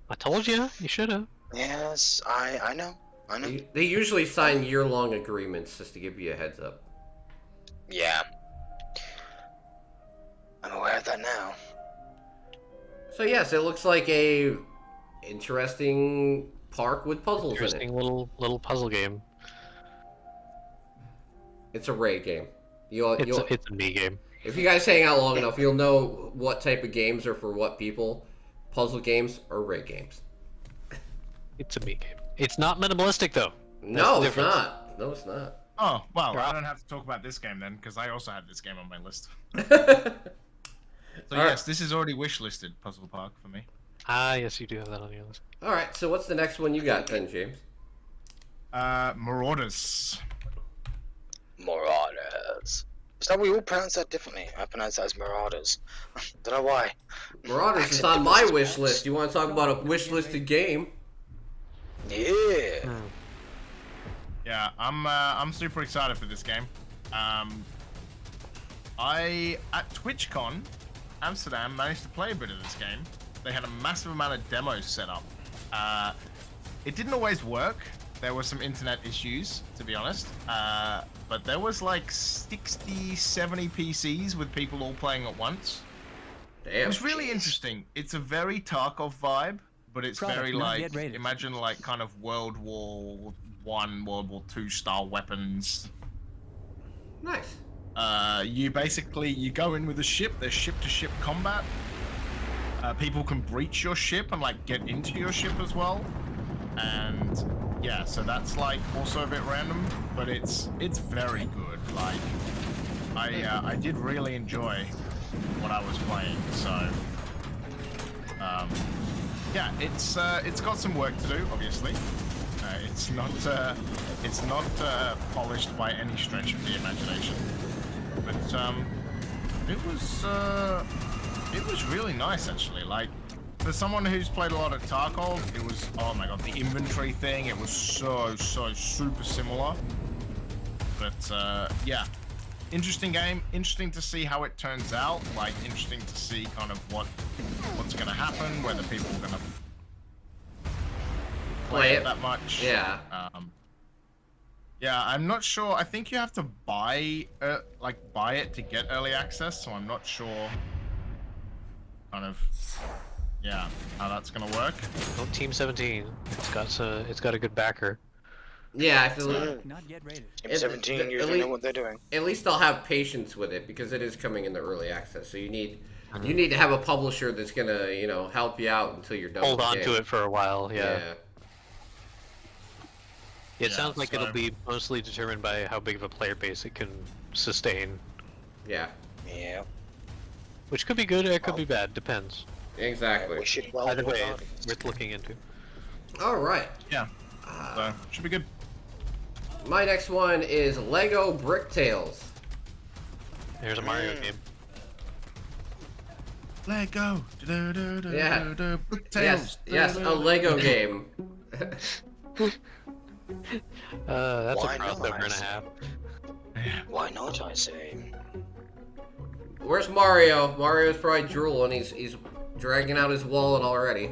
[SPEAKER 2] I told you, you should have.
[SPEAKER 3] Yes, I know.
[SPEAKER 1] They usually sign year-long agreements just to give you a heads up.
[SPEAKER 3] Yeah. I'm aware of that now.
[SPEAKER 1] So yes, it looks like a interesting park with puzzles in
[SPEAKER 2] Interesting
[SPEAKER 1] it.
[SPEAKER 2] little puzzle game.
[SPEAKER 1] It's a Ray game. You'll,
[SPEAKER 2] It's a me game.
[SPEAKER 1] if you guys hang out long enough, you'll know what type of games are for what people. Puzzle games or Ray games.
[SPEAKER 2] It's a me game. It's not minimalistic though.
[SPEAKER 1] No,
[SPEAKER 2] the
[SPEAKER 1] it's
[SPEAKER 2] difference.
[SPEAKER 1] not. No, it's not.
[SPEAKER 5] Oh, well,
[SPEAKER 2] Drop.
[SPEAKER 5] I don't have to talk about this game then, because I also had this game on my list. So
[SPEAKER 1] All right.
[SPEAKER 5] yes, this is already wish-listed, Puzzle Park, for me.
[SPEAKER 2] Ah, yes, you do have that on your list.
[SPEAKER 1] Alright, so what's the next one you got then, James?
[SPEAKER 5] Marauders.
[SPEAKER 3] Marauders. So we all pronounce that differently. I pronounce that as Marauders. Don't know why.
[SPEAKER 1] Marauders is on my wish list. You want to talk about a wish listed game?
[SPEAKER 3] Yeah.
[SPEAKER 5] Yeah, I'm super excited for this game. I at TwitchCon Amsterdam managed to play a bit of this game. They had a massive amount of demos set up. It didn't always work. There were some internet issues, to be honest. But there was like 60, 70 PCs with people all playing at once.
[SPEAKER 1] Damn.
[SPEAKER 5] It was really interesting. It's a very Tarkov vibe, but it's very like, imagine like kind of World War I, World War II style weapons.
[SPEAKER 1] Nice.
[SPEAKER 5] You go in with a ship. There's ship-to-ship combat. People can breach your ship and like get into your ship as well. And yeah, so that's like also a bit random, but it's very good. Like I did really enjoy what I was playing. So yeah, it's got some work to do, obviously. It's not polished by any stretch of the imagination, but it was really nice actually. Like for someone who's played a lot of Tarkov, it was, oh my god, the inventory thing, it was so super similar. But yeah, interesting game, interesting to see how it turns out. Like interesting to see kind of what's gonna happen, whether people are gonna play it that much.
[SPEAKER 1] Yeah.
[SPEAKER 5] Yeah, I'm not sure. I think you have to buy it to get early access, so I'm not sure kind of yeah, how that's gonna work.
[SPEAKER 2] Oh, Team 17. It's got a good backer.
[SPEAKER 1] Yeah, I feel
[SPEAKER 4] Not yet rated.
[SPEAKER 3] Team 17 usually know what they're doing.
[SPEAKER 1] at least I'll have patience with it because it is coming in the early access. So you need to have a publisher that's gonna, help you out until you're done.
[SPEAKER 2] Hold
[SPEAKER 1] with
[SPEAKER 2] on
[SPEAKER 1] the
[SPEAKER 2] to
[SPEAKER 1] game.
[SPEAKER 2] it for a while. Yeah. It
[SPEAKER 5] Yeah,
[SPEAKER 2] sounds like
[SPEAKER 5] so-
[SPEAKER 2] it'll be mostly determined by how big of a player base it can sustain,
[SPEAKER 1] Yeah.
[SPEAKER 3] Yeah.
[SPEAKER 2] which could be good or it could be bad. Depends.
[SPEAKER 1] Exactly.
[SPEAKER 3] We should well
[SPEAKER 2] Either way,
[SPEAKER 3] regard it.
[SPEAKER 2] it's worth looking into.
[SPEAKER 1] All right.
[SPEAKER 5] Yeah, so should be good.
[SPEAKER 1] My next one is Lego Brick Tales.
[SPEAKER 2] There's a Mario game.
[SPEAKER 5] Let go.
[SPEAKER 1] Yeah.
[SPEAKER 5] Tails.
[SPEAKER 1] Yes, a Lego game.
[SPEAKER 2] That's
[SPEAKER 3] Why
[SPEAKER 2] a
[SPEAKER 3] not?
[SPEAKER 2] crossover and a half.
[SPEAKER 3] Why not, I say?
[SPEAKER 1] Where's Mario? Mario's probably drooling. He's dragging out his wallet already.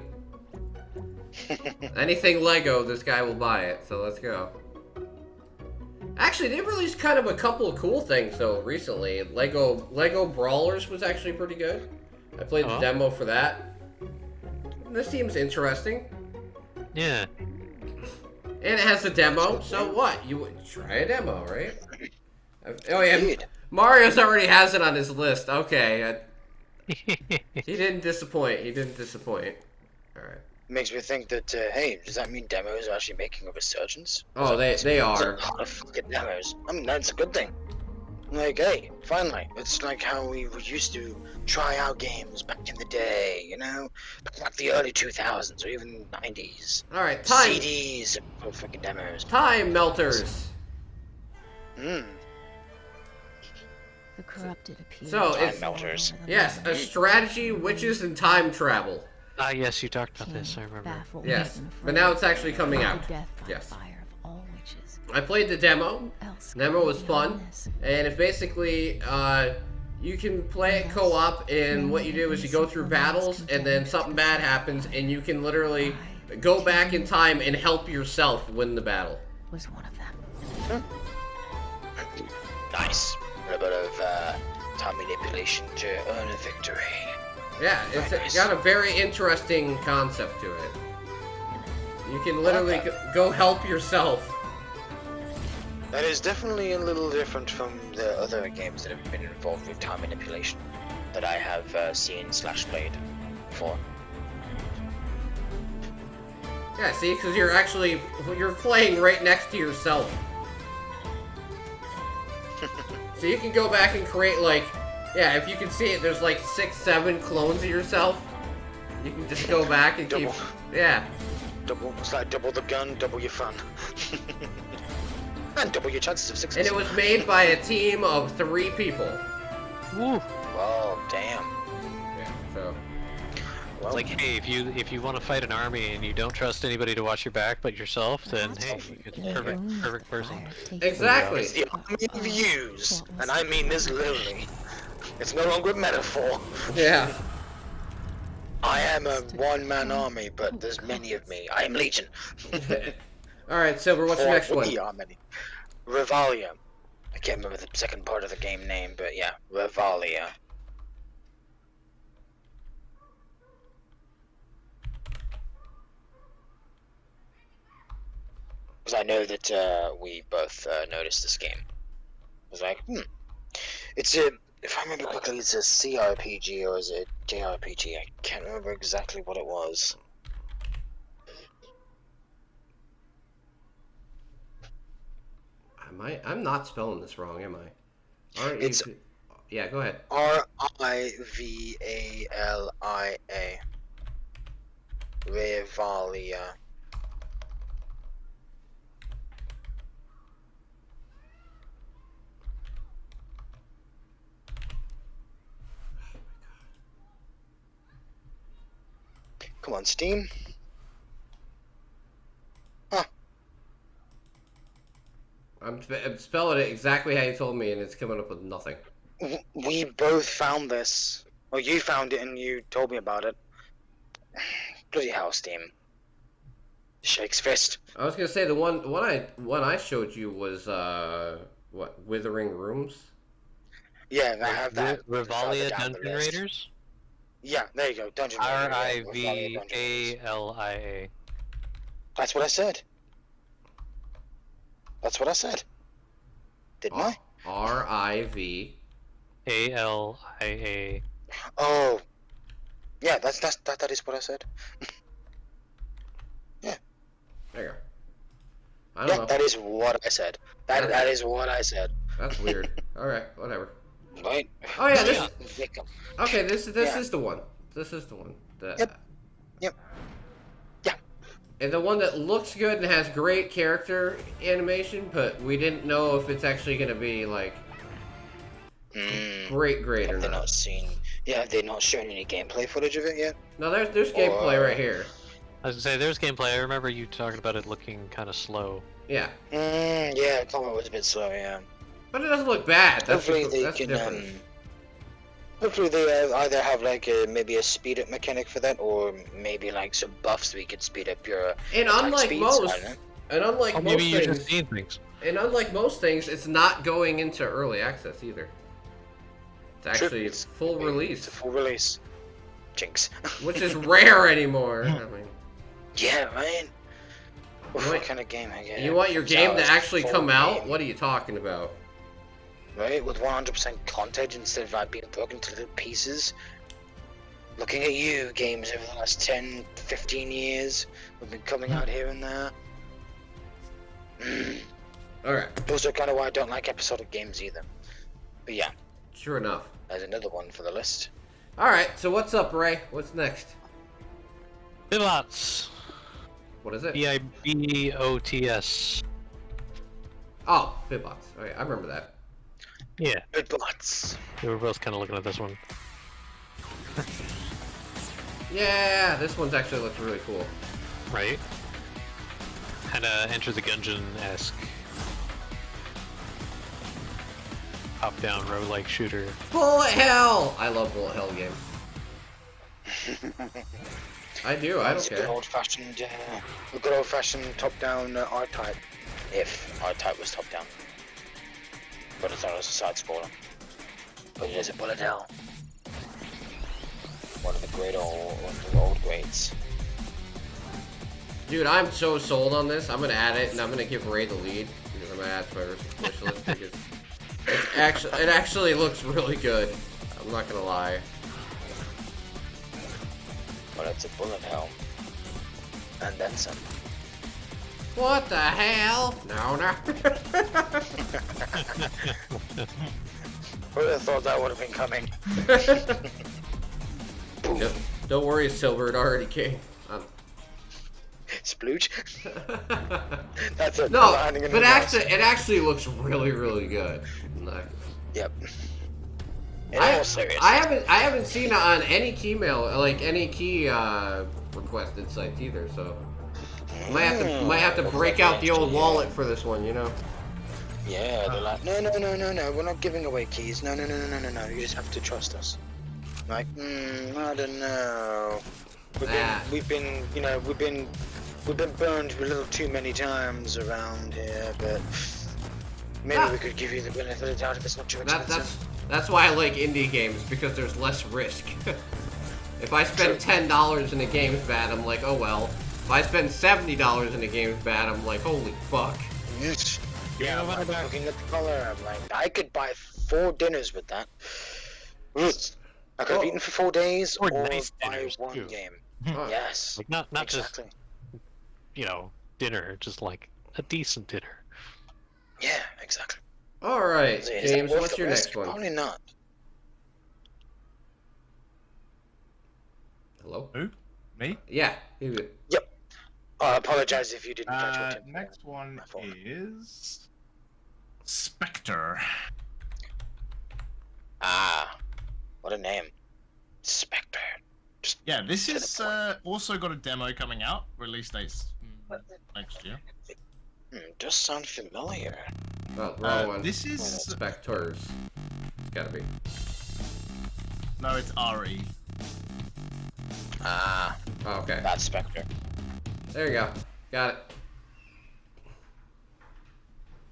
[SPEAKER 1] Anything Lego, this guy will buy it. So let's go. Actually, they released kind of a couple of cool things though recently. Lego Brawlers was actually pretty good. I played the demo for that. This seems interesting.
[SPEAKER 2] Yeah.
[SPEAKER 1] And it has a demo, so what? You would try a demo, right? Oh yeah,
[SPEAKER 3] Indeed.
[SPEAKER 1] Mario's already has it on his list. Okay, he didn't disappoint. All right.
[SPEAKER 3] Makes me think that, hey, does that mean demos are actually making a resurgence?
[SPEAKER 1] Oh, they are.
[SPEAKER 3] There's a lot of fucking demos. I mean, that's a good thing. Like, hey, finally. It's like how we used to try out games back in the day, like the early 2000s or even 90s.
[SPEAKER 1] All right, time.
[SPEAKER 3] CDs of fucking demos.
[SPEAKER 1] Time melters.
[SPEAKER 3] Hmm.
[SPEAKER 8] The corrupted appear.
[SPEAKER 1] So
[SPEAKER 3] Time
[SPEAKER 1] it's
[SPEAKER 3] melters.
[SPEAKER 1] yes, a strategy, witches, and time travel.
[SPEAKER 2] Ah, yes, you talked about this. I remember.
[SPEAKER 1] Yes, but now it's actually coming out. Yes.
[SPEAKER 8] Fire of all witches.
[SPEAKER 1] I played the demo.
[SPEAKER 8] Who else
[SPEAKER 1] Demo
[SPEAKER 8] could
[SPEAKER 1] was
[SPEAKER 8] be
[SPEAKER 1] fun,
[SPEAKER 8] on this?
[SPEAKER 1] and it's basically you can play it co-op, and what you do is you go through battles, and then something bad happens, and you can literally go back in time and help yourself win the battle.
[SPEAKER 8] Was one of them.
[SPEAKER 3] Nice. A bit of time manipulation to earn a victory.
[SPEAKER 1] Yeah, it's got a very interesting concept to it. You can literally go help yourself.
[SPEAKER 3] That is definitely a little different from the other games that have been involved with time manipulation that I have seen/played before.
[SPEAKER 1] Yeah, see, because you're playing right next to yourself. So you can go back and create if you can see it, there's like 6, 7 clones of yourself. You can just go back and
[SPEAKER 3] Double.
[SPEAKER 1] It's like
[SPEAKER 3] Double the gun, double your fun. And double your chances of success.
[SPEAKER 1] And it was made by a team of 3 people.
[SPEAKER 2] Woo.
[SPEAKER 3] Oh, damn.
[SPEAKER 1] Yeah, so.
[SPEAKER 3] Well,
[SPEAKER 2] It's like, hey, if you want to fight an army and you don't trust anybody to watch your back but yourself, then hey, it's perfect person.
[SPEAKER 1] Exactly.
[SPEAKER 3] it's the army of yous. And I mean this literally. It's no longer a metaphor.
[SPEAKER 1] Yeah.
[SPEAKER 3] I am a one-man army, but there's many of me. I am Legion.
[SPEAKER 1] Alright, Silver, what's the next one?
[SPEAKER 3] We are many. Revalia. I can't remember the second part of the game name, but yeah, Revalia. Because I know that we both noticed this game. I was like, it's a, if I remember correctly, it's a CRPG or is it JRPG? I can't remember exactly what it was.
[SPEAKER 1] I'm not spelling this wrong, am I?
[SPEAKER 3] It's
[SPEAKER 1] yeah, go ahead.
[SPEAKER 3] Rivalia. Revalia. Come on, Steam. Huh.
[SPEAKER 1] I'm spelling it exactly how you told me, and it's coming up with nothing.
[SPEAKER 3] We both found this. Well, you found it and you told me about it. Bloody hell, Steam. Shakes fist.
[SPEAKER 1] I was gonna say the one I showed you was what, Withering Rooms?
[SPEAKER 3] Yeah, I have that.
[SPEAKER 2] Revalia Dungeon Raiders?
[SPEAKER 3] Yeah, there you go. Dungeon Raiders.
[SPEAKER 2] Rivalia.
[SPEAKER 3] That's what I said. That's what I said. Didn't I?
[SPEAKER 1] Rivalia.
[SPEAKER 3] Oh. Yeah, that is what I said. Yeah.
[SPEAKER 1] There you go. I don't know.
[SPEAKER 3] That is what I said. That is what I said.
[SPEAKER 1] That's weird. Alright, whatever.
[SPEAKER 3] Right?
[SPEAKER 1] Oh yeah, this
[SPEAKER 3] Victim.
[SPEAKER 1] okay, this
[SPEAKER 3] Yeah.
[SPEAKER 1] is the one. This is the one.
[SPEAKER 3] Yep. Yeah.
[SPEAKER 1] And the one that looks good and has great character animation, but we didn't know if it's actually gonna be like great or
[SPEAKER 3] Have they
[SPEAKER 1] not.
[SPEAKER 3] not seen? Yeah, have they not shown any gameplay footage of it yet?
[SPEAKER 1] No, there's gameplay right here.
[SPEAKER 2] I was gonna say, there's gameplay. I remember you talking about it looking kind of slow.
[SPEAKER 1] Yeah.
[SPEAKER 3] Yeah, combat was a bit slow, yeah.
[SPEAKER 1] But it doesn't look bad. That's
[SPEAKER 3] Hopefully
[SPEAKER 1] that's
[SPEAKER 3] they
[SPEAKER 1] the
[SPEAKER 3] can,
[SPEAKER 1] difference.
[SPEAKER 3] hopefully they either have like maybe a speed up mechanic for that, or maybe like some buffs so we could speed up your
[SPEAKER 1] And
[SPEAKER 3] attack
[SPEAKER 1] unlike
[SPEAKER 3] speeds, I
[SPEAKER 1] most,
[SPEAKER 3] don't know.
[SPEAKER 1] and unlike
[SPEAKER 2] Or
[SPEAKER 1] most
[SPEAKER 2] maybe you're
[SPEAKER 1] things,
[SPEAKER 2] just seeing things.
[SPEAKER 1] and unlike most things, it's not going into early access either. It's actually
[SPEAKER 3] It's
[SPEAKER 1] full
[SPEAKER 3] It's
[SPEAKER 1] release,
[SPEAKER 3] a full release. Jinx.
[SPEAKER 1] which is rare anymore. I mean,
[SPEAKER 3] Yeah, man.
[SPEAKER 1] What-
[SPEAKER 3] What kind of game I get?
[SPEAKER 1] you want your game to actually
[SPEAKER 3] full
[SPEAKER 1] come out?
[SPEAKER 3] game.
[SPEAKER 1] What are you talking about?
[SPEAKER 3] Right, with 100% content instead of being broken to little pieces. Looking at you, games over the last 10, 15 years, have been coming out here and there.
[SPEAKER 1] All right,
[SPEAKER 3] Also kind of why I don't like episodic games either. But yeah,
[SPEAKER 1] sure enough.
[SPEAKER 3] there's another one for the list.
[SPEAKER 1] All right, so what's up, Ray? What's next?
[SPEAKER 2] Bibots.
[SPEAKER 1] What is it?
[SPEAKER 2] Bibots.
[SPEAKER 1] Oh, Bitbox. Okay, I remember that.
[SPEAKER 2] Yeah,
[SPEAKER 3] Good bots.
[SPEAKER 2] we were both kind of looking at this one.
[SPEAKER 1] Yeah, this one's actually looks really cool.
[SPEAKER 2] Right? Kind of Enter the Gungeon-esque. Top-down roguelike shooter.
[SPEAKER 1] Bullet Hell! I love Bullet Hell games. I do. I don't
[SPEAKER 3] It's a good
[SPEAKER 1] care.
[SPEAKER 3] old-fashioned, top-down R-Type. If R-Type was top-down. But it's not as a side-scroller. But it is a bullet hell. One of the great old greats.
[SPEAKER 1] Dude, I'm so sold on this. I'm gonna add it, and I'm gonna give Ray the lead because I'm gonna add it to my wish list because it actually looks really good. I'm not gonna lie.
[SPEAKER 3] But it's a bullet hell. And then some.
[SPEAKER 1] What the hell? No, no.
[SPEAKER 3] Who would have thought that would have been coming?
[SPEAKER 1] Don't worry, Silver. It already came.
[SPEAKER 3] Splooge. That's it.
[SPEAKER 1] No,
[SPEAKER 3] Landing in
[SPEAKER 1] but
[SPEAKER 3] the house.
[SPEAKER 1] it actually looks really, really good. Like,
[SPEAKER 3] Yep. In all seriousness.
[SPEAKER 1] I haven't seen it on any key mail, like any key requested sites either. So might have to break out the old wallet for this one, you know.
[SPEAKER 3] Yeah, they're like, no, we're not giving away keys. No. You just have to trust us. Like, I don't know. We've been burned a little too many times around here, but maybe we could give you the benefit of the doubt if it's not too expensive.
[SPEAKER 1] That's why I like indie games, because there's less risk. If I spend $10 and the game's bad, I'm like, oh well. If I spend $70 and the game's bad, I'm like, holy fuck.
[SPEAKER 3] Yeah, I'm like, looking at the color, I'm like, I could buy 4 dinners with that. I could have eaten for 4 days, or
[SPEAKER 2] nice
[SPEAKER 3] buy one
[SPEAKER 2] too.
[SPEAKER 3] game. Yes.
[SPEAKER 2] Like not
[SPEAKER 3] exactly.
[SPEAKER 2] just dinner, just like a decent dinner.
[SPEAKER 3] Yeah, exactly.
[SPEAKER 1] All right,
[SPEAKER 3] Is that
[SPEAKER 1] James,
[SPEAKER 3] worth
[SPEAKER 1] what's
[SPEAKER 3] the
[SPEAKER 1] your
[SPEAKER 3] risk?
[SPEAKER 1] next one?
[SPEAKER 3] Probably not.
[SPEAKER 1] Hello?
[SPEAKER 5] Who? Me?
[SPEAKER 1] Yeah.
[SPEAKER 3] Yep. I apologize if you didn't catch what Tim
[SPEAKER 5] Next one
[SPEAKER 3] My fault.
[SPEAKER 5] is Spectre.
[SPEAKER 3] Ah, what a name. Spectre. Just
[SPEAKER 5] Yeah, this
[SPEAKER 3] to the
[SPEAKER 5] is
[SPEAKER 3] point.
[SPEAKER 5] also got a demo coming out. Release date's next year.
[SPEAKER 3] Does sound familiar.
[SPEAKER 1] Oh, wrong one.
[SPEAKER 5] This is
[SPEAKER 1] Spectors. It's gotta be.
[SPEAKER 5] no, it's RE.
[SPEAKER 3] Ah,
[SPEAKER 1] Oh, okay.
[SPEAKER 3] that's Spectre.
[SPEAKER 1] There you go. Got it.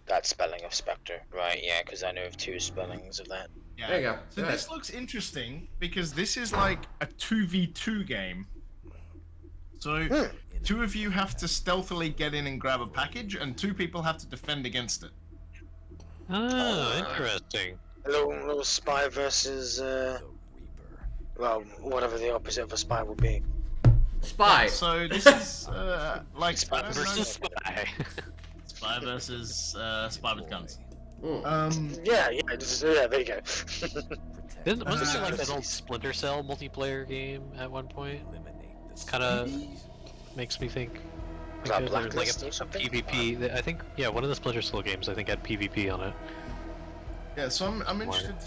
[SPEAKER 3] That spelling of Spectre. Right, yeah, because I know of 2 spellings of that.
[SPEAKER 5] Yeah.
[SPEAKER 1] There you go.
[SPEAKER 5] So
[SPEAKER 1] Go
[SPEAKER 5] this
[SPEAKER 1] ahead.
[SPEAKER 5] looks interesting because this is like a 2v2 game. So 2 of you have to stealthily get in and grab a package, and 2 people have to defend against it.
[SPEAKER 2] Oh, interesting.
[SPEAKER 3] A little spy versus, well, whatever the opposite of a spy would be.
[SPEAKER 1] Spy.
[SPEAKER 5] So this is like
[SPEAKER 3] Spy
[SPEAKER 5] I don't
[SPEAKER 2] Versus
[SPEAKER 5] know,
[SPEAKER 2] spy.
[SPEAKER 5] spy versus spy with guns.
[SPEAKER 3] Yeah, there you go.
[SPEAKER 2] Wasn't there like that old Splinter Cell multiplayer game at one point? Kind of makes me think.
[SPEAKER 3] Was that
[SPEAKER 2] There was like
[SPEAKER 3] Blacklist
[SPEAKER 2] a
[SPEAKER 3] or something?
[SPEAKER 2] PvP. I think one of the Splinter Cell games I think had PvP on it.
[SPEAKER 5] Yeah, so I'm interested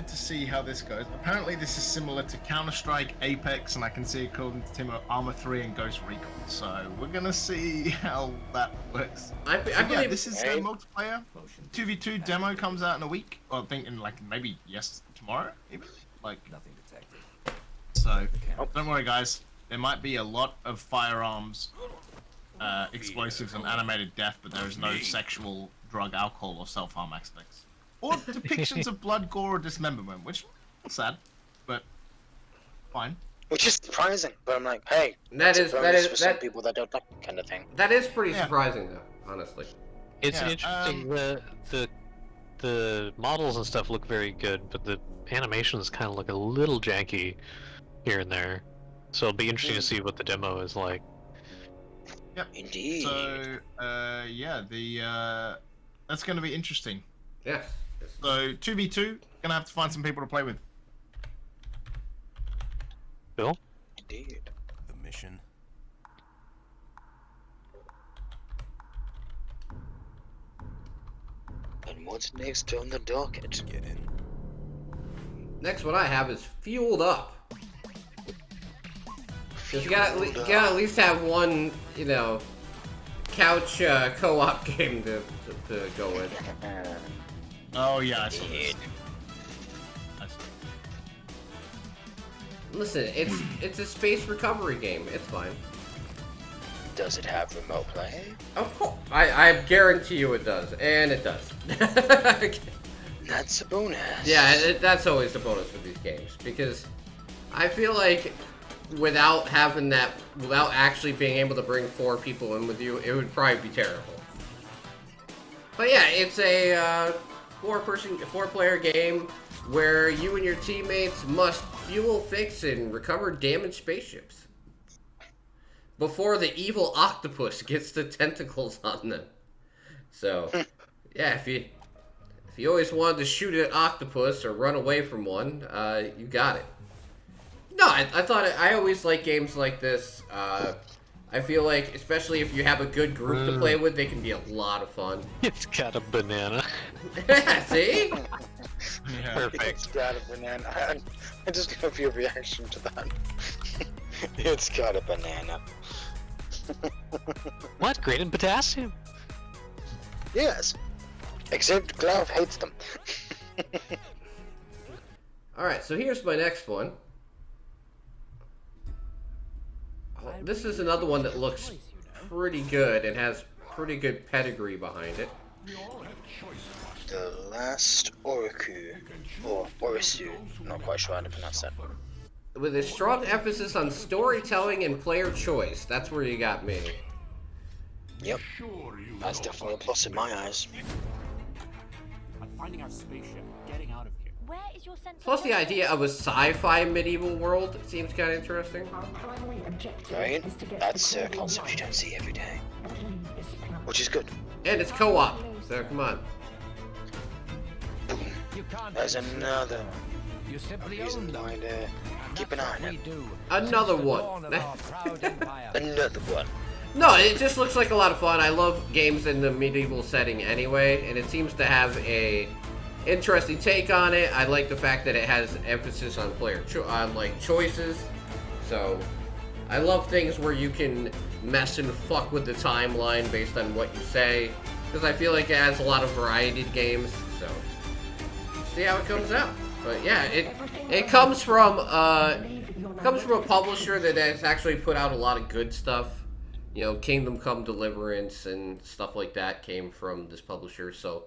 [SPEAKER 5] to see how this goes. Apparently, this is similar to Counter-Strike, Apex, and I can see according to Tim Armor 3 and Ghost Recon. So we're gonna see how that works.
[SPEAKER 1] I
[SPEAKER 5] Yeah,
[SPEAKER 1] believe
[SPEAKER 5] this is multiplayer. 2v2 demo comes out in a week. Or I think in like maybe tomorrow even. Like nothing detected. So don't worry, guys. There might be a lot of firearms, explosives, and animated death, but there is no sexual, drug, alcohol, or self-harm aspects. Or depictions of blood, gore, or dismemberment, which is sad, but fine.
[SPEAKER 3] Which is surprising, but I'm like, hey,
[SPEAKER 1] That
[SPEAKER 3] it's a
[SPEAKER 1] is-
[SPEAKER 3] bonus
[SPEAKER 1] that is-
[SPEAKER 3] for some
[SPEAKER 1] that-
[SPEAKER 3] people that don't like that kind of thing.
[SPEAKER 1] that is pretty
[SPEAKER 5] Yeah.
[SPEAKER 1] surprising, though. Honestly.
[SPEAKER 2] It's
[SPEAKER 5] Yeah,
[SPEAKER 2] interesting. The models and stuff look very good, but the animations kind of look a little janky here and there. So it'll be interesting to see what the demo is like.
[SPEAKER 5] Yep.
[SPEAKER 3] Indeed.
[SPEAKER 5] So, yeah, that's going to be interesting.
[SPEAKER 1] Yes.
[SPEAKER 5] So 2v2, gonna have to find some people to play with.
[SPEAKER 2] Bill?
[SPEAKER 3] Indeed.
[SPEAKER 4] The mission.
[SPEAKER 3] And what's next on the docket?
[SPEAKER 4] Get in.
[SPEAKER 1] Next one I have is Fueled Up. 'Cause you gotta at least have one, couch co-op game to go with.
[SPEAKER 5] Oh yeah, I saw this.
[SPEAKER 1] Listen, it's a space recovery game. It's fine.
[SPEAKER 3] Does it have remote play?
[SPEAKER 1] Of course, I guarantee you it does, and it does.
[SPEAKER 3] That's a bonus.
[SPEAKER 1] Yeah, that's always the bonus with these games, because I feel like without actually being able to bring 4 people in with you, it would probably be terrible. But yeah, it's a 4-player game where you and your teammates must fuel, fix, and recover damaged spaceships before the evil octopus gets the tentacles on them. So, yeah, if you always wanted to shoot an octopus or run away from one, you got it. No, I thought I always like games like this I feel like, especially if you have a good group to play with, they can be a lot of fun.
[SPEAKER 2] It's got a banana.
[SPEAKER 1] See?
[SPEAKER 5] Yeah.
[SPEAKER 2] Perfect.
[SPEAKER 3] It's got a banana. I just love your reaction to that. It's got a banana.
[SPEAKER 2] What? Great in potassium?
[SPEAKER 3] Yes. Except Glove hates them.
[SPEAKER 1] Alright, so here's my next one. Oh, this is another one that looks pretty good and has pretty good pedigree behind it.
[SPEAKER 3] The Last Oroku. Or Orisu. I'm not quite sure how to pronounce that.
[SPEAKER 1] With a strong emphasis on storytelling and player choice. That's where you got me.
[SPEAKER 3] Yep. That's definitely a plus in my eyes.
[SPEAKER 6] I'm finding our spaceship, getting out of here.
[SPEAKER 8] Where is your sense
[SPEAKER 1] Plus
[SPEAKER 8] of
[SPEAKER 1] the idea of a sci-fi medieval world seems kind of interesting.
[SPEAKER 3] Right? That's a concept you don't see every day. Which is good.
[SPEAKER 1] And it's co-op, so come on.
[SPEAKER 3] There's another.
[SPEAKER 4] You simply
[SPEAKER 3] Reason
[SPEAKER 4] own them.
[SPEAKER 3] why to keep an eye on
[SPEAKER 4] We
[SPEAKER 3] it.
[SPEAKER 4] do.
[SPEAKER 1] Another
[SPEAKER 4] It's the
[SPEAKER 1] one.
[SPEAKER 4] dawn of our proud empire.
[SPEAKER 3] Another one.
[SPEAKER 1] No, it just looks like a lot of fun. I love games in the medieval setting anyway, and it seems to have a interesting take on it. I like the fact that it has emphasis on choices. So I love things where you can mess and fuck with the timeline based on what you say, because I feel like it has a lot of variety to games. So see how it comes out. But yeah, it comes from a publisher that has actually put out a lot of good stuff. You know, Kingdom Come Deliverance and stuff like that came from this publisher. So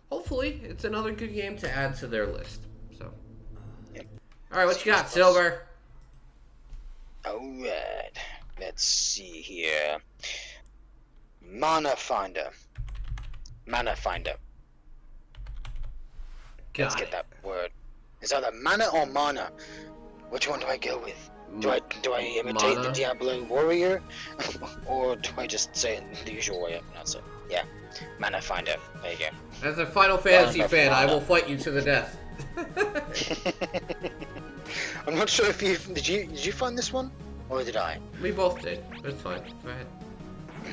[SPEAKER 1] hopefully it's another good game to add to their list. So, all right, what you got, Silver?
[SPEAKER 3] Alright. Let's see here. Mana Finder. Mana Finder. Let's
[SPEAKER 1] Got
[SPEAKER 3] get
[SPEAKER 1] it.
[SPEAKER 3] that word. Is either mana or mana? Which one do I go with? Do I imitate
[SPEAKER 1] Mana?
[SPEAKER 3] the Diablo warrior, or do I just say it the usual way I pronounce it? Yeah, Mana Finder. There you go.
[SPEAKER 1] As a Final Fantasy
[SPEAKER 3] Mana
[SPEAKER 1] fan, I
[SPEAKER 3] Finder.
[SPEAKER 1] will fight you to the death.
[SPEAKER 3] I'm not sure if did you find this one, or did I?
[SPEAKER 1] We both did. It's fine. Go ahead.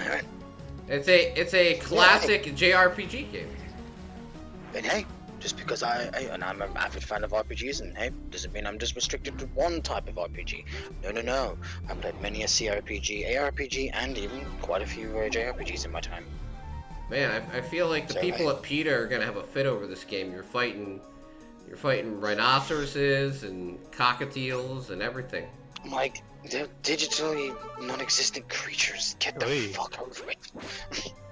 [SPEAKER 3] Alright.
[SPEAKER 1] It's a classic JRPG game.
[SPEAKER 3] And hey, just because I'm an avid fan of RPGs, and hey, doesn't mean I'm just restricted to one type of RPG. No. I've played many a CRPG, ARPG, and even quite a few JRPGs in my time.
[SPEAKER 1] Man, I feel like the
[SPEAKER 3] So,
[SPEAKER 1] people at PETA are gonna have a fit over this game. You're fighting rhinoceroses and cockatiels and everything.
[SPEAKER 3] Like, they're digitally non-existent creatures. Get the
[SPEAKER 2] Oi.
[SPEAKER 3] fuck over it.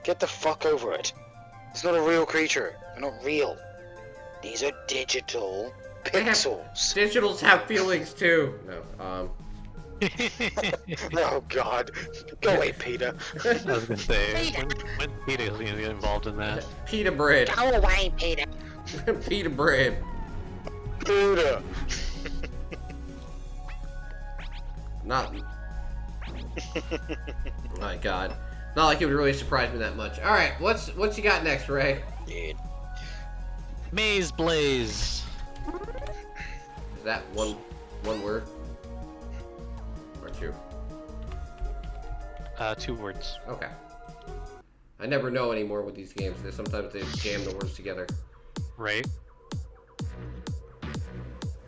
[SPEAKER 3] Get the fuck over it. It's not a real creature. They're not real. These are digital
[SPEAKER 1] They have-
[SPEAKER 3] pixels.
[SPEAKER 1] Digitals have feelings too. No,
[SPEAKER 3] Oh god. Go away, Peter.
[SPEAKER 2] I was gonna say, when PETA is gonna get involved in that?
[SPEAKER 1] PETA bread.
[SPEAKER 3] Go away, Peter.
[SPEAKER 1] PETA bread.
[SPEAKER 3] Peter.
[SPEAKER 1] Not. My God. Not like it would really surprise me that much. All right, what's you got next, Ray?
[SPEAKER 3] Dude.
[SPEAKER 2] Maze Blaze.
[SPEAKER 1] Is that one word or two?
[SPEAKER 2] 2 words.
[SPEAKER 1] Okay. I never know anymore with these games. Sometimes they jam the words together.
[SPEAKER 2] Right?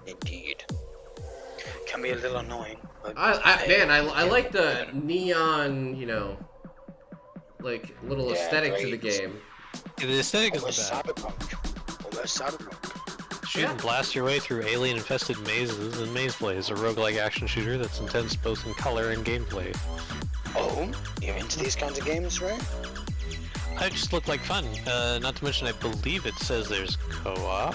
[SPEAKER 3] Indeed. Can be a little annoying. But
[SPEAKER 1] I like the neon, like little
[SPEAKER 3] Yeah,
[SPEAKER 1] aesthetic to the
[SPEAKER 3] great.
[SPEAKER 1] game.
[SPEAKER 2] Yeah, the aesthetic
[SPEAKER 3] Almost
[SPEAKER 2] isn't bad.
[SPEAKER 3] cyberpunk. Almost cyberpunk.
[SPEAKER 2] Shoot and blast your way through alien-infested mazes in Maze Blaze, a roguelike action shooter that's intense both in color and gameplay.
[SPEAKER 3] Oh, you're into these kinds of games, right?
[SPEAKER 2] I just look like fun. Not to mention, I believe it says there's co-op.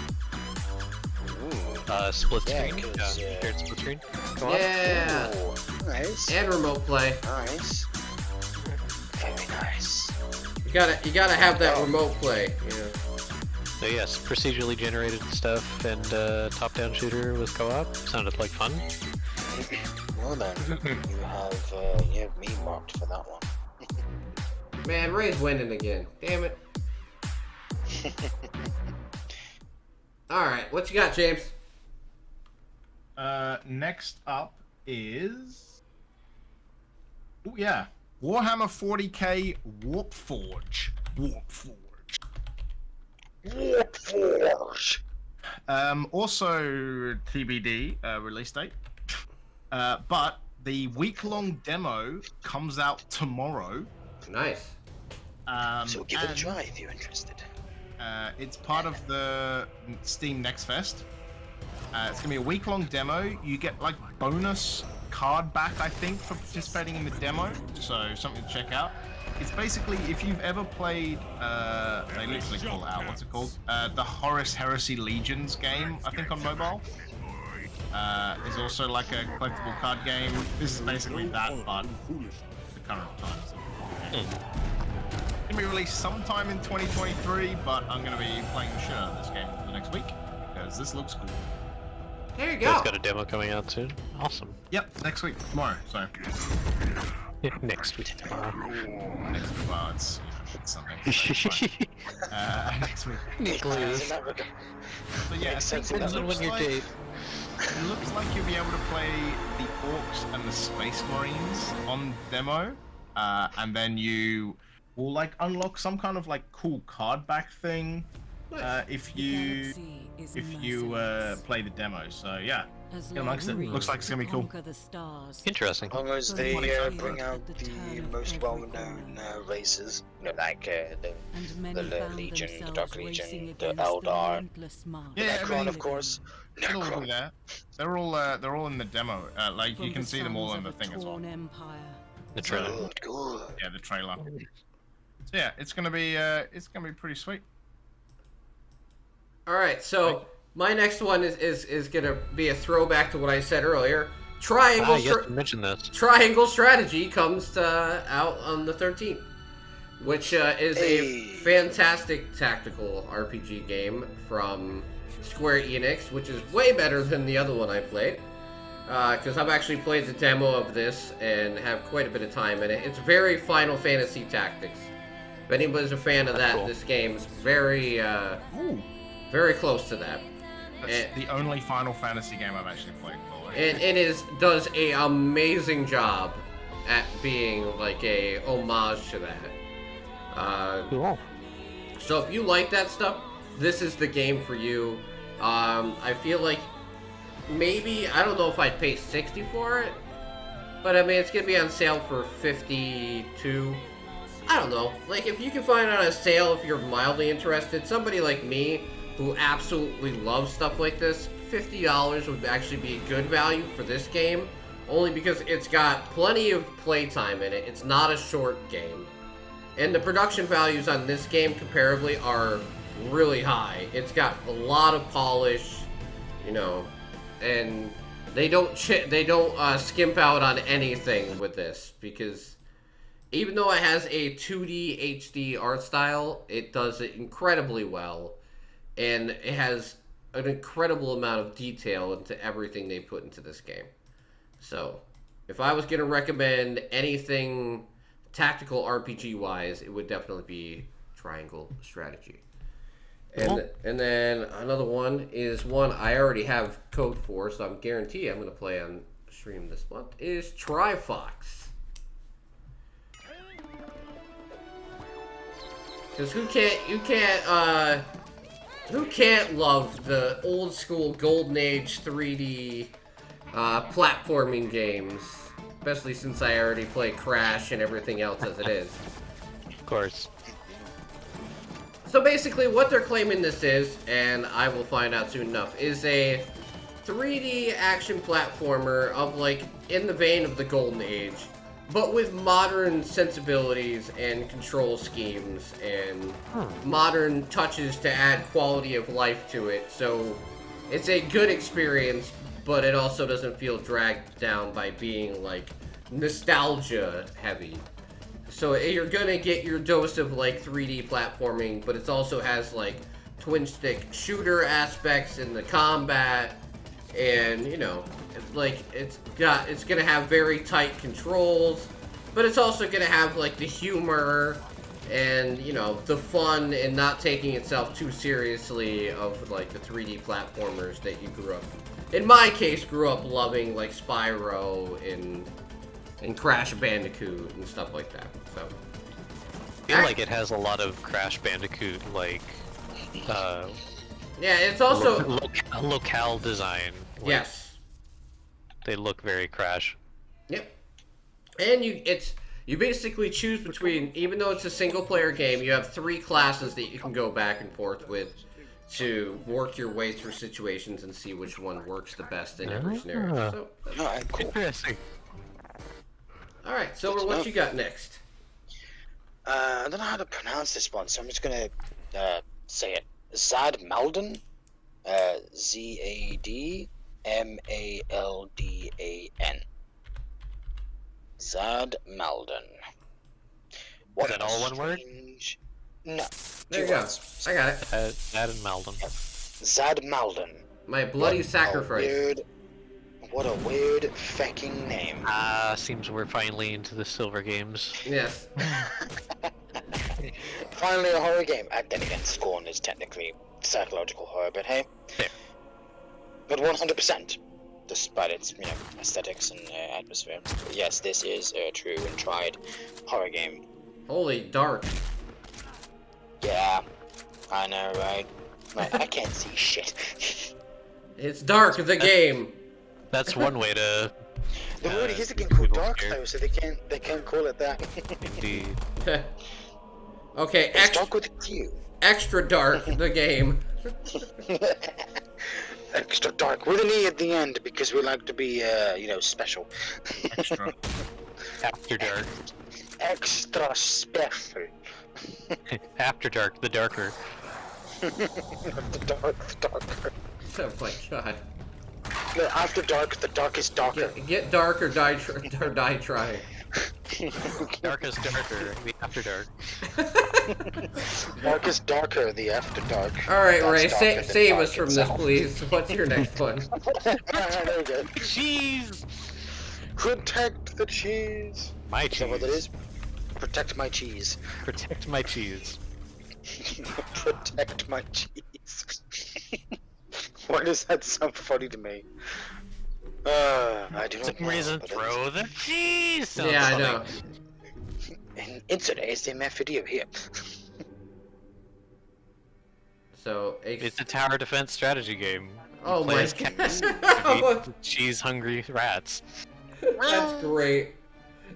[SPEAKER 2] Split
[SPEAKER 3] Yeah,
[SPEAKER 2] screen.
[SPEAKER 3] 'cause,
[SPEAKER 2] Shared split screen. Co-op.
[SPEAKER 1] Yeah,
[SPEAKER 3] Ooh, nice.
[SPEAKER 1] and remote play.
[SPEAKER 3] Nice. Very nice.
[SPEAKER 1] You gotta have that remote play.
[SPEAKER 2] So yes, procedurally generated stuff and top-down shooter with co-op. Sounded like fun.
[SPEAKER 3] Well then, you have me marked for that one.
[SPEAKER 1] Man, Ray's winning again. Damn it. All right, what you got, James?
[SPEAKER 5] Next up is... Oh yeah, Warhammer 40k Warp Forge. Also TBD TBD release date. But the week-long demo comes out tomorrow.
[SPEAKER 1] Nice.
[SPEAKER 3] So give it a try if you're interested.
[SPEAKER 5] It's part of the Steam Next Fest. It's gonna be a week-long demo. You get like bonus card back, I think, for participating in the demo. So something to check out. It's basically, if you've ever played, they literally call it out. What's it called? The Horus Heresy Legions game, I think, on mobile. There's also like a collectible card game. This is basically that, but the current times. It's gonna be released sometime in 2023, but I'm gonna be playing the shit out of this game for the next week because this looks cool.
[SPEAKER 1] There you
[SPEAKER 2] Yeah,
[SPEAKER 1] go.
[SPEAKER 2] it's got a demo coming out soon. Awesome.
[SPEAKER 5] Yep, next week, tomorrow. So
[SPEAKER 2] Next week tomorrow.
[SPEAKER 5] next week, well, it's Sunday. So it's fine. Next week.
[SPEAKER 2] Nicholas.
[SPEAKER 5] But yeah, I think
[SPEAKER 2] Depends on when your date.
[SPEAKER 5] it looks like you'll be able to play the Orcs and the Space Marines on demo, and then you will like unlock some kind of like cool card back thing if you play the demo. So yeah, get amongst it. Looks like it's gonna be cool.
[SPEAKER 2] Interesting.
[SPEAKER 3] As long as they bring out the most well-known races, like the Legion, the Dark Legion, the Eldar,
[SPEAKER 5] Yeah,
[SPEAKER 3] Necron, of course.
[SPEAKER 5] It'll all be there. They're all in the demo. Like you can see them all in the thing as well.
[SPEAKER 2] The trailer.
[SPEAKER 3] Good.
[SPEAKER 5] Yeah, the trailer. So yeah, it's gonna be pretty sweet.
[SPEAKER 1] All right, so my next one is gonna be a throwback to what I said earlier. Triangle.
[SPEAKER 2] Yes, you mentioned this.
[SPEAKER 1] Triangle Strategy comes out on the 13th, which is a fantastic tactical RPG game from Square Enix, which is way better than the other one I played. Because I've actually played the demo of this and have quite a bit of time in it. It's very Final Fantasy Tactics. If anybody's a fan of that,
[SPEAKER 2] cool.
[SPEAKER 1] This game's very, very close to that.
[SPEAKER 5] That's the only Final Fantasy game I've actually played.
[SPEAKER 1] And it does a amazing job at being like a homage to that.
[SPEAKER 2] Cool.
[SPEAKER 1] So if you like that stuff, this is the game for you. I feel like maybe, I don't know if I'd pay $60 for it, but I mean, it's gonna be on sale for $52. I don't know. Like, if you can find it on a sale, if you're mildly interested, somebody like me who absolutely loves stuff like this, $50 would actually be a good value for this game, only because it's got plenty of playtime in it. It's not a short game. And the production values on this game, comparably, are really high. It's got a lot of polish, you know, and they don't skimp out on anything with this, because even though it has a 2D HD art style, it does it incredibly well, and it has an incredible amount of detail into everything they put into this game. So, if I was going to recommend anything tactical RPG wise, it would definitely be Triangle Strategy. And then another one is one I already have code for, so I'm guaranteed I'm going to play on stream this month, is Trifox. Because who can't love the old school Golden Age 3D platforming games, especially since I already play Crash and everything else as it is.
[SPEAKER 2] Of course.
[SPEAKER 1] So basically what they're claiming this is, and I will find out soon enough, is a 3D action platformer of like in the vein of the Golden Age, but with modern sensibilities and control schemes and modern touches to add quality of life to it. So it's a good experience, but it also doesn't feel dragged down by being like nostalgia heavy. So you're gonna get your dose of like 3D platforming, but it also has like twin stick shooter aspects in the combat, and you know, it's gonna have very tight controls, but it's also gonna have like the humor and, you know, the fun and not taking itself too seriously of like the 3D platformers that you grew up, in my case, grew up loving, like Spyro and and Crash Bandicoot and stuff like that. So
[SPEAKER 2] I feel like it has a lot of Crash Bandicoot, like,
[SPEAKER 1] yeah, it's also
[SPEAKER 2] locale design. Like,
[SPEAKER 1] yes.
[SPEAKER 2] They look very Crash.
[SPEAKER 1] Yep. And you basically choose between, even though it's a single player game, you have 3 classes that you can go back and forth with to work your way through situations and see which one works the best in every scenario. So,
[SPEAKER 3] Alright, cool.
[SPEAKER 2] Interesting.
[SPEAKER 1] all right, Silver, what you got next?
[SPEAKER 3] I don't know how to pronounce this one, so I'm just gonna say it. Zad Malden? Zadmaldan. Zad Malden.
[SPEAKER 2] Is that all one word?
[SPEAKER 3] No.
[SPEAKER 1] There you
[SPEAKER 3] two
[SPEAKER 1] go.
[SPEAKER 3] words.
[SPEAKER 1] I got it.
[SPEAKER 2] That and Malden.
[SPEAKER 3] Zad Malden.
[SPEAKER 1] My bloody
[SPEAKER 3] What a
[SPEAKER 1] sacrifice.
[SPEAKER 3] What a weird fucking name.
[SPEAKER 2] Seems we're finally into the Silver games.
[SPEAKER 1] Yes.
[SPEAKER 3] Finally a horror game. Then again, Scorn is technically psychological horror, but hey.
[SPEAKER 2] Yeah.
[SPEAKER 3] But 100%, despite its aesthetics and atmosphere. But yes, this is a true and tried horror game.
[SPEAKER 1] Holy dark.
[SPEAKER 3] Yeah, I know, right? I can't see shit.
[SPEAKER 1] It's dark, the game.
[SPEAKER 2] That's one way to.
[SPEAKER 3] The word is a game called
[SPEAKER 2] people
[SPEAKER 3] Dark
[SPEAKER 2] scared.
[SPEAKER 3] though, so they can't call it that.
[SPEAKER 2] Indeed.
[SPEAKER 1] Okay,
[SPEAKER 3] It's dark with a Q.
[SPEAKER 1] extra dark, the game.
[SPEAKER 3] Extra dark with an E at the end because we like to be, special.
[SPEAKER 5] Extra.
[SPEAKER 2] After Dark.
[SPEAKER 3] Extra special.
[SPEAKER 2] After Dark, the darker.
[SPEAKER 3] The darker.
[SPEAKER 1] Oh my god.
[SPEAKER 3] No, after dark, the dark is darker.
[SPEAKER 1] Get dark or die, or die trying.
[SPEAKER 2] Darkest darker, the After Dark.
[SPEAKER 3] Dark is darker, the after dark.
[SPEAKER 1] Alright,
[SPEAKER 3] That's
[SPEAKER 1] Ray,
[SPEAKER 3] darker than
[SPEAKER 1] save
[SPEAKER 3] dark
[SPEAKER 1] us from
[SPEAKER 3] itself.
[SPEAKER 1] this, please. What's your next one?
[SPEAKER 3] There we go.
[SPEAKER 2] Cheese!
[SPEAKER 3] Protect the cheese.
[SPEAKER 2] My
[SPEAKER 3] Is that what it
[SPEAKER 2] cheese.
[SPEAKER 3] is? Protect my cheese.
[SPEAKER 2] Protect my cheese.
[SPEAKER 3] Protect my cheese. Why does that sound funny to me? I do
[SPEAKER 2] For
[SPEAKER 3] not
[SPEAKER 2] some
[SPEAKER 3] know.
[SPEAKER 2] reason,
[SPEAKER 3] but
[SPEAKER 2] throw the cheese! Sounds
[SPEAKER 1] Yeah, I
[SPEAKER 2] funny.
[SPEAKER 1] know.
[SPEAKER 3] Insert ASMR video here.
[SPEAKER 1] So,
[SPEAKER 2] It's a tower defense strategy game.
[SPEAKER 1] oh
[SPEAKER 2] Play
[SPEAKER 1] my
[SPEAKER 2] as cats
[SPEAKER 1] god.
[SPEAKER 2] to beat cheese-hungry rats.
[SPEAKER 1] That's great.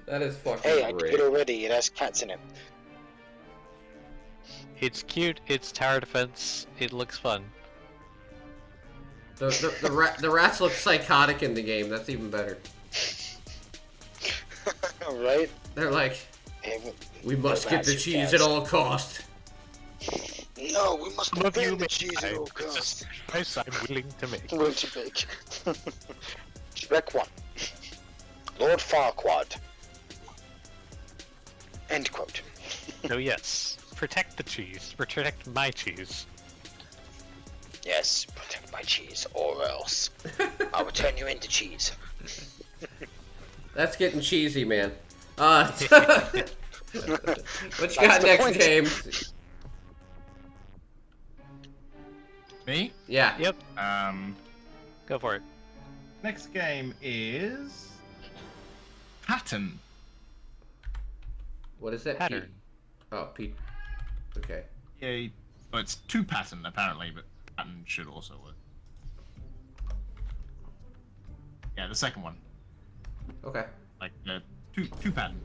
[SPEAKER 1] That is fucking
[SPEAKER 3] Hey, I did
[SPEAKER 1] great.
[SPEAKER 3] it already. It has cats in it.
[SPEAKER 2] It's cute, it's tower defense, it looks fun.
[SPEAKER 1] The rats look psychotic in the game. That's even better.
[SPEAKER 3] Right?
[SPEAKER 1] They're like,
[SPEAKER 3] Hey,
[SPEAKER 1] we must get the
[SPEAKER 3] rats are
[SPEAKER 1] cheese
[SPEAKER 3] cats.
[SPEAKER 1] at all costs.
[SPEAKER 3] No, we must
[SPEAKER 2] Love you,
[SPEAKER 3] defend the cheese at all
[SPEAKER 2] It's a
[SPEAKER 3] costs.
[SPEAKER 2] sacrifice I'm willing to make.
[SPEAKER 3] Will to make. Shrek 1. Lord Farquaad. End quote.
[SPEAKER 2] So yes, protect the cheese. Protect my cheese.
[SPEAKER 3] Yes, protect my cheese, or else I will turn you into cheese.
[SPEAKER 1] That's getting cheesy, man. What you got
[SPEAKER 3] the
[SPEAKER 1] next,
[SPEAKER 3] point.
[SPEAKER 1] James?
[SPEAKER 5] Me?
[SPEAKER 1] Yeah.
[SPEAKER 2] Yep, go for it.
[SPEAKER 5] Next game is Pattern.
[SPEAKER 1] What is that?
[SPEAKER 2] Pattern.
[SPEAKER 1] Pete? Oh, Pete. Okay.
[SPEAKER 5] Yeah, well, it's 2 Pattern apparently, but Pattern should also work. Yeah, the second one,
[SPEAKER 1] Okay.
[SPEAKER 5] like two Pattern.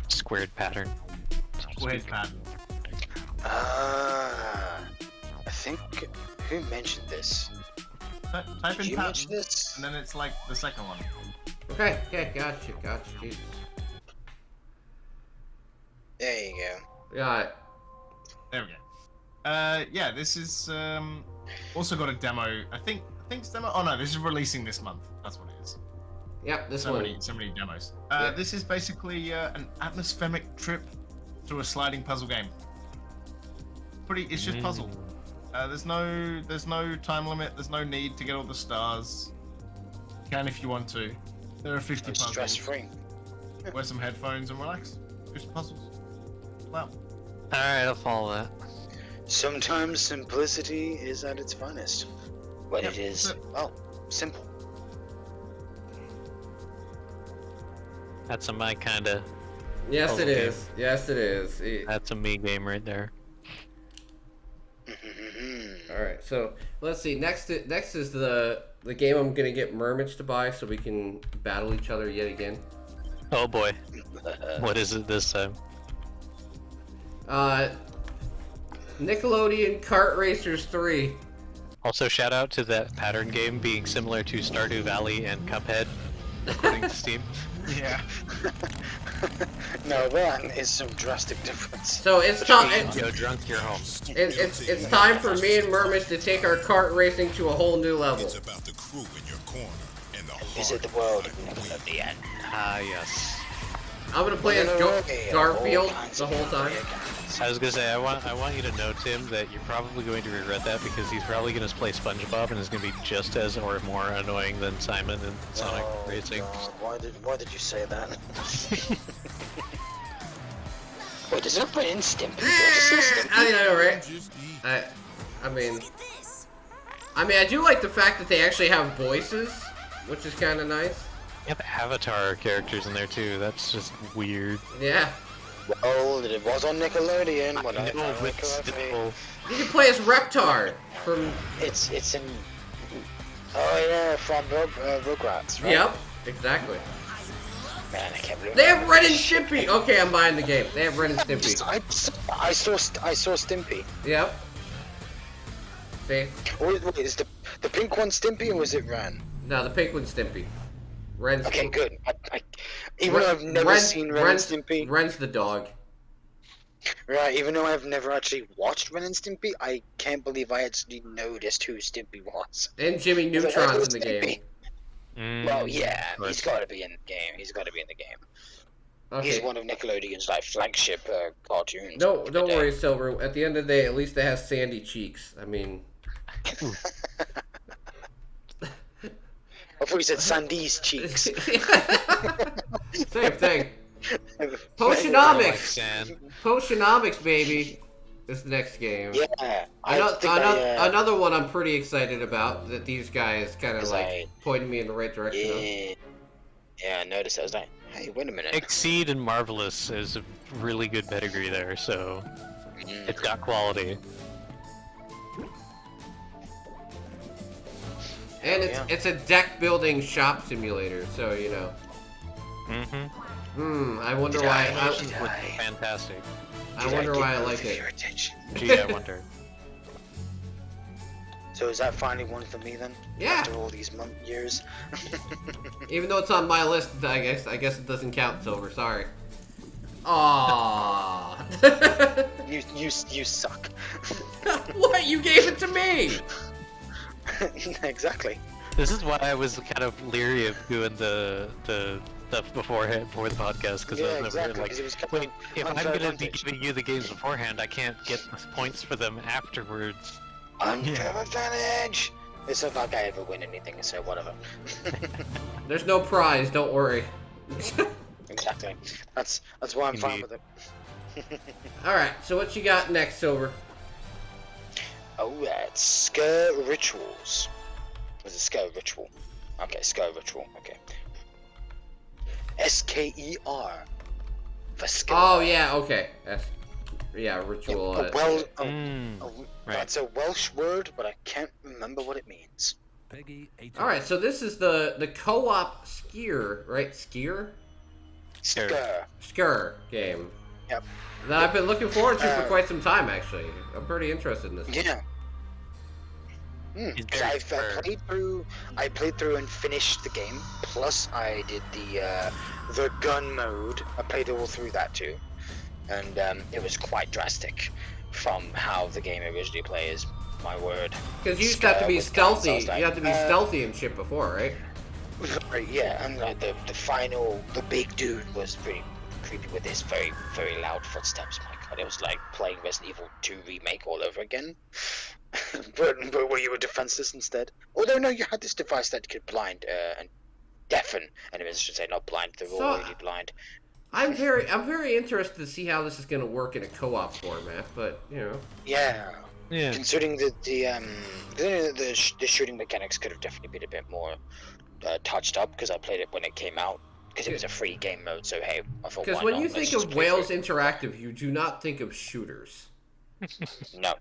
[SPEAKER 2] Squared pattern. so to
[SPEAKER 5] Squared
[SPEAKER 2] speak.
[SPEAKER 5] Pattern.
[SPEAKER 3] I think who mentioned this?
[SPEAKER 5] Type
[SPEAKER 3] Did
[SPEAKER 5] in
[SPEAKER 3] you
[SPEAKER 5] Pattern,
[SPEAKER 3] mention this?
[SPEAKER 5] and then it's like the second one.
[SPEAKER 1] Okay. Gotcha. Jesus.
[SPEAKER 3] There you go.
[SPEAKER 1] Got it.
[SPEAKER 5] There we go. Yeah, this is also got a demo. I think it's demo. Oh no, this is releasing this month. That's what it is.
[SPEAKER 1] Yep. This
[SPEAKER 5] So
[SPEAKER 1] one.
[SPEAKER 5] many demos.
[SPEAKER 1] Yeah.
[SPEAKER 5] This is basically an atmospheric trip through a sliding puzzle game. It's just puzzle. There's no time limit. There's no need to get all the stars. You can if you want to. There are 50
[SPEAKER 3] It's
[SPEAKER 5] puzzles.
[SPEAKER 3] stress free.
[SPEAKER 5] Wear some headphones and relax. Just puzzles. Wow.
[SPEAKER 2] Alright, I'll follow that.
[SPEAKER 3] Sometimes simplicity is at its finest. When
[SPEAKER 5] Yep,
[SPEAKER 3] it is,
[SPEAKER 5] so-
[SPEAKER 3] well, Simple.
[SPEAKER 2] That's a my kind of.
[SPEAKER 1] Yes,
[SPEAKER 2] puzzle
[SPEAKER 1] it
[SPEAKER 2] game.
[SPEAKER 1] is. Yes, it is.
[SPEAKER 2] That's a me game right there.
[SPEAKER 1] All right, so let's see. Next is the game I'm gonna get Mermage to buy so we can battle each other yet again.
[SPEAKER 2] Oh boy. What is it this time?
[SPEAKER 1] Nickelodeon Kart Racers 3.
[SPEAKER 2] Also, shout out to that pattern game being similar to Stardew Valley and Cuphead, according to Steam.
[SPEAKER 5] Yeah.
[SPEAKER 3] No, that is some drastic difference.
[SPEAKER 1] So it's time.
[SPEAKER 2] Yo, drunk, you're home.
[SPEAKER 1] It's time for me and Mermage to take our kart racing to a whole new level.
[SPEAKER 9] It's about the crew in your corner and the
[SPEAKER 3] Visit the world of Nickelodeon.
[SPEAKER 2] Ah, yes.
[SPEAKER 1] I'm gonna play as Garfield the whole time.
[SPEAKER 2] I was gonna say, I want you to know, Tim, that you're probably going to regret that because he's probably gonna play SpongeBob and is gonna be just as or more annoying than Simon in Sonic Racing.
[SPEAKER 3] God. Why did you say that? Wait, does it play in Stimpy?
[SPEAKER 1] I know, right? I mean, I do like the fact that they actually have voices, which is kind of nice.
[SPEAKER 2] You have Avatar characters in there too. That's just weird.
[SPEAKER 1] Yeah.
[SPEAKER 3] Well, it was on Nickelodeon. When I
[SPEAKER 2] know, but
[SPEAKER 3] correctly.
[SPEAKER 2] still,
[SPEAKER 1] You can play as Reptar from.
[SPEAKER 3] It's in. Oh yeah, from Rugrats, right?
[SPEAKER 1] Yep, exactly.
[SPEAKER 3] Man, I can't remember.
[SPEAKER 1] They have Ren and Stimpy. Okay, I'm buying the game. They have Ren and Stimpy.
[SPEAKER 3] I saw Stimpy.
[SPEAKER 1] Yep. See?
[SPEAKER 3] Wait, is the pink one Stimpy or was it Ren?
[SPEAKER 1] No, the pink one's Stimpy. Ren's
[SPEAKER 3] Okay, good. Even though I've never seen Ren and Stimpy.
[SPEAKER 1] Ren's the dog.
[SPEAKER 3] Right, even though I've never actually watched Ren and Stimpy, I can't believe I actually noticed who Stimpy was.
[SPEAKER 1] And Jimmy
[SPEAKER 3] I was like,
[SPEAKER 1] Neutron's
[SPEAKER 3] "Oh,
[SPEAKER 1] in the game.
[SPEAKER 3] Stimpy." Well, yeah, he's got to be in the game. He's got to be in the game.
[SPEAKER 1] Okay.
[SPEAKER 3] He's one of Nickelodeon's like flagship cartoons.
[SPEAKER 1] No, don't worry, Silver. At the end of the day, at least it has sandy cheeks. I mean,
[SPEAKER 3] I thought you said Sandy's cheeks.
[SPEAKER 1] same thing.
[SPEAKER 2] like
[SPEAKER 1] Potionomics.
[SPEAKER 2] sand.
[SPEAKER 1] Potionomics, baby. Is the next game.
[SPEAKER 3] Yeah,
[SPEAKER 1] Another one I'm pretty excited about that these guys kind of
[SPEAKER 3] Is
[SPEAKER 1] like
[SPEAKER 3] I-
[SPEAKER 1] pointed me in the right direction of.
[SPEAKER 3] Yeah, I noticed. I was like, hey, wait a minute.
[SPEAKER 2] Exceed and Marvelous is a really good pedigree there, so it's got quality.
[SPEAKER 1] And
[SPEAKER 3] Yeah.
[SPEAKER 1] it's a deck building shop simulator, so you know.
[SPEAKER 2] Mm-hmm.
[SPEAKER 1] I wonder
[SPEAKER 3] Did
[SPEAKER 1] why.
[SPEAKER 2] Animations were fantastic.
[SPEAKER 1] I wonder why I like it.
[SPEAKER 3] Your attention?
[SPEAKER 2] Gee, I wonder.
[SPEAKER 3] So is that finally one for me then?
[SPEAKER 1] Yeah.
[SPEAKER 3] After all these years.
[SPEAKER 1] Even though it's on my list, I guess it doesn't count, Silver. Sorry. Aww.
[SPEAKER 3] you suck.
[SPEAKER 1] What? You gave it to me.
[SPEAKER 3] Exactly.
[SPEAKER 2] This is why I was kind of leery of doing the stuff beforehand for the podcast because I
[SPEAKER 3] Yeah,
[SPEAKER 2] was
[SPEAKER 3] exactly,
[SPEAKER 2] like,
[SPEAKER 3] 'cause it was kind
[SPEAKER 2] wait,
[SPEAKER 3] of
[SPEAKER 2] if I'm
[SPEAKER 3] unfair
[SPEAKER 2] gonna be
[SPEAKER 3] advantage.
[SPEAKER 2] giving you the games beforehand, I can't get points for them afterwards.
[SPEAKER 3] Unfair advantage. It's not like I ever win anything, so whatever.
[SPEAKER 1] There's no prize. Don't worry.
[SPEAKER 3] Exactly. That's why I'm fine
[SPEAKER 2] Indeed.
[SPEAKER 3] with it.
[SPEAKER 1] All right. So what you got next, Silver?
[SPEAKER 3] Oh, it's Scare Rituals. Was it Scare Ritual? Okay, Scare Ritual. Okay. SKER. For Scare.
[SPEAKER 1] Oh yeah. Okay. Yeah. Ritual.
[SPEAKER 2] Right.
[SPEAKER 3] It's a Welsh word, but I can't remember what it means.
[SPEAKER 4] Peggy 18.
[SPEAKER 1] All right. So this is the co-op skier, right? Skier.
[SPEAKER 3] Scare.
[SPEAKER 1] Skier game.
[SPEAKER 3] Yep.
[SPEAKER 1] That I've been looking forward to for quite some time, actually. I'm pretty interested in this.
[SPEAKER 3] Yeah.
[SPEAKER 2] It's
[SPEAKER 3] 'Cause
[SPEAKER 2] very
[SPEAKER 3] I've played through and finished the game. Plus, I did the gun mode. I played all through that too, and it was quite drastic from how the game originally plays. My word.
[SPEAKER 1] Because you used to have to be stealthy.
[SPEAKER 3] I was like,
[SPEAKER 1] You have to be stealthy and shit before, right?
[SPEAKER 3] Right, yeah, and like the big dude was pretty creepy with his very, very loud footsteps. My god, it was like playing Resident Evil 2 remake all over again. but where you were defenseless instead. Although no, you had this device that could blind and deafen enemies. I should say, not blind. They're
[SPEAKER 1] So,
[SPEAKER 3] already blind.
[SPEAKER 1] I'm very interested to see how this is going to work in a co-op format. But you know,
[SPEAKER 3] Yeah.
[SPEAKER 2] Yeah.
[SPEAKER 3] Considering the shooting mechanics could have definitely been a bit more touched up because I played it when it came out because it was a free game mode. So hey, I thought
[SPEAKER 1] Because
[SPEAKER 3] why
[SPEAKER 1] when
[SPEAKER 3] not?
[SPEAKER 1] you
[SPEAKER 3] Let's
[SPEAKER 1] think
[SPEAKER 3] just
[SPEAKER 1] of
[SPEAKER 3] play through
[SPEAKER 1] Wales
[SPEAKER 3] it.
[SPEAKER 1] Interactive, you do not think of shooters.
[SPEAKER 3] No.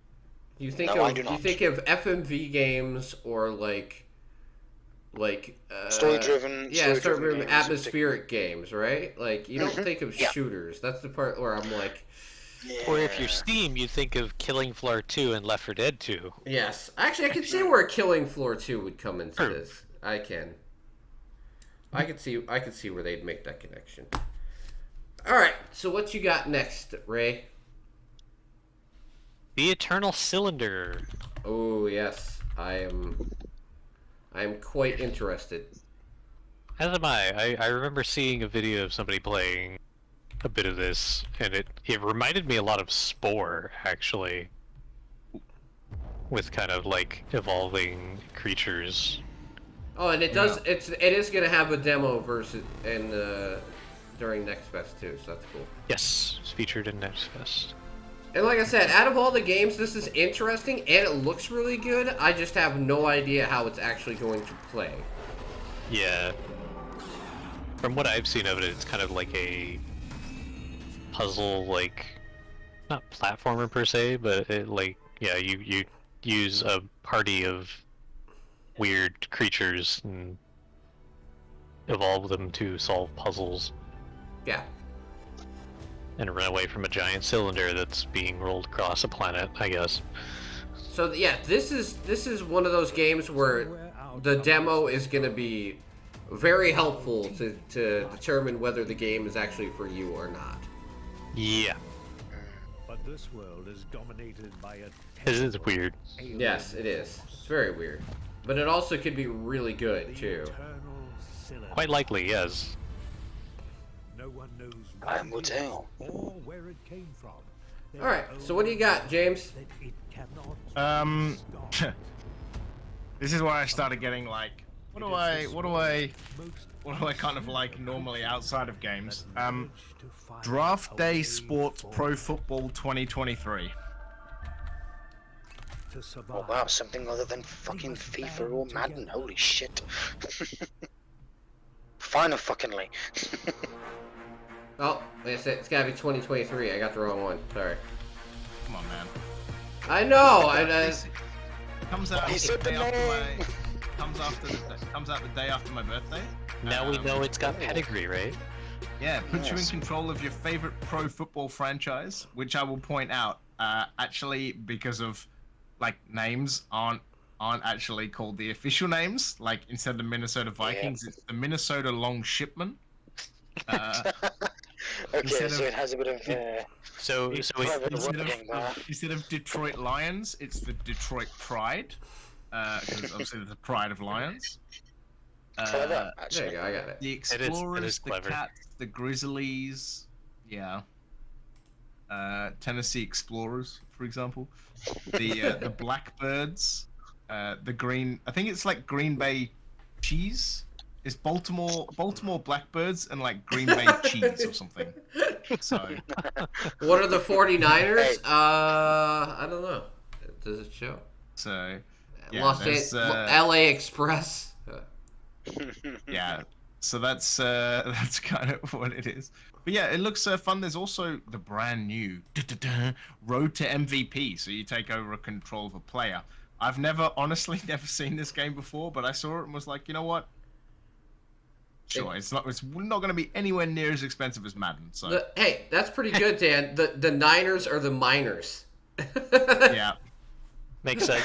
[SPEAKER 1] You think
[SPEAKER 3] No, I
[SPEAKER 1] of
[SPEAKER 3] do
[SPEAKER 1] you
[SPEAKER 3] not.
[SPEAKER 1] think of FMV games or like
[SPEAKER 3] Story-driven
[SPEAKER 1] certain
[SPEAKER 3] games,
[SPEAKER 1] atmospheric games, right? Like you don't think of
[SPEAKER 3] Yeah.
[SPEAKER 1] shooters. That's the part where I'm like,
[SPEAKER 2] Or if you're Steam, you think of Killing Floor 2 and Left 4 Dead 2.
[SPEAKER 1] yes. Actually, I can see where Killing Floor 2 would come into
[SPEAKER 2] True.
[SPEAKER 1] this. I can see where they'd make that connection. All right. So what you got next, Ray?
[SPEAKER 2] The Eternal Cylinder.
[SPEAKER 1] Oh yes, I am quite interested.
[SPEAKER 2] As am I. I remember seeing a video of somebody playing a bit of this, and it reminded me a lot of Spore, actually. With kind of like evolving creatures.
[SPEAKER 1] Oh, and it does. It is gonna have a demo version during Next Fest too, so that's cool.
[SPEAKER 2] Yes, it's featured in Next Fest.
[SPEAKER 1] And like I said, out of all the games, this is interesting and it looks really good. I just have no idea how it's actually going to play.
[SPEAKER 2] Yeah. From what I've seen of it, it's kind of like a puzzle, like, not platformer per se, but it, like, yeah, you use a party of weird creatures and evolve them to solve puzzles.
[SPEAKER 1] Yeah.
[SPEAKER 2] And run away from a giant cylinder that's being rolled across a planet, I guess.
[SPEAKER 1] So yeah, this is one of those games where the demo is going to be very helpful to determine whether the game is actually for you or not.
[SPEAKER 2] Yeah.
[SPEAKER 6] But this world is dominated by a
[SPEAKER 2] It is weird.
[SPEAKER 1] Yes, it is. It's very weird. But it also could be really good too.
[SPEAKER 2] Quite likely, yes.
[SPEAKER 6] No one knows
[SPEAKER 3] Time will tell.
[SPEAKER 6] or where it came from.
[SPEAKER 1] All right. So what do you got, James?
[SPEAKER 6] That it cannot
[SPEAKER 5] This is where I started getting like, what do I kind of like normally outside of games? Draft Day Sports Pro Football 2023.
[SPEAKER 3] Oh wow, something other than fucking FIFA or Madden. Holy shit. Final fuckingly.
[SPEAKER 1] Oh, it's gotta be 2023. I got the wrong one. Sorry.
[SPEAKER 5] Come on, man.
[SPEAKER 1] I know.
[SPEAKER 5] It comes out
[SPEAKER 3] He said the name.
[SPEAKER 5] comes out the day after my birthday.
[SPEAKER 2] Now we know it's got pedigree, right?
[SPEAKER 5] Yeah, puts you in
[SPEAKER 3] Yes.
[SPEAKER 5] control of your favorite pro football franchise, which I will point out, actually because of like names aren't actually called the official names. Like instead of the Minnesota Vikings, it's the Minnesota Longshipmen.
[SPEAKER 3] Okay,
[SPEAKER 5] Instead
[SPEAKER 3] so
[SPEAKER 5] of-
[SPEAKER 3] it has a bit of
[SPEAKER 2] So
[SPEAKER 3] private wording there.
[SPEAKER 5] Instead of Detroit Lions, it's the Detroit Pride, because obviously there's the Pride of Lions.
[SPEAKER 3] Clever,
[SPEAKER 1] There
[SPEAKER 3] actually.
[SPEAKER 1] you go. I got it.
[SPEAKER 5] The
[SPEAKER 2] It
[SPEAKER 5] Explorers,
[SPEAKER 2] is
[SPEAKER 5] the
[SPEAKER 2] clever.
[SPEAKER 5] Cats, the Grizzlies, yeah. Tennessee Explorers, for example. The Blackbirds, the Green. I think it's like Green Bay Cheese. It's Baltimore Blackbirds and like Green Bay Cheese or something. So
[SPEAKER 1] What are the 49ers?
[SPEAKER 3] Hey.
[SPEAKER 1] I don't know. Does it show?
[SPEAKER 5] yeah,
[SPEAKER 1] Los
[SPEAKER 5] there's,
[SPEAKER 1] LA Express.
[SPEAKER 5] yeah. So that's kind of what it is. But yeah, it looks fun. There's also the brand new Road to MVP. So you take over a control of a player. I've honestly never seen this game before, but I saw it and was like, you know what? Sure, it's not going to be anywhere near as expensive as Madden. So
[SPEAKER 1] Hey, that's pretty good, Dan. The Niners are the miners.
[SPEAKER 5] yeah,
[SPEAKER 2] makes sense.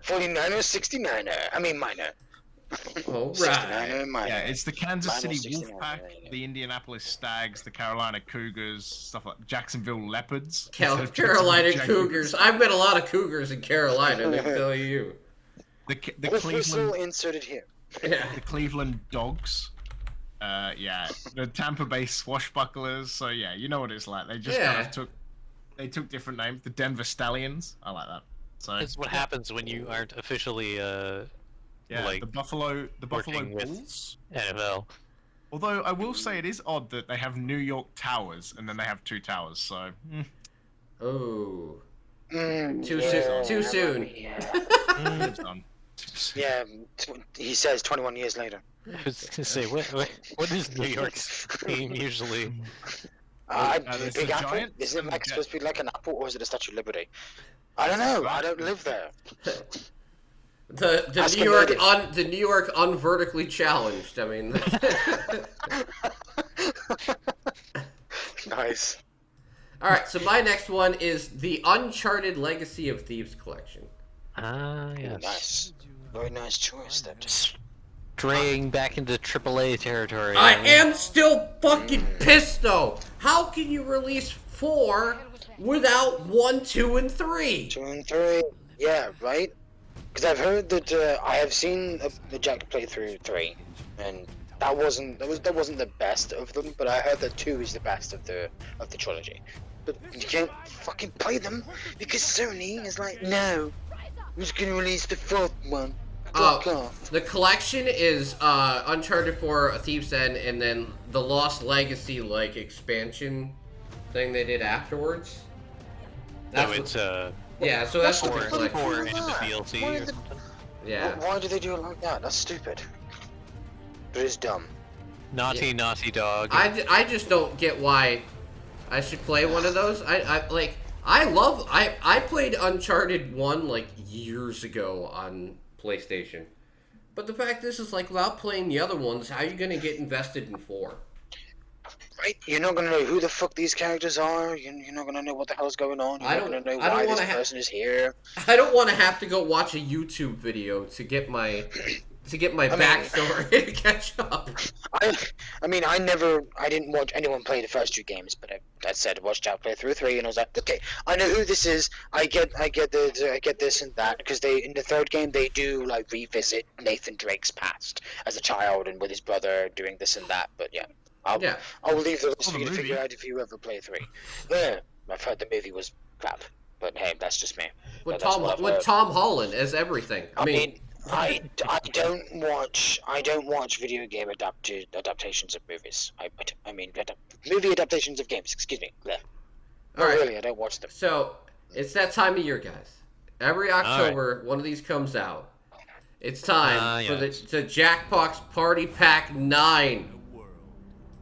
[SPEAKER 3] 49er, 69er. I mean, minor.
[SPEAKER 1] All
[SPEAKER 3] 69er,
[SPEAKER 1] right.
[SPEAKER 3] minor.
[SPEAKER 5] yeah, it's the Kansas
[SPEAKER 3] Minor
[SPEAKER 5] City
[SPEAKER 3] 69,
[SPEAKER 5] Wolfpack,
[SPEAKER 3] yeah.
[SPEAKER 5] the Indianapolis Stags, the Carolina Cougars, stuff like Jacksonville Leopards,
[SPEAKER 1] Carolina
[SPEAKER 5] Jacksonville
[SPEAKER 1] Cougars. I've met a lot of Cougars in Carolina. Let me tell you.
[SPEAKER 5] the
[SPEAKER 3] Wolf whistle
[SPEAKER 5] Cleveland
[SPEAKER 3] inserted here.
[SPEAKER 1] Yeah.
[SPEAKER 5] the Cleveland Dogs. Yeah, the Tampa Bay Swashbucklers. So yeah, you know what it's like. They just kind of took different names. The Denver Stallions. I like that. So
[SPEAKER 2] That's what happens when you aren't officially
[SPEAKER 5] yeah,
[SPEAKER 2] like
[SPEAKER 5] the Buffalo
[SPEAKER 2] working with-
[SPEAKER 5] Bulls.
[SPEAKER 2] NFL.
[SPEAKER 5] Although I will say it is odd that they have New York Towers and then they have two towers. So
[SPEAKER 1] Oh. Too
[SPEAKER 3] yeah,
[SPEAKER 1] soon. Too soon.
[SPEAKER 3] Yeah,
[SPEAKER 5] It's done.
[SPEAKER 3] yeah he says 21 years later.
[SPEAKER 2] I was gonna say, what is New York's theme usually?
[SPEAKER 5] There's
[SPEAKER 3] Big
[SPEAKER 5] a
[SPEAKER 3] Apple?
[SPEAKER 5] giant
[SPEAKER 3] Isn't it
[SPEAKER 5] and
[SPEAKER 3] like
[SPEAKER 5] a
[SPEAKER 3] supposed to be like an apple, or is it a Statue of Liberty? I don't know. I don't live there.
[SPEAKER 1] The
[SPEAKER 3] Ask
[SPEAKER 1] New
[SPEAKER 3] a
[SPEAKER 1] York
[SPEAKER 3] native.
[SPEAKER 1] the New York unvertically challenged. I mean,
[SPEAKER 3] Nice.
[SPEAKER 1] all right. So my next one is the Uncharted Legacy of Thieves collection.
[SPEAKER 2] Ah,
[SPEAKER 3] Ooh,
[SPEAKER 2] yes.
[SPEAKER 3] nice. Very nice choice. That.
[SPEAKER 2] Straying back into AAA territory.
[SPEAKER 1] I am still fucking pissed though. How can you release 4 without 1, 2, and 3?
[SPEAKER 3] 2 and 3. Yeah, right. Because I've heard that I have seen the Jack playthrough 3, and that wasn't the best of them. But I heard that 2 is the best of the trilogy. But you can't fucking play them because Sony is like, no, we're just gonna release the 4th one. Fuck off.
[SPEAKER 1] The collection is Uncharted 4, A Thief's End, and then the Lost Legacy like expansion thing they did afterwards.
[SPEAKER 2] No, it's
[SPEAKER 1] yeah, so that's
[SPEAKER 3] What's
[SPEAKER 1] what
[SPEAKER 3] the
[SPEAKER 1] the
[SPEAKER 3] fucking
[SPEAKER 1] collection.
[SPEAKER 2] four
[SPEAKER 3] point
[SPEAKER 2] into
[SPEAKER 3] of
[SPEAKER 2] the
[SPEAKER 3] that?
[SPEAKER 2] DLC
[SPEAKER 3] Why
[SPEAKER 2] or
[SPEAKER 3] did-
[SPEAKER 2] something.
[SPEAKER 1] Yeah.
[SPEAKER 3] Why do they do it like that? That's stupid. But it's dumb.
[SPEAKER 2] Naughty dog.
[SPEAKER 1] I just don't get why I should play one of those. I played Uncharted 1 like years ago on PlayStation. But the fact is like without playing the other ones, how are you gonna get invested in 4?
[SPEAKER 3] Right? You're not gonna know who the fuck these characters are. You're not gonna know what the hell's going on. You're
[SPEAKER 1] I
[SPEAKER 3] not
[SPEAKER 1] don't-
[SPEAKER 3] gonna know
[SPEAKER 1] I don't
[SPEAKER 3] why this
[SPEAKER 1] wanna
[SPEAKER 3] person is here.
[SPEAKER 1] I don't want to have to go watch a YouTube video to get my backstory to catch up.
[SPEAKER 3] I mean, I didn't watch anyone play the first 2 games, but I said watched Jack play through 3, and I was like, okay, I know who this is. I get this and that, because they in the 3rd game they do like revisit Nathan Drake's past as a child and with his brother doing this and that. But yeah, I'll leave the rest for you to figure out if you ever play 3. Yeah, I've heard the movie was crap, but hey, that's just me.
[SPEAKER 1] With
[SPEAKER 3] That's what I've heard.
[SPEAKER 1] Tom Holland as everything. I mean
[SPEAKER 3] I don't watch video game adaptations of movies. I mean movie adaptations of games. Excuse me. Blech.
[SPEAKER 1] All right.
[SPEAKER 3] Really, I don't watch them.
[SPEAKER 1] So it's that time of year, guys. Every October, one of these comes out. It's time for the Jackbox Party Pack 9,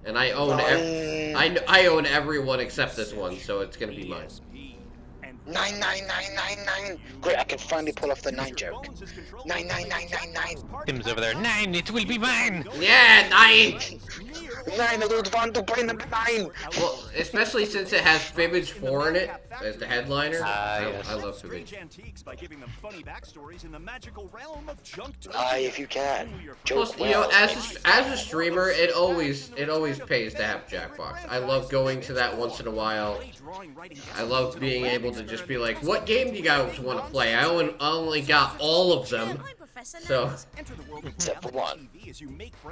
[SPEAKER 1] and I own I own every one except this one, so it's gonna be mine.
[SPEAKER 3] 99999. Great, I can finally pull off the 9 joke. 99999.
[SPEAKER 2] Tim's over there. 9, it will be mine.
[SPEAKER 1] Yeah, 9.
[SPEAKER 3] 9, I don't want to play number 9.
[SPEAKER 1] Well, especially since it has Fibbage 4 in it as the headliner.
[SPEAKER 2] Yes.
[SPEAKER 1] I love Fibbage.
[SPEAKER 6] antiques by giving them funny backstories in the magical realm of junk.
[SPEAKER 3] If you can.
[SPEAKER 1] Plus, you know, as a streamer, it always pays to have Jackbox. I love going to that once in a while. I love being able to just be like, what game do you guys want to play? I only got all of them. So,
[SPEAKER 3] except for 1.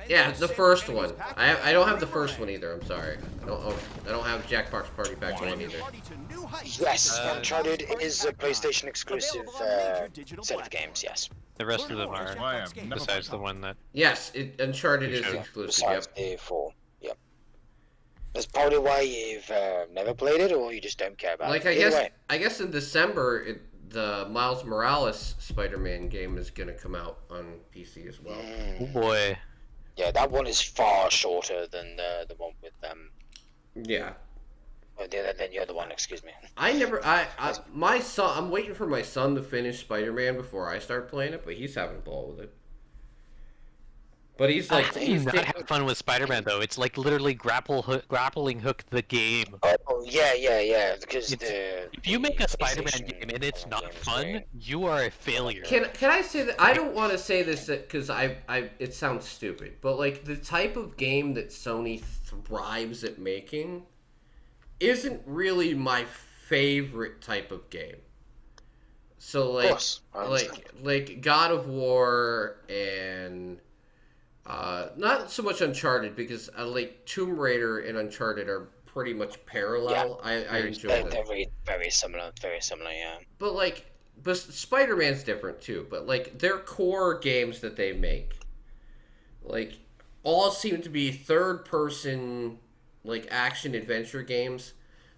[SPEAKER 1] yeah, the first one. I don't have the first one either. I'm sorry. I don't have Jackbox Party Pack 1 either.
[SPEAKER 3] Yes, Uncharted is a PlayStation exclusive set of games. Yes.
[SPEAKER 2] The rest of them
[SPEAKER 5] That's why
[SPEAKER 2] are,
[SPEAKER 5] I've never
[SPEAKER 2] besides
[SPEAKER 5] played
[SPEAKER 2] the one that...
[SPEAKER 1] Yes, Uncharted is
[SPEAKER 2] Sure.
[SPEAKER 1] exclusive. Yep.
[SPEAKER 3] Besides the 4. Yep. That's probably why you've never played it, or you just don't care about
[SPEAKER 1] Like
[SPEAKER 3] it. Either way.
[SPEAKER 1] I guess in December the Miles Morales Spider-Man game is gonna come out on PC as well.
[SPEAKER 2] Oh boy.
[SPEAKER 3] Yeah, that one is far shorter than the one with
[SPEAKER 1] Yeah.
[SPEAKER 3] the other one. Excuse me.
[SPEAKER 1] My son. I'm waiting for my son to finish Spider-Man before I start playing it, but he's having a ball with it. But he's like,
[SPEAKER 2] He's not having fun with Spider-Man though. It's like literally grappling hook the game.
[SPEAKER 3] Oh yeah. Because
[SPEAKER 2] If you make a Spider-Man game and it's not fun, you are a failure.
[SPEAKER 1] Can I say that I don't want to say this because it sounds stupid, but like the type of game that Sony thrives at making isn't really my favorite type of game. So like God of War and not so much Uncharted because like Tomb Raider and Uncharted are pretty much parallel.
[SPEAKER 3] Yeah,
[SPEAKER 1] I enjoy them.
[SPEAKER 3] They're very similar. Very similar. Yeah.
[SPEAKER 1] But Spider-Man's different too. But like their core games that they make, like all seem to be third-person like action adventure games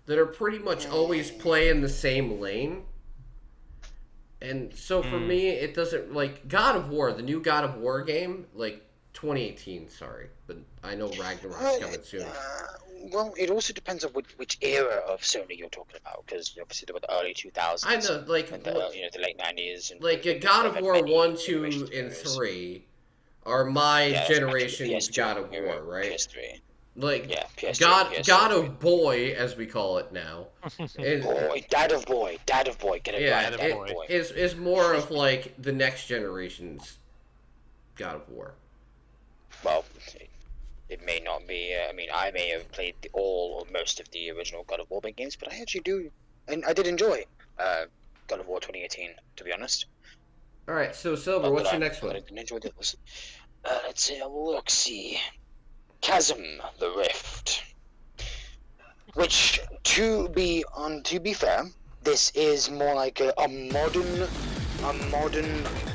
[SPEAKER 1] that are pretty much always playing the same lane. And so for me, it doesn't, like, God of War, the new God of War game, like, 2018, sorry, but I know Ragnarok's coming soon.
[SPEAKER 3] Well, it also depends on which era of Sony you're talking about, because obviously there were the early 2000s.
[SPEAKER 1] I know, like,
[SPEAKER 3] and the late 90s. And
[SPEAKER 1] like, God of War 1, 2, and 3 are my generation's God of War, right?
[SPEAKER 3] PS3.
[SPEAKER 1] Like,
[SPEAKER 3] Yeah, PS3, PS3.
[SPEAKER 1] God of Boy, as we call it now.
[SPEAKER 3] Dad of Boy, get it right, Dad of Boy.
[SPEAKER 1] Is more of, like, the next generation's God of War.
[SPEAKER 3] Well, it may not be. I mean, I may have played all or most of the original God of War games, but I actually do, and I did enjoy God of War 2018, to be honest.
[SPEAKER 1] All right, so Silver, what's your next one?
[SPEAKER 3] I didn't enjoy this. Let's see. Look, see, Chasm: The Rift. Which, to be fair, this is more like a modern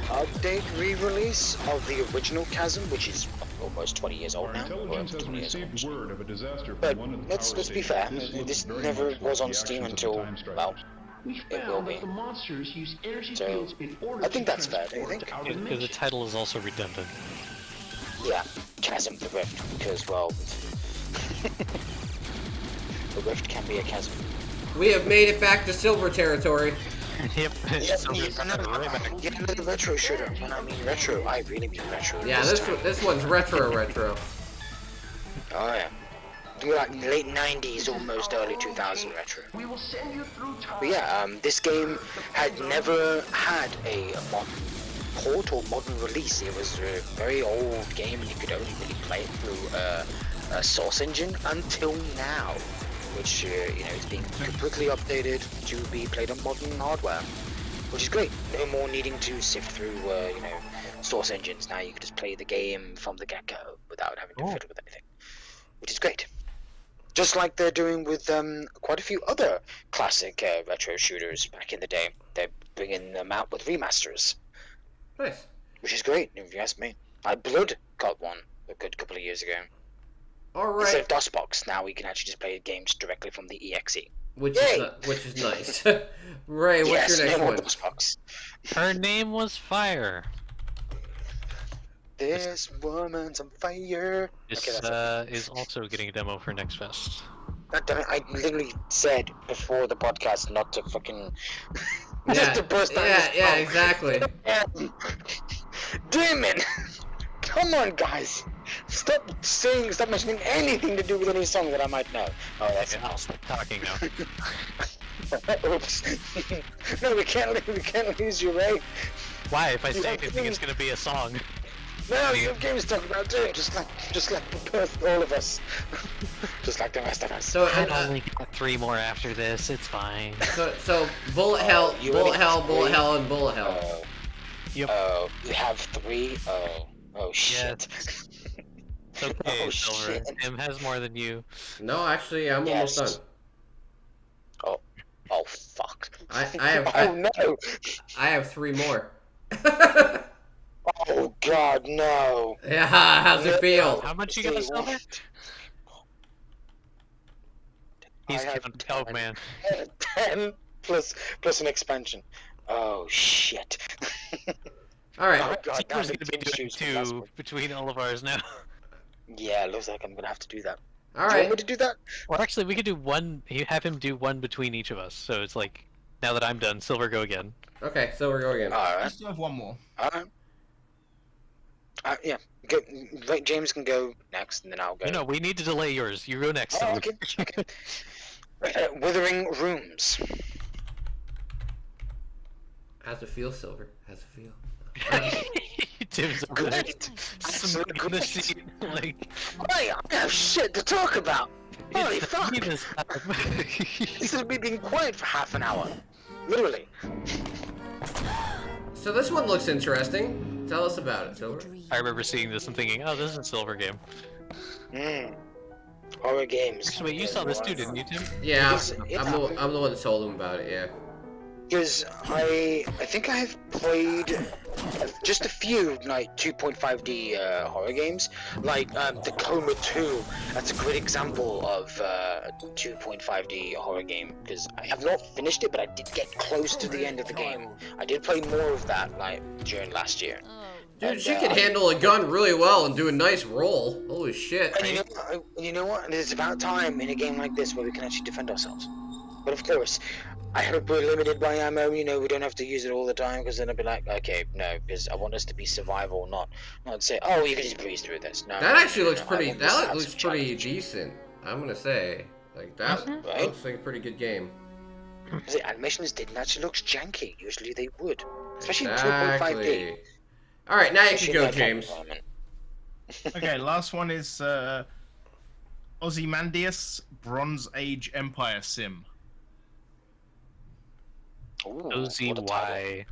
[SPEAKER 3] update re-release of the original Chasm, which is almost 20 years old now.
[SPEAKER 10] Intelligence has received word of a disaster from
[SPEAKER 3] but
[SPEAKER 10] one of the
[SPEAKER 3] let's be fair. This never was on Steam until, well, it will be. So I think that's fair. Do you think?
[SPEAKER 2] Because the title is also redundant.
[SPEAKER 3] Yeah, Chasm: The Rift, because well, the rift can be a chasm.
[SPEAKER 1] We have made it back to Silver territory.
[SPEAKER 2] Yep.
[SPEAKER 3] Get another retro shooter. When I mean retro, I really mean retro.
[SPEAKER 1] Yeah, this one's retro.
[SPEAKER 3] Oh yeah. Like late 90s, almost early 2000 retro. But yeah, this game had never had a modern port or modern release. It was a very old game, and you could only really play it through a Source engine until now, which is being completely updated to be played on modern hardware, which is great. No more needing to sift through Source engines. Now you can just play the game from the get-go without having to fiddle with anything, which is great. Just like they're doing with quite a few other classic retro shooters back in the day. They're bringing them out with remasters.
[SPEAKER 1] Nice.
[SPEAKER 3] Which is great, if you ask me. Blood got one a good couple of years ago.
[SPEAKER 1] All
[SPEAKER 3] Instead
[SPEAKER 1] right.
[SPEAKER 3] of DOSBox, now we can actually just play games directly from the EXE.
[SPEAKER 1] Which is nice. Ray, what's your next one?
[SPEAKER 3] DOSBox.
[SPEAKER 2] Her name was Fire.
[SPEAKER 3] This woman's on fire.
[SPEAKER 2] This is also getting a demo for Next Fest.
[SPEAKER 3] God damn it, I literally said before the podcast not to fucking... just to burst out
[SPEAKER 1] yeah, exactly.
[SPEAKER 3] Damn it! Come on, guys! Stop mentioning anything to do with any song that I might know. Oh, that's
[SPEAKER 2] okay, I'll stop talking now.
[SPEAKER 3] Oops. No, we can't lose you, Ray.
[SPEAKER 2] Why? If I say anything, it's gonna be a song.
[SPEAKER 3] No, you have games to talk about too. Just like all of us. Just like the rest of us.
[SPEAKER 1] So
[SPEAKER 2] I only got 3 more after this. It's fine.
[SPEAKER 1] So Bullet Hell, Bullet Hell, and Bullet Hell.
[SPEAKER 3] Oh.
[SPEAKER 2] Yep.
[SPEAKER 3] Oh, you have 3. Oh shit.
[SPEAKER 2] Yeah, it's okay, Silver.
[SPEAKER 3] Shit.
[SPEAKER 2] Tim has more than you.
[SPEAKER 1] No, actually, I'm almost done.
[SPEAKER 3] Oh fuck.
[SPEAKER 1] I have.
[SPEAKER 3] No.
[SPEAKER 1] I have 3 more.
[SPEAKER 3] Oh god, no.
[SPEAKER 1] Yeah, how's it feel?
[SPEAKER 2] How much you got, Silver? He's counting. Oh man.
[SPEAKER 3] 10 plus an expansion. Oh shit.
[SPEAKER 1] All right.
[SPEAKER 3] Oh, God,
[SPEAKER 2] Silver's gonna be doing 2 between all of ours now.
[SPEAKER 3] Yeah, it looks like I'm gonna have to do that.
[SPEAKER 1] All
[SPEAKER 3] Do you
[SPEAKER 1] right.
[SPEAKER 3] want me to do that?
[SPEAKER 2] Or actually, we could do 1. You have him do 1 between each of us. So it's like, now that I'm done, Silver, go again.
[SPEAKER 1] Okay, so we're going again.
[SPEAKER 3] Alright.
[SPEAKER 5] I still have one more.
[SPEAKER 3] Alright. Yeah. Go, right, James can go next, and then I'll go.
[SPEAKER 2] No, we need to delay yours. You go next.
[SPEAKER 3] Oh,
[SPEAKER 2] Silver.
[SPEAKER 3] okay. Withering Rooms.
[SPEAKER 1] How's it feel, Silver? How's it feel?
[SPEAKER 2] Tim's over there smoothing the seat, like...
[SPEAKER 3] Hey, I have shit to talk about! Holy
[SPEAKER 2] It's
[SPEAKER 3] fuck! This has been being quiet for half an hour. Literally.
[SPEAKER 1] So this one looks interesting. Tell us about it, Silver.
[SPEAKER 2] I remember seeing this and thinking, oh, this is a Silver game.
[SPEAKER 3] Horror games.
[SPEAKER 2] Actually, wait, you saw this too, didn't you, Tim?
[SPEAKER 1] Yeah, I'm the one that told him about it. Yeah.
[SPEAKER 3] Because I think I have played just a few like 2.5D horror games, like the Coma 2. That's a great example of 2.5D horror game because I have not finished it, but I did get close to the end of the game. I did play more of that like during last year.
[SPEAKER 1] Dude, she can handle a gun really well and do a nice roll. Holy shit.
[SPEAKER 3] And you know what? It's about time in a game like this where we can actually defend ourselves. But of course, I hope we're limited by ammo. You know, we don't have to use it all the time because then I'll be like, okay, no, because I want us to be survival, not say, oh, you can just breeze through this. No.
[SPEAKER 1] That actually looks pretty. That looks pretty decent. I'm gonna say, like that looks like a pretty good game.
[SPEAKER 3] The animations didn't actually look janky. Usually they would, especially in 2.5D.
[SPEAKER 1] All right, now you can go, James.
[SPEAKER 5] Okay, last one is Ozymandias Bronze Age Empire Sim.
[SPEAKER 2] OZY.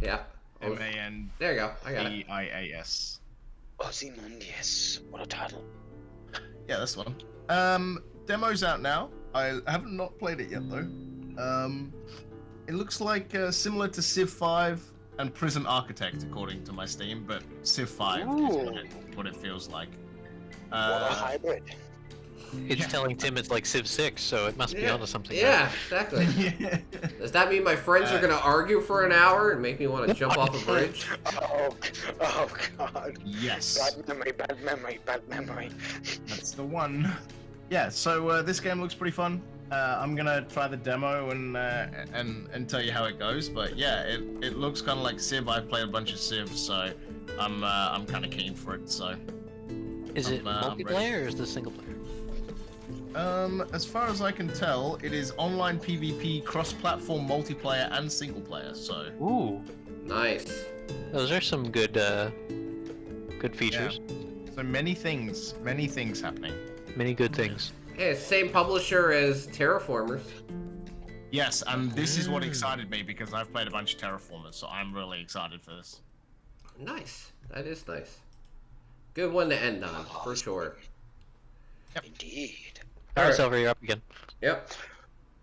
[SPEAKER 1] Yeah.
[SPEAKER 5] M-A-N.
[SPEAKER 1] There you go. I got it.
[SPEAKER 5] D-I-A-S.
[SPEAKER 3] Ozymandias. What a title.
[SPEAKER 5] Yeah, that's the one. Demo's out now. I haven't not played it yet though. It looks like similar to Civ 5 and Prison Architect, according to my Steam, but Civ 5 is what it feels like.
[SPEAKER 3] What a hybrid.
[SPEAKER 2] It's telling Tim it's like Civ 6, so it must be onto something.
[SPEAKER 1] Yeah, exactly. Does that mean my friends are gonna argue for an hour and make me want to jump off a bridge?
[SPEAKER 3] Oh God.
[SPEAKER 5] Yes.
[SPEAKER 3] Bad memory.
[SPEAKER 5] That's the one. Yeah, so this game looks pretty fun. I'm gonna try the demo and tell you how it goes. But yeah, it looks kind of like Civ. I've played a bunch of Civ, so I'm kind of keen for it. So
[SPEAKER 2] is it multiplayer or is this single player?
[SPEAKER 5] As far as I can tell, it is online PvP, cross-platform multiplayer, and single player. So
[SPEAKER 2] ooh,
[SPEAKER 1] nice.
[SPEAKER 2] Those are some good features.
[SPEAKER 5] Yeah. So many things happening.
[SPEAKER 2] Many good things.
[SPEAKER 1] Yeah, same publisher as Terraformers.
[SPEAKER 5] Yes, and this is what excited me because I've played a bunch of Terraformers, so I'm really excited for this.
[SPEAKER 1] Nice. That is nice. Good one to end on, for sure.
[SPEAKER 3] Yep. Indeed.
[SPEAKER 2] Alright, Silver, you're up again.
[SPEAKER 1] Yep.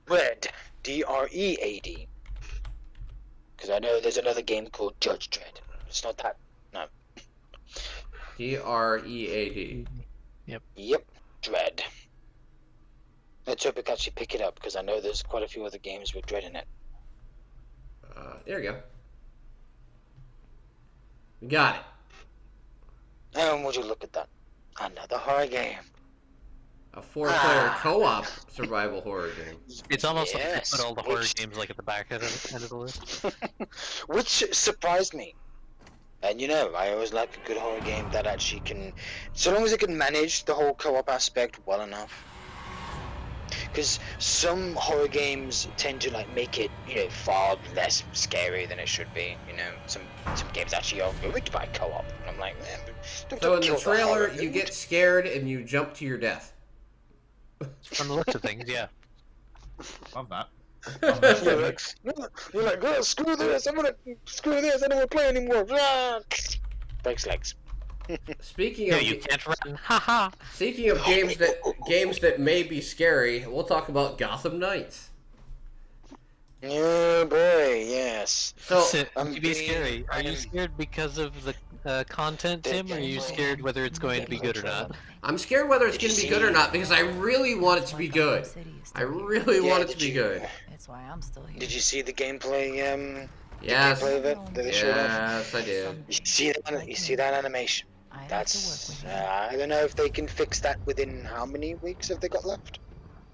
[SPEAKER 3] Dread. D-R-E-A-D. Because I know there's another game called Judge Dredd. It's not that. No.
[SPEAKER 1] D-R-E-A-D.
[SPEAKER 3] Yep. Dread. Let's hope we can actually pick it up because I know there's quite a few other games with Dread in it.
[SPEAKER 1] There you go. We got it.
[SPEAKER 3] And would you look at that? Another horror game.
[SPEAKER 1] A 4-player co-op survival horror game.
[SPEAKER 2] It's almost like they put all the horror games like at the back end of the list.
[SPEAKER 3] Which surprised me. And you know, I always like a good horror game that actually can, so long as it can manage the whole co-op aspect well enough. Because some horror games tend to like make it, you know, far less scary than it should be. You know, some games actually are ruined by co-op, and I'm like, man.
[SPEAKER 1] So in the trailer, you get scared and you jump to your death.
[SPEAKER 2] From the looks of things, yeah.
[SPEAKER 5] Love that.
[SPEAKER 3] You're like, oh, screw this! I don't want to play anymore. Breaks legs.
[SPEAKER 1] Speaking of,
[SPEAKER 2] you can't run. Haha.
[SPEAKER 1] Speaking of games that may be scary, we'll talk about Gotham Knights.
[SPEAKER 3] Oh boy, yes.
[SPEAKER 2] So, to be scary, are you scared because of the content, Tim, or are you scared whether it's going to be good or not?
[SPEAKER 1] I'm scared whether it's going to be good or not because I really want it to be good. I really want it to be good.
[SPEAKER 8] That's why I'm still here.
[SPEAKER 3] Did you see the gameplay?
[SPEAKER 1] Yes.
[SPEAKER 3] The gameplay of it that they showed off?
[SPEAKER 1] Yes, I did.
[SPEAKER 3] You see that animation? That's I don't know if they can fix that within how many weeks have they got left?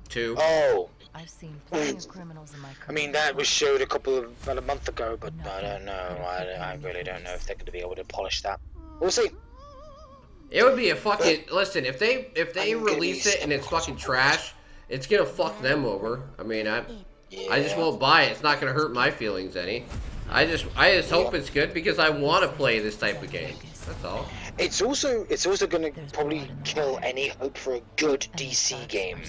[SPEAKER 1] 2.
[SPEAKER 3] Oh.
[SPEAKER 8] I've seen plenty of criminals in my career.
[SPEAKER 3] I mean, that was showed about a month ago, but I don't know. I really don't know if they're going to be able to polish that. We'll see.
[SPEAKER 1] It would be a fucking listen if they release it and it's fucking trash, it's gonna fuck them over. I mean, I just won't buy it. It's not gonna hurt my feelings any. I just hope it's good because I want to play this type of game. That's all.
[SPEAKER 3] It's also gonna probably kill any hope for a good DC game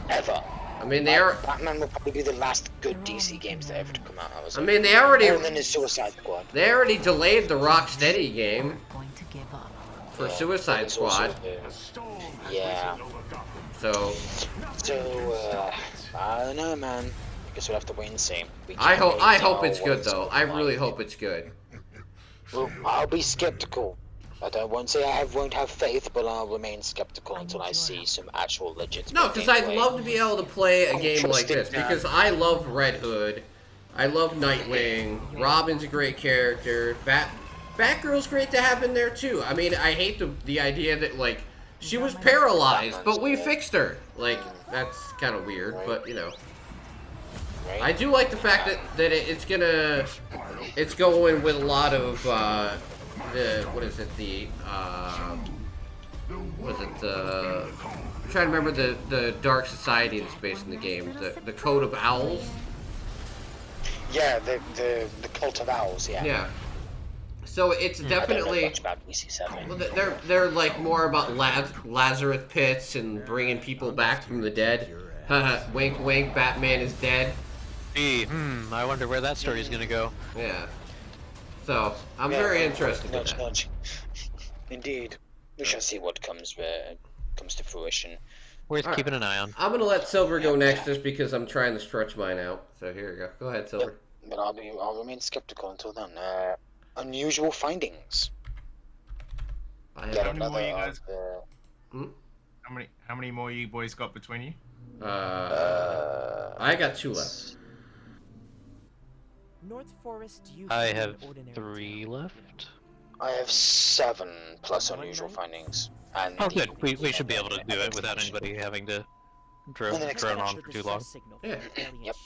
[SPEAKER 3] ever.
[SPEAKER 1] I mean,
[SPEAKER 3] Batman will probably be the last good DC games to ever to come out.
[SPEAKER 1] I mean, they already.
[SPEAKER 3] And then there's Suicide Squad.
[SPEAKER 1] They already delayed the Rocksteady game for Suicide Squad.
[SPEAKER 3] Yeah.
[SPEAKER 1] So.
[SPEAKER 3] I don't know, man. I guess we'll have to wait and see.
[SPEAKER 1] I hope it's good though. I really hope it's good.
[SPEAKER 3] Well, I'll be skeptical. I won't say won't have faith, but I'll remain skeptical until I see some actual legit.
[SPEAKER 1] No, because I'd love to be able to play a game like this, because I love Red Hood, I love Nightwing, Robin's a great character, Batgirl's great to have in there too. I mean, I hate the idea that, like, she was paralyzed, but we fixed her. Like, that's kind of weird, but, you know. I do like the fact that it's going with a lot of, I'm trying to remember the dark society that's based in the game, the Code of Owls.
[SPEAKER 3] Yeah, the Cult of Owls. Yeah.
[SPEAKER 1] Yeah. So it's definitely.
[SPEAKER 3] I don't know much about EC7.
[SPEAKER 1] Well, they're like more about Lazarus pits and bringing people back from the dead. Wink, wink. Batman is dead.
[SPEAKER 2] Gee, I wonder where that story's gonna go.
[SPEAKER 1] Yeah. So I'm very interested in that.
[SPEAKER 3] Nudge. Indeed. We shall see what comes to fruition.
[SPEAKER 2] Worth keeping an eye on.
[SPEAKER 1] I'm gonna let Silver go next just because I'm trying to stretch mine out. So here you go. Go ahead, Silver.
[SPEAKER 3] But I'll remain skeptical until then. Unusual findings.
[SPEAKER 5] How many more you guys?
[SPEAKER 1] Hmm?
[SPEAKER 5] How many more you boys got between you?
[SPEAKER 1] I got 2 left.
[SPEAKER 11] North Forest
[SPEAKER 2] I have 3 left.
[SPEAKER 3] I have 7 plus unusual findings. And
[SPEAKER 2] oh, good. We should be able to do it without anybody having to drone on for too long.
[SPEAKER 1] Yeah.
[SPEAKER 3] Yep.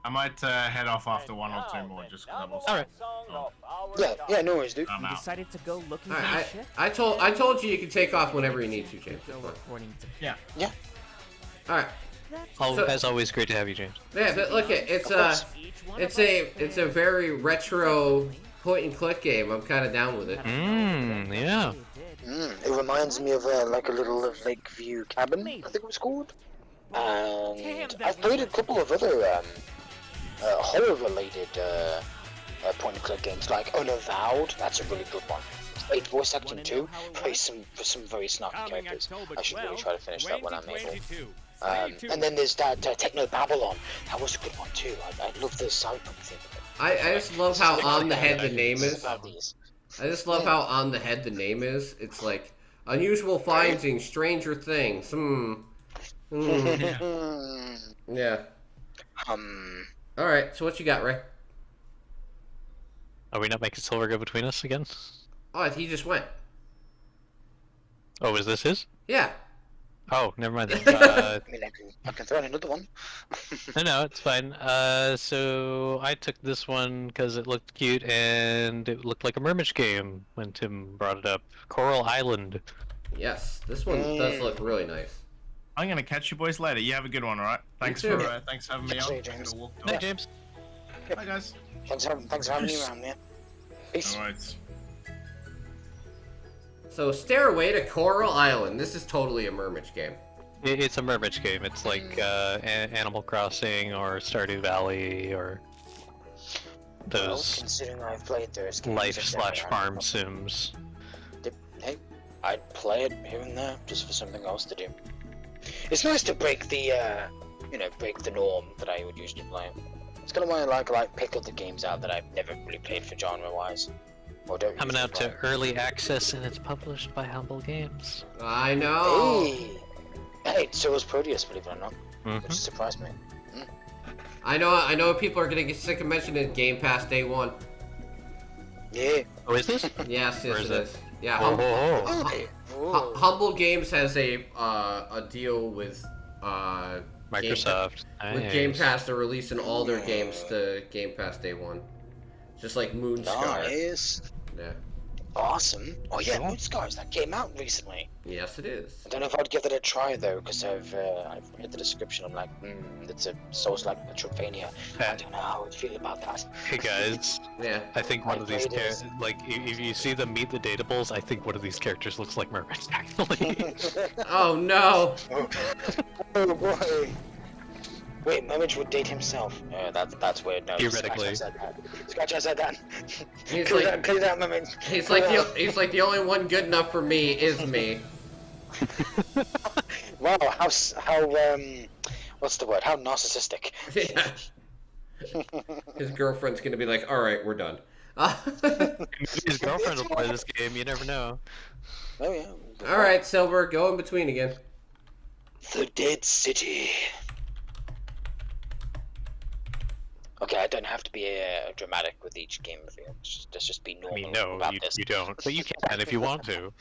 [SPEAKER 5] I might head off after 1 or 2 more, just because I
[SPEAKER 2] Alright.
[SPEAKER 3] Yeah, no worries, dude.
[SPEAKER 11] You decided to go looking
[SPEAKER 1] All
[SPEAKER 11] for
[SPEAKER 1] right,
[SPEAKER 11] the ship?
[SPEAKER 1] I told you can take off whenever you need to, James.
[SPEAKER 5] Yeah.
[SPEAKER 3] Yeah.
[SPEAKER 1] All right. So-
[SPEAKER 2] As always, great to have you, James.
[SPEAKER 1] Yeah, but look, it's a very retro point and click game. I'm kind of down with it.
[SPEAKER 2] Yeah.
[SPEAKER 3] It reminds me of like a little Lakeview cabin, I think it was called. And I've played a couple of other horror-related point and click games, like Unavowed. That's a really good one. Played voice acting too, for some very snarky characters. I should really try to finish that when I'm able. And then there's that Techno Babylon. That was a good one too. I love the Cyberpunk thing.
[SPEAKER 1] I just love how on the head the name is. I just love how on the head the name is. It's like unusual findings, Stranger Things. Yeah. All right. So what you got, Ray?
[SPEAKER 2] Are we not making Silver go between us again?
[SPEAKER 1] Oh, he just went.
[SPEAKER 2] Oh, is this his?
[SPEAKER 1] Yeah.
[SPEAKER 2] Oh, never mind then.
[SPEAKER 3] I mean, I can throw in another one.
[SPEAKER 2] No, it's fine. So I took this one because it looked cute and it looked like a Mermage game when Tim brought it up. Coral Island.
[SPEAKER 1] Yes, this one does look really nice.
[SPEAKER 5] I'm gonna catch you boys later. You have a good one, alright? Thanks for having me on.
[SPEAKER 3] James.
[SPEAKER 2] Hey, James.
[SPEAKER 5] Bye, guys.
[SPEAKER 3] Thanks for having me around, man. Peace.
[SPEAKER 5] Alright.
[SPEAKER 1] So, Stairway to Coral Island. This is totally a Mermage game.
[SPEAKER 2] It's a Mermage game. It's like Animal Crossing or Stardew Valley or those
[SPEAKER 3] Considering I've played those games,
[SPEAKER 2] life/farm sims.
[SPEAKER 3] Hey, I'd play it here and there just for something else to do. It's nice to break the, break the norm that I would usually play. It's kind of why I like pick up the games out that I've never really played for genre-wise.
[SPEAKER 2] Coming out to early access and it's published by Humble Games.
[SPEAKER 1] I know.
[SPEAKER 3] Hey, so was Proteus, believe it or not, which surprised me.
[SPEAKER 1] I know. People are gonna get sick of mentioning Game Pass Day 1.
[SPEAKER 3] Yeah.
[SPEAKER 2] Oh, is this?
[SPEAKER 1] Yes,
[SPEAKER 2] Or
[SPEAKER 1] it
[SPEAKER 2] is
[SPEAKER 1] is. Yeah. Humble Games has a deal with
[SPEAKER 2] Microsoft.
[SPEAKER 1] With Game Pass. They're releasing all their games to Game Pass Day 1. Just like Moonscar.
[SPEAKER 3] Nice.
[SPEAKER 1] Yeah.
[SPEAKER 3] Awesome. Oh yeah, Moonscars, that came out recently.
[SPEAKER 1] Yes, it is.
[SPEAKER 3] I don't know if I'd give that a try though, because I've read the description. I'm like, it's a Souls-like Metroidvania. I don't know how I'd feel about that.
[SPEAKER 2] Hey guys.
[SPEAKER 1] Yeah.
[SPEAKER 2] I think one of these characters, like, if you see them meet the Datables, I think one of these characters looks like Mermage, actually.
[SPEAKER 1] Oh no.
[SPEAKER 3] Oh boy. Wait, Mermage would date himself. That's weird. No,
[SPEAKER 2] theoretically.
[SPEAKER 3] Scratch, I said that.
[SPEAKER 1] He's
[SPEAKER 3] Clear
[SPEAKER 1] like,
[SPEAKER 3] that, Mermage.
[SPEAKER 1] he's like the only one good enough for me is me.
[SPEAKER 3] Wow, how what's the word? How narcissistic.
[SPEAKER 1] Yeah. His girlfriend's gonna be like, all right, we're done.
[SPEAKER 2] His girlfriend will play this game. You never know.
[SPEAKER 3] Oh yeah.
[SPEAKER 1] All right, Silver, go in between again.
[SPEAKER 3] The Dead City. Okay, I don't have to be dramatic with each game review. Let's just be normal
[SPEAKER 2] I mean, no,
[SPEAKER 3] about
[SPEAKER 2] you,
[SPEAKER 3] this.
[SPEAKER 2] you don't. But you can if you want to.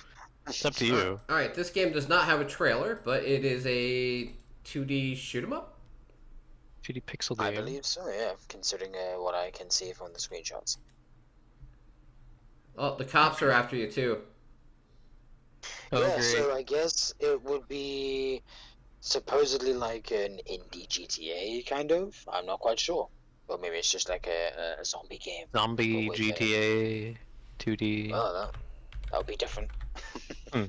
[SPEAKER 2] It's up to you.
[SPEAKER 1] All right, this game does not have a trailer, but it is a 2D shoot 'em up.
[SPEAKER 2] 2D pixel game.
[SPEAKER 3] I believe so, yeah, considering what I can see from the screenshots.
[SPEAKER 1] Oh, the cops are after you too.
[SPEAKER 2] Oh,
[SPEAKER 3] Yeah,
[SPEAKER 2] great.
[SPEAKER 3] so I guess it would be supposedly like an indie GTA, kind of. I'm not quite sure. Or maybe it's just like a zombie game.
[SPEAKER 2] Zombie
[SPEAKER 3] with,
[SPEAKER 2] GTA 2D.
[SPEAKER 3] Oh, that would be different.
[SPEAKER 1] All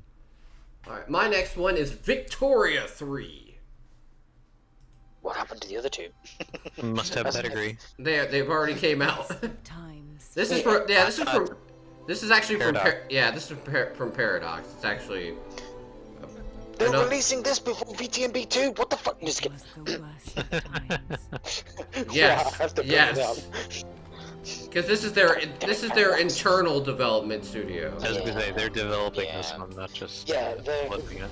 [SPEAKER 1] right, my next one is Victoria 3.
[SPEAKER 3] What happened to the other two?
[SPEAKER 2] Must have pedigree.
[SPEAKER 1] They've already came out.
[SPEAKER 8] Times.
[SPEAKER 1] This is for this is actually
[SPEAKER 2] Paradox.
[SPEAKER 1] this is from Paradox. It's actually
[SPEAKER 3] They're
[SPEAKER 1] I know-
[SPEAKER 3] releasing this before VTMB 2? What the fuck?
[SPEAKER 8] It was the worst of times.
[SPEAKER 1] Yes,
[SPEAKER 3] I have to bring
[SPEAKER 1] yes.
[SPEAKER 3] it up.
[SPEAKER 1] because this is their internal development studio.
[SPEAKER 2] I was gonna say, they're developing this
[SPEAKER 3] Yeah.
[SPEAKER 2] one, not just
[SPEAKER 3] Yeah, they're-
[SPEAKER 2] flipping it.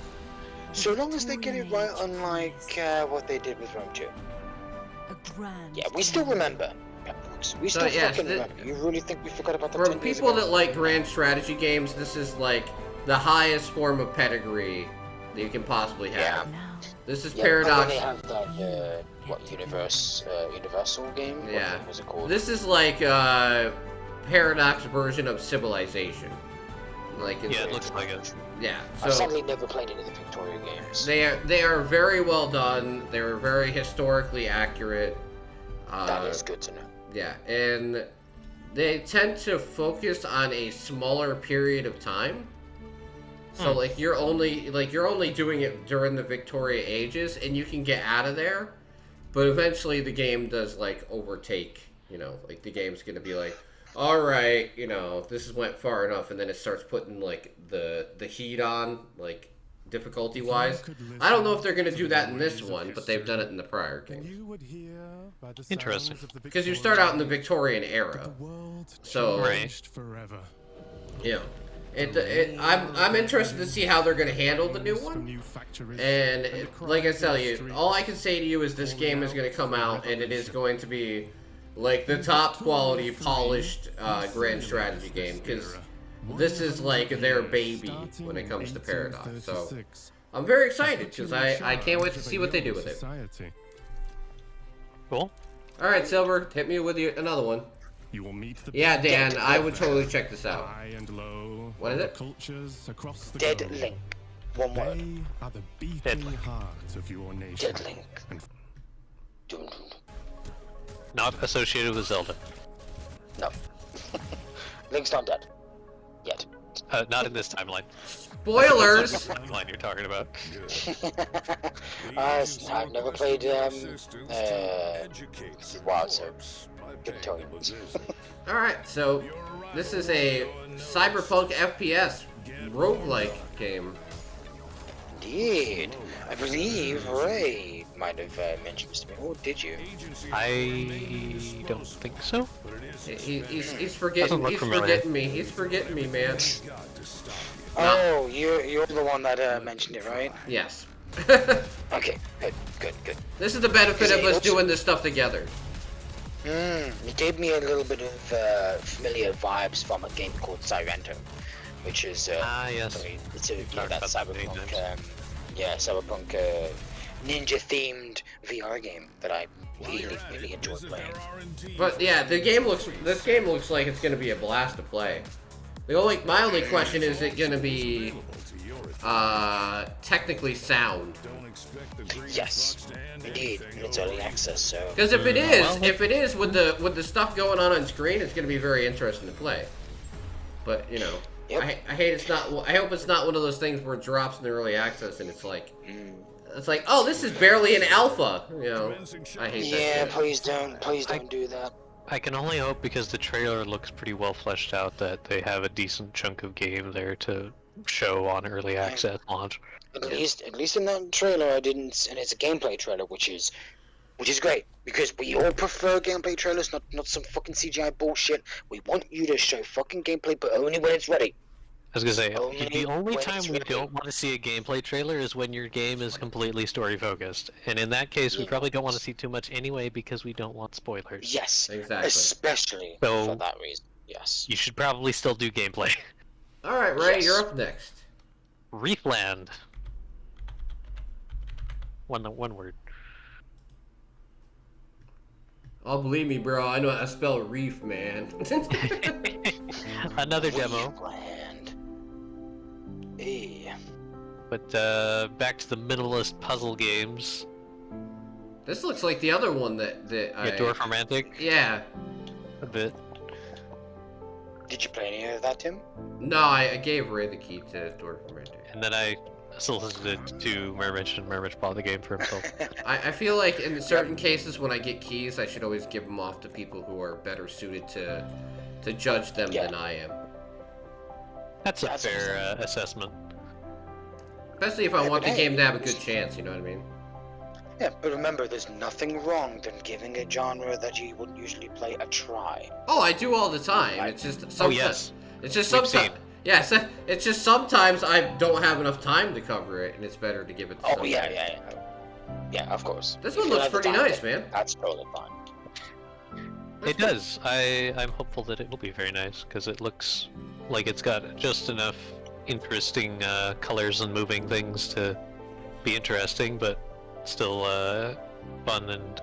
[SPEAKER 3] So long as they get it right, unlike what they did with Rome 2.
[SPEAKER 8] A grand
[SPEAKER 3] Yeah, we still remember. Yeah, folks, we
[SPEAKER 1] So,
[SPEAKER 3] still
[SPEAKER 1] yes,
[SPEAKER 3] fucking
[SPEAKER 1] the-
[SPEAKER 3] remember. You really think we forgot about the
[SPEAKER 1] For
[SPEAKER 3] 10 years
[SPEAKER 1] people
[SPEAKER 3] ago?
[SPEAKER 1] that like grand strategy games, this is like the highest form of pedigree that you can possibly have.
[SPEAKER 3] Yeah.
[SPEAKER 8] now.
[SPEAKER 1] This is
[SPEAKER 3] Yeah,
[SPEAKER 1] Paradox.
[SPEAKER 3] They have that, Universal game?
[SPEAKER 1] Yeah.
[SPEAKER 3] What was it called?
[SPEAKER 1] This is like Paradox version of Civilization. Like
[SPEAKER 2] Yeah, it looks like it.
[SPEAKER 1] yeah.
[SPEAKER 3] I've
[SPEAKER 1] So
[SPEAKER 3] sadly never played any of the Victoria games.
[SPEAKER 1] they are very well done. They're very historically accurate.
[SPEAKER 3] That is good to know.
[SPEAKER 1] Yeah, and they tend to focus on a smaller period of time. So like you're only doing it during the Victoria ages, and you can get out of there. But eventually, the game does like overtake. You know, like the game's gonna be like, all right, you know, this has went far enough, and then it starts putting like the heat on, like difficulty wise. I don't know if they're gonna do that in this one, but they've done it in the prior games.
[SPEAKER 2] Interesting.
[SPEAKER 1] Because you start out in the Victorian era, so
[SPEAKER 2] Right.
[SPEAKER 1] you know, I'm interested to see how they're gonna handle the new one. And like I tell you, all I can say to you is this game is gonna come out, and it is going to be like the top quality, polished grand strategy game. Because this is like their baby when it comes to Paradox. So I'm very excited because I can't wait to see what they do with it.
[SPEAKER 2] Cool.
[SPEAKER 1] All right, Silver, hit me with another one. Yeah, Dan, I would totally check this out. What is it?
[SPEAKER 3] Dead Link. One word.
[SPEAKER 2] Dead Link.
[SPEAKER 3] Dead Link.
[SPEAKER 2] Not associated with Zelda.
[SPEAKER 3] No. Link's not dead. Yet.
[SPEAKER 2] Not in this timeline.
[SPEAKER 1] Spoilers!
[SPEAKER 2] That's not the timeline you're talking about.
[SPEAKER 3] I've never played, WoW, so couldn't tell you.
[SPEAKER 1] Alright, so this is a Cyberpunk FPS roguelike game.
[SPEAKER 3] Indeed. I believe Ray might have mentioned this to me. Oh, did you?
[SPEAKER 2] I don't think so.
[SPEAKER 1] He's forgetting. He's forgetting me. He's forgetting me, man.
[SPEAKER 3] Oh, you're the one that mentioned it, right?
[SPEAKER 1] Yes.
[SPEAKER 3] Okay, good.
[SPEAKER 1] This is the benefit of us doing this stuff together.
[SPEAKER 3] It gave me a little bit of familiar vibes from a game called Cyberpunk, which is
[SPEAKER 2] yes.
[SPEAKER 3] it's a that
[SPEAKER 2] about
[SPEAKER 3] Cyberpunk, Cyberpunk ninja-themed VR game that I really enjoyed playing.
[SPEAKER 1] But yeah, this game looks like it's gonna be a blast to play. My only question is it gonna be technically sound?
[SPEAKER 3] Yes, indeed, and it's early access, so.
[SPEAKER 1] Because if it is with the stuff going on screen, it's gonna be very interesting to play. But you know,
[SPEAKER 3] Yep.
[SPEAKER 1] I hate it's not. I hope it's not one of those things where it drops in the early access and it's like, oh, this is barely an alpha. You know, I hate that.
[SPEAKER 3] Yeah,
[SPEAKER 1] shit.
[SPEAKER 3] please don't do that.
[SPEAKER 2] I can only hope because the trailer looks pretty well fleshed out that they have a decent chunk of game there to show on early access launch.
[SPEAKER 3] At least in that trailer, I didn't, and it's a gameplay trailer, which is which is great because we all prefer gameplay trailers, not some fucking CGI bullshit. We want you to show fucking gameplay, but only when it's ready.
[SPEAKER 2] I was gonna say,
[SPEAKER 3] Only
[SPEAKER 2] the only
[SPEAKER 3] when
[SPEAKER 2] time
[SPEAKER 3] it's
[SPEAKER 2] we
[SPEAKER 3] ready.
[SPEAKER 2] don't want to see a gameplay trailer is when your game is completely story focused. And in that case, we probably don't want to see too much anyway because we don't want spoilers.
[SPEAKER 3] Yes,
[SPEAKER 1] Exactly.
[SPEAKER 3] especially for that reason. Yes.
[SPEAKER 2] You should probably still do gameplay.
[SPEAKER 1] All right, Ray,
[SPEAKER 3] Yes.
[SPEAKER 1] you're up next.
[SPEAKER 2] Reefland. One word.
[SPEAKER 1] Oh, believe me, bro. I know how to spell reef, man.
[SPEAKER 2] Another demo.
[SPEAKER 3] Reefland. Hey.
[SPEAKER 2] But back to the minimalist puzzle games.
[SPEAKER 1] This looks like the other one that I...
[SPEAKER 2] Dwarf Romantic.
[SPEAKER 1] Yeah.
[SPEAKER 2] A bit.
[SPEAKER 3] Did you play any of that, Tim?
[SPEAKER 1] No, I gave Ray the key to Dwarf Romantic.
[SPEAKER 2] And then I solicited to Mermitch, and Mermitch bought the game for himself.
[SPEAKER 1] I feel like in certain cases when I get keys, I should always give them off to people who are better suited to judge them than I am.
[SPEAKER 2] That's a fair assessment.
[SPEAKER 1] Especially if I want the game to have a good chance, you know what I mean?
[SPEAKER 3] Yeah, but remember, there's nothing wrong than giving a genre that you wouldn't usually play a try.
[SPEAKER 1] Oh, I do all the time. It's just sometimes.
[SPEAKER 2] Oh, yes.
[SPEAKER 1] It's just
[SPEAKER 2] We've
[SPEAKER 1] sometimes. Yes, it's just sometimes I don't have enough time to cover it, and it's better to give it to
[SPEAKER 3] Oh,
[SPEAKER 1] somebody.
[SPEAKER 3] yeah, of course.
[SPEAKER 1] This
[SPEAKER 3] If
[SPEAKER 1] one
[SPEAKER 3] you
[SPEAKER 1] looks
[SPEAKER 3] have the
[SPEAKER 1] pretty
[SPEAKER 3] time,
[SPEAKER 1] nice, man.
[SPEAKER 3] That's totally fine.
[SPEAKER 2] It does. I'm hopeful that it will be very nice, because it looks like it's got just enough interesting colors and moving things to be interesting, but still fun and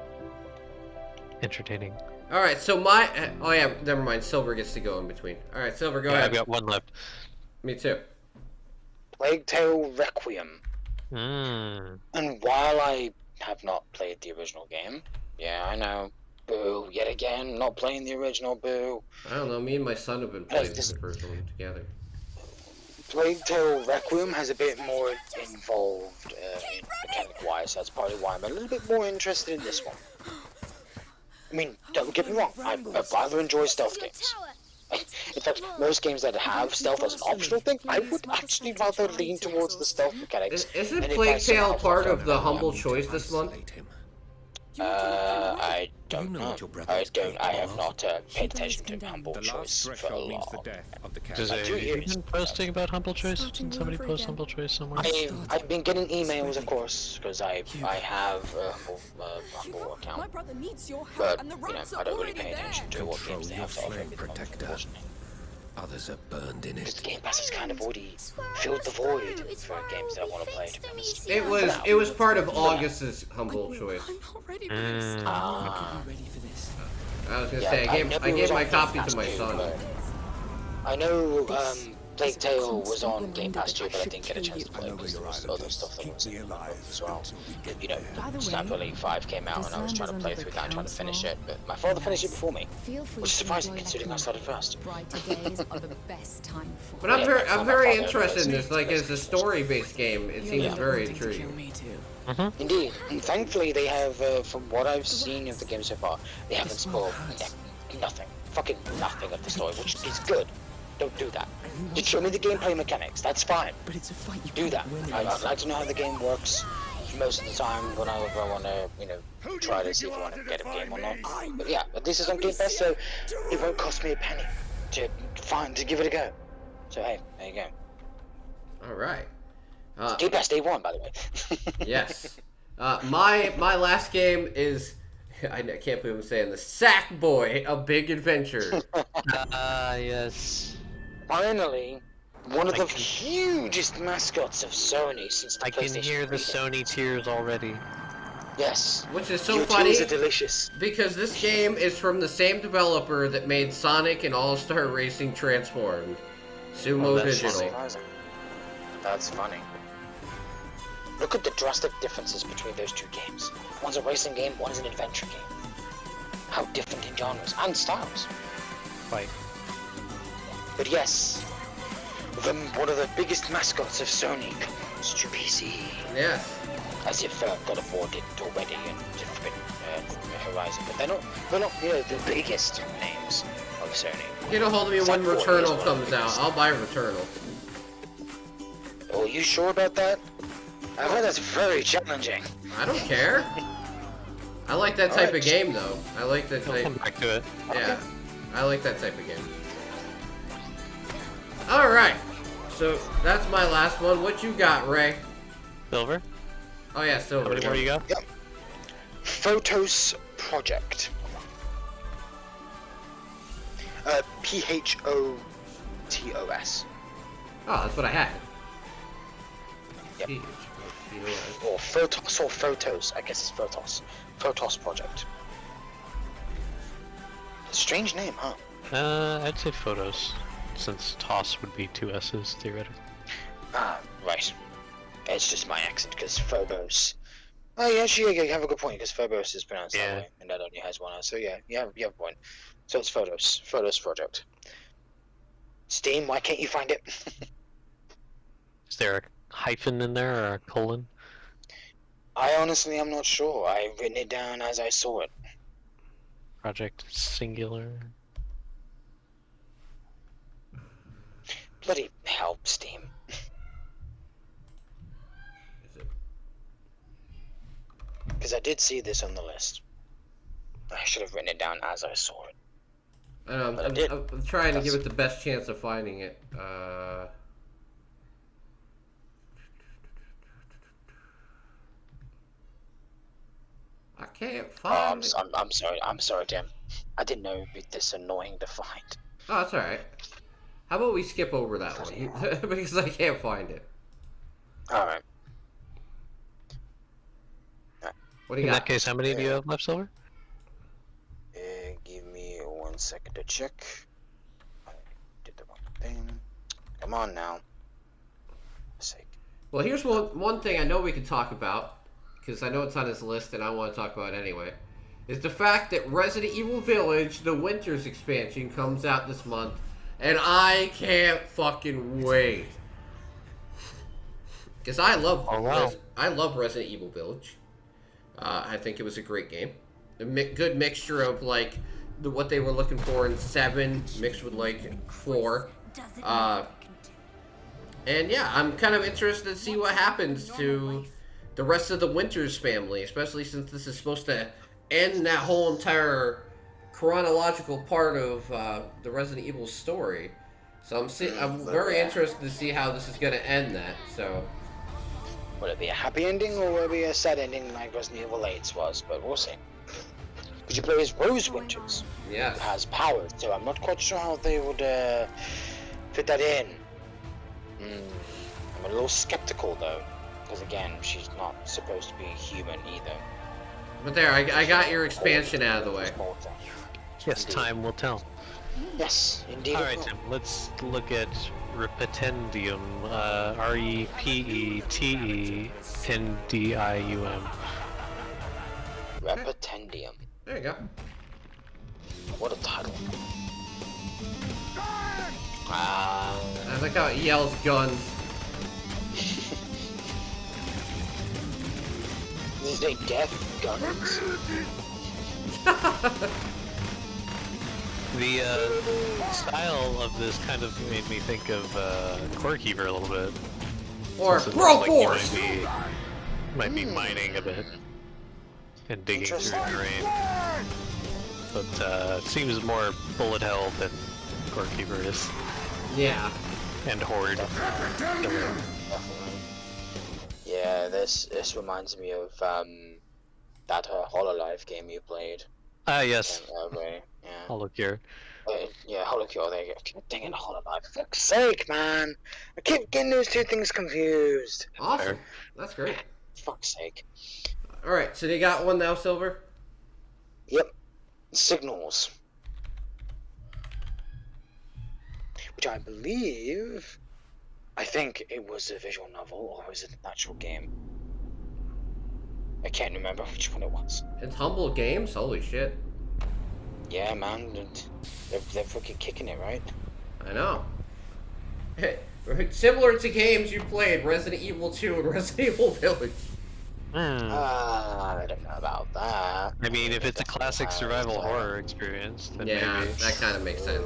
[SPEAKER 2] entertaining.
[SPEAKER 1] All right, so my oh yeah, never mind. Silver gets to go in between. All right, Silver, go ahead.
[SPEAKER 2] I've got one left.
[SPEAKER 1] Me too.
[SPEAKER 3] Plague Tale Requiem.
[SPEAKER 2] Mm.
[SPEAKER 3] And while I have not played the original game, yeah, I know, boo, yet again, not playing the original, boo.
[SPEAKER 1] I don't know. Me and my son have been playing the first one together.
[SPEAKER 3] Plague Tale Requiem has a bit more involved mechanic-wise. That's probably why I'm a little bit more interested in this one. I mean, don't get me wrong, I rather enjoy stealth games. In fact, most games that have stealth as an optional thing, I would actually rather lean towards the stealth mechanics.
[SPEAKER 1] Isn't
[SPEAKER 3] And if
[SPEAKER 1] Plague
[SPEAKER 3] I somehow
[SPEAKER 1] Tale part
[SPEAKER 3] find
[SPEAKER 1] of the Humble Choice this month?
[SPEAKER 3] I don't know. I have not paid attention to Humble Choice for a long.
[SPEAKER 2] Have you been posting about Humble Choice? Did somebody post Humble Choice somewhere?
[SPEAKER 3] I've been getting emails, of course, because I have a Humble account. But, you know, I don't really pay attention to what games they have to offer. Unfortunately.
[SPEAKER 12] Others are burned in
[SPEAKER 3] Because Game Pass has kind of already filled the void for games that I want to play, to be honest.
[SPEAKER 1] It was part of August's Humble Choice.
[SPEAKER 3] Ah.
[SPEAKER 1] I was gonna say I gave my copy to my son.
[SPEAKER 3] I know Plague Tale was on Game Pass too, but I didn't get a chance to play because there was other stuff that was in as well. You know, Sniper Elite 5 came out and I was trying to play through that and trying to finish it, but my father finished it before me, which is surprising considering I started first.
[SPEAKER 1] But I'm very interested in this. Like, as a story-based game, it seems very intriguing.
[SPEAKER 3] Indeed, and thankfully they have, from what I've seen of the game so far, they haven't spoiled nothing, fucking nothing of the story, which is good. Don't do that. Just show me the gameplay mechanics. That's fine. But it's a fight. Do that. I'd like to know how the game works. Most of the time, whenever I want to, you know, try to see if I want to get a game or not. But yeah, this is on Game Pass, so it won't cost me a penny to give it a go. So hey, there you go.
[SPEAKER 1] All right.
[SPEAKER 3] Game Pass Day 1, by the way.
[SPEAKER 1] Yes. My last game is, I can't believe I'm saying this, Sackboy: A Big Adventure.
[SPEAKER 2] Yes.
[SPEAKER 3] Finally, one of the hugest mascots of Sony since the PlayStation 3.
[SPEAKER 2] I can hear the Sony tears already.
[SPEAKER 3] Yes.
[SPEAKER 1] Which is so
[SPEAKER 3] Your
[SPEAKER 1] funny.
[SPEAKER 3] tears are delicious.
[SPEAKER 1] Because this game is from the same developer that made Sonic and All-Star Racing Transformed. Sumo Digital.
[SPEAKER 3] That's funny. Look at the drastic differences between those two games. One's a racing game, one is an adventure game. How different in genres and styles.
[SPEAKER 2] Right.
[SPEAKER 3] But yes, one of the biggest mascots of Sony comes to PC.
[SPEAKER 1] Yes.
[SPEAKER 3] As if God of War didn't already and Horizon, but they're not the biggest names of Sony.
[SPEAKER 1] Get a hold of me when Returnal comes out. I'll buy Returnal.
[SPEAKER 3] Oh, you sure about that? I heard that's very challenging.
[SPEAKER 1] I don't care. I like that type
[SPEAKER 3] Alright.
[SPEAKER 1] of game, though. I like that
[SPEAKER 2] I'll
[SPEAKER 1] type.
[SPEAKER 2] come back to it.
[SPEAKER 1] Yeah, I like that type of game. All right, so that's my last one. What you got, Ray?
[SPEAKER 2] Silver?
[SPEAKER 1] Oh yeah,
[SPEAKER 2] How
[SPEAKER 1] silver.
[SPEAKER 2] many more you got?
[SPEAKER 3] Yep. Photos Project. Photos.
[SPEAKER 1] Oh, that's what I had.
[SPEAKER 3] Yep.
[SPEAKER 1] P-H-O-T-O-S.
[SPEAKER 3] Or Photos or Photos. I guess it's Photos. Photos Project. Strange name, huh?
[SPEAKER 2] I'd say photos, since toss would be 2 S's theoretically.
[SPEAKER 3] Ah, right. It's just my accent, because Phobos. Oh, yeah, actually, yeah, you have a good point, because Phobos is pronounced that way, and that only has 1 S. So, yeah, you have a point. So it's Photos. Photos Project. Steam, why can't you find it?
[SPEAKER 2] Is there a hyphen in there or a colon?
[SPEAKER 3] I honestly am not sure. I've written it down as I saw it.
[SPEAKER 2] Project singular.
[SPEAKER 3] Bloody hell, Steam. Because I did see this on the list. I should have written it down as I saw it.
[SPEAKER 1] I know,
[SPEAKER 3] But I did.
[SPEAKER 1] I'm trying to give it the best chance of finding it. I can't find it.
[SPEAKER 3] I'm sorry, Tim. I didn't know it'd be this annoying to find.
[SPEAKER 1] Oh, that's alright. How about we skip over that one? Because I can't find it.
[SPEAKER 3] Alright.
[SPEAKER 1] What do you
[SPEAKER 2] In
[SPEAKER 1] got?
[SPEAKER 2] that case, how many do you have left, Silver?
[SPEAKER 3] Give me 1 second to check. I did the wrong thing. Come on now. For sake.
[SPEAKER 1] Well, here's one thing I know we can talk about, because I know it's on his list and I want to talk about it anyway, is the fact that Resident Evil Village, the Winter's expansion, comes out this month, and I can't fucking wait. Because I love, I love Resident Evil Village. I think it was a great game. A good mixture of like what they were looking for in 7 mixed with like 4. And yeah, I'm kind of interested to see what happens to the rest of the Winters family, especially since this is supposed to end that whole entire chronological part of the Resident Evil story. So I'm very interested to see how this is going to end that. So,
[SPEAKER 3] will it be a happy ending or will it be a sad ending like Resident Evil 8 was? But we'll see. Could you play as Rose Winters?
[SPEAKER 1] Yes.
[SPEAKER 3] Who has powers, so I'm not quite sure how they would fit that in. I'm a little skeptical though, because again, she's not supposed to be human either.
[SPEAKER 1] But there, I got your expansion out of the way.
[SPEAKER 2] Yes, time will tell.
[SPEAKER 3] Yes, indeed.
[SPEAKER 2] Alright, Tim, let's look at Repetendium. Repetendium.
[SPEAKER 3] Repetendium.
[SPEAKER 1] There you go.
[SPEAKER 3] What a title.
[SPEAKER 1] I like how it yells guns.
[SPEAKER 3] Is they death guns?
[SPEAKER 2] The style of this kind of made me think of Corekeeper a little bit.
[SPEAKER 1] Or
[SPEAKER 2] Since it
[SPEAKER 1] Bro
[SPEAKER 2] looks like you
[SPEAKER 1] Force!
[SPEAKER 2] might be mining a bit and digging through terrain. But it seems more bullet hell than Corekeeper is.
[SPEAKER 1] Yeah.
[SPEAKER 2] And Horde.
[SPEAKER 3] Definitely. Yeah, this reminds me of that Hololive game you played.
[SPEAKER 2] Ah, yes.
[SPEAKER 3] Yeah.
[SPEAKER 2] Holocure.
[SPEAKER 3] Yeah, Holocure, there you go. Dang it, Hololive. For fuck's sake, man! I keep getting those two things confused.
[SPEAKER 1] Awesome. That's great.
[SPEAKER 3] Fuck's sake.
[SPEAKER 1] Alright, so you got one now, Silver?
[SPEAKER 3] Yep. Signals. Which I believe... I think it was a visual novel, or was it an actual game? I can't remember which one it was.
[SPEAKER 1] It's Humble Games? Holy shit.
[SPEAKER 3] Yeah, man. They're fucking kicking it, right?
[SPEAKER 1] I know. Similar to games you played, Resident Evil 2 and Resident Evil Village.
[SPEAKER 3] I don't know about that.
[SPEAKER 2] I mean, if it's a classic survival horror experience, then
[SPEAKER 1] yeah,
[SPEAKER 2] maybe.
[SPEAKER 1] that kind of makes sense.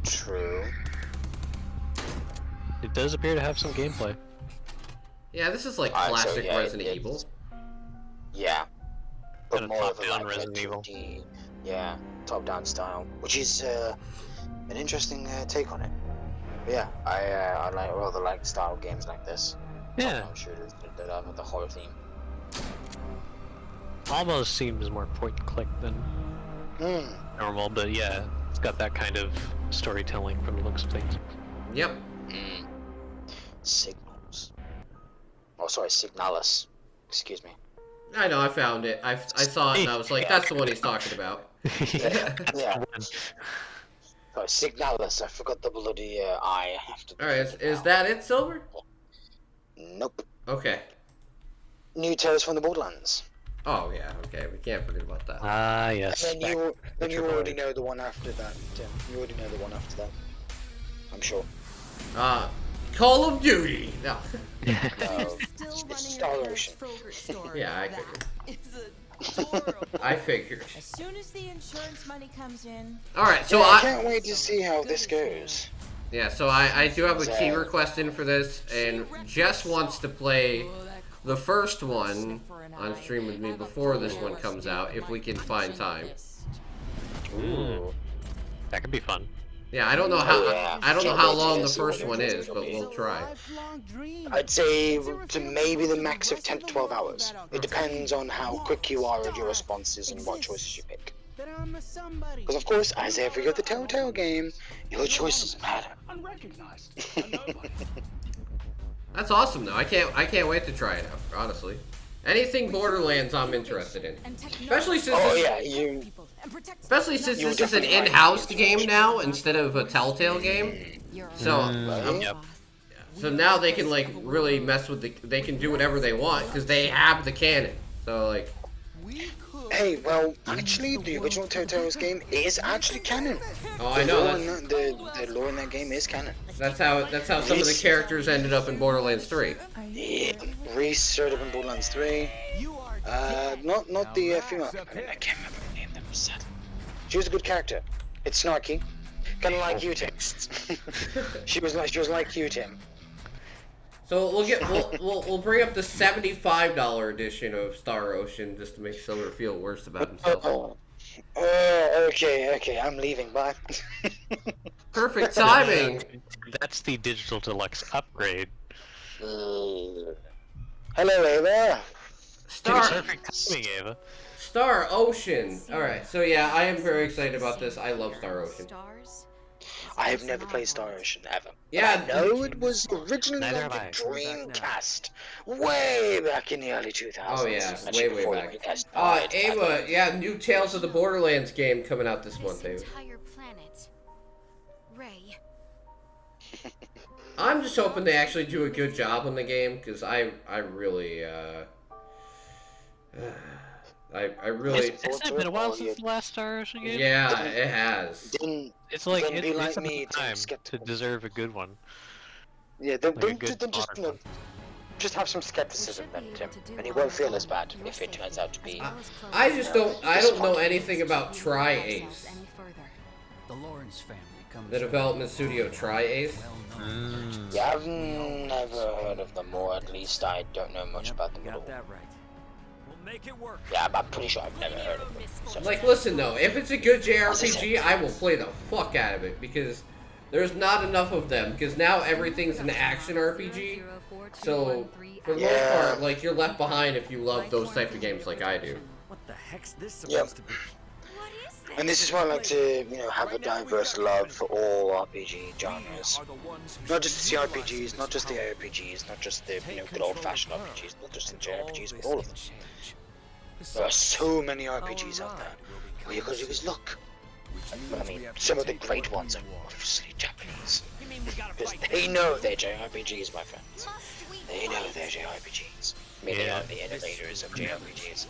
[SPEAKER 3] True.
[SPEAKER 2] It does appear to have some gameplay.
[SPEAKER 1] Yeah, this is like
[SPEAKER 3] Alright, so
[SPEAKER 1] classic
[SPEAKER 3] yeah,
[SPEAKER 1] Resident Evil.
[SPEAKER 3] Yeah. but
[SPEAKER 2] Kinda
[SPEAKER 3] more of a
[SPEAKER 2] top-down
[SPEAKER 3] like
[SPEAKER 2] Resident Evil.
[SPEAKER 3] 2D, yeah, top-down style, which is an interesting take on it. But yeah, I rather like style games like this.
[SPEAKER 2] Yeah.
[SPEAKER 3] Top-down shooters that have the horror theme.
[SPEAKER 2] Almost seems more point and click than normal, but yeah, it's got that kind of storytelling from the looks of things.
[SPEAKER 1] Yep.
[SPEAKER 3] Signals. Oh, sorry, Signalis. Excuse me.
[SPEAKER 1] I know, I found it. I saw it and I was like, that's the one he's talking about.
[SPEAKER 3] Yeah. Oh, Signalis. I forgot the bloody I.
[SPEAKER 1] Alright, is that it, Silver?
[SPEAKER 3] Nope.
[SPEAKER 1] Okay.
[SPEAKER 3] New Tales from the Borderlands.
[SPEAKER 1] Oh, yeah, okay, we can't forget about that.
[SPEAKER 2] Ah, yes.
[SPEAKER 3] And then you already know the one after that, Tim. You already know the one after that. I'm sure.
[SPEAKER 1] Call of Duty! No.
[SPEAKER 3] No. It's Star Ocean.
[SPEAKER 1] Yeah, I figured. I figured.
[SPEAKER 13] As soon as the insurance money comes in.
[SPEAKER 1] Alright, so
[SPEAKER 3] I can't wait to see how this goes.
[SPEAKER 1] Yeah, so I do have a key request in for this, and Jess wants to play the first one on stream with me before this one comes out, if we can find time.
[SPEAKER 2] Ooh. That could be fun.
[SPEAKER 1] Yeah, I don't know how long the first one is, but we'll try.
[SPEAKER 3] I'd say to maybe the max of 10 to 12 hours. It depends on how quick you are with your responses and what choices you pick. Because of course, as every other Telltale game, your choices matter.
[SPEAKER 1] That's awesome though. I can't wait to try it out, honestly. Anything Borderlands I'm interested in. Especially since this is an in-house game now instead of a Telltale game. So so now they can like really mess with they can do whatever they want because they have the canon. So like
[SPEAKER 3] hey, well, actually, the original Telltale's game is actually canon.
[SPEAKER 1] Oh, I know.
[SPEAKER 3] The lore in that game is canon.
[SPEAKER 1] That's how some of the characters ended up in Borderlands 3.
[SPEAKER 3] Yeah, Reese showed up in Borderlands 3. Not the female companion. I can't remember her name. That was sad. She was a good character. It's snarky, kind of like you, Tim. she was like you, Tim.
[SPEAKER 1] So we'll bring up the $75 edition of Star Ocean just to make Silver feel worse about himself.
[SPEAKER 3] Okay, I'm leaving. Bye.
[SPEAKER 1] Perfect timing.
[SPEAKER 2] That's the digital deluxe upgrade.
[SPEAKER 3] Hello, Ava.
[SPEAKER 1] Star Ocean. All right, so yeah, I am very excited about this. I love Star Ocean.
[SPEAKER 3] I have never played Star Ocean ever.
[SPEAKER 1] Yeah,
[SPEAKER 3] I know it was originally on the Dreamcast, way back in the early 2000s.
[SPEAKER 1] Oh yeah, way back. Ava, yeah, new Tales of the Borderlands game coming out this month, Ava. I'm just hoping they actually do a good job on the game because I really
[SPEAKER 2] It's been a while since the last Star Ocean game.
[SPEAKER 1] Yeah, it has.
[SPEAKER 2] It's like it's me to deserve a good one.
[SPEAKER 3] Yeah, just have some skepticism then, Tim, and it won't feel as bad if it turns out to be.
[SPEAKER 1] I don't know anything about Tri-Ace. The development studio Tri-Ace.
[SPEAKER 3] Yeah, I've never heard of them, or at least I don't know much about them at all. Yeah, I'm pretty sure I've never heard of them. So.
[SPEAKER 1] Like, listen though, if it's a good JRPG, I will play the fuck out of it because there's not enough of them. Because now everything's an action RPG, so for the most part, like you're left behind if you love those type of games like I do.
[SPEAKER 4] What the heck's this supposed to be?
[SPEAKER 3] And this is why I like to, have a diverse love for all RPG genres. Not just the CRPGs, not just the ARPGs, not just the, good old-fashioned RPGs, not just the JRPGs, but all of them. There are so many RPGs out there. All you gotta do is look. I mean, some of the great ones are obviously Japanese. Because they know they're JRPGs, my friends. They know they're JRPGs. I mean, they are the innovators of JRPGs.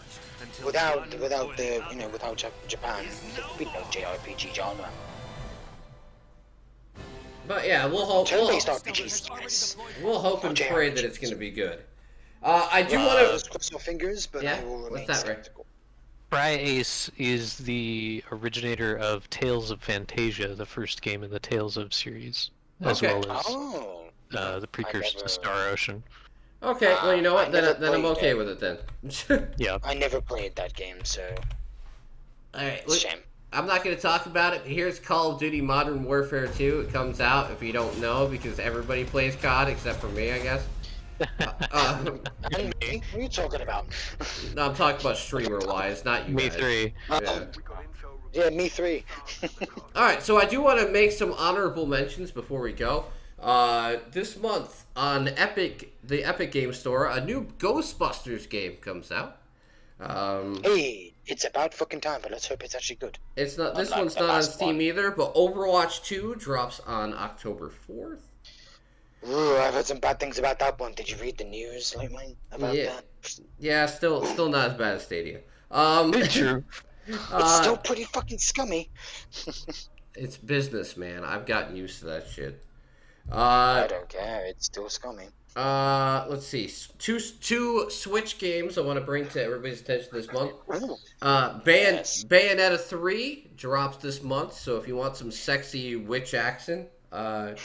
[SPEAKER 3] Without Japan, there would be no JRPG genre.
[SPEAKER 1] But yeah, we'll hope.
[SPEAKER 3] Turn-based RPGs, yes.
[SPEAKER 1] We'll hope and pray that it's gonna be good. I do want to
[SPEAKER 3] cross your fingers, but I will remain skeptical.
[SPEAKER 2] Tri-Ace is the originator of Tales of Fantasia, the first game in the Tales of series, as well as the precursor to Star Ocean.
[SPEAKER 1] Okay, well, you know what? Then I'm okay
[SPEAKER 3] it.
[SPEAKER 1] with it then.
[SPEAKER 2] Yeah.
[SPEAKER 3] I never played that game, so
[SPEAKER 1] Alright,
[SPEAKER 3] it's a shame.
[SPEAKER 1] I'm not going to talk about it, but here's Call of Duty Modern Warfare 2. It comes out, if you don't know, because everybody plays COD except for me, I guess.
[SPEAKER 3] And me? What are you talking about?
[SPEAKER 1] No, I'm talking about streamer-wise, not you
[SPEAKER 2] Me
[SPEAKER 1] guys.
[SPEAKER 2] 3.
[SPEAKER 3] Yeah, me 3.
[SPEAKER 1] Alright, so I do want to make some honorable mentions before we go. This month on the Epic Game Store, a new Ghostbusters game comes out.
[SPEAKER 3] Hey, it's about fucking time, but let's hope it's actually good.
[SPEAKER 1] It's not. This one's not on Steam either, but Overwatch 2 drops on October 4th.
[SPEAKER 3] Ooh, I've heard some bad things about that one. Did you read the news lately about that?
[SPEAKER 1] Yeah, still not as bad as Stadia.
[SPEAKER 2] True.
[SPEAKER 3] It's still pretty fucking scummy.
[SPEAKER 1] It's business, man. I've gotten used to that shit.
[SPEAKER 3] I don't care. It's still scummy.
[SPEAKER 1] Let's see. Two Switch games I want to bring to everybody's attention this month. Bayonetta 3 drops this month, so if you want some sexy witch action, because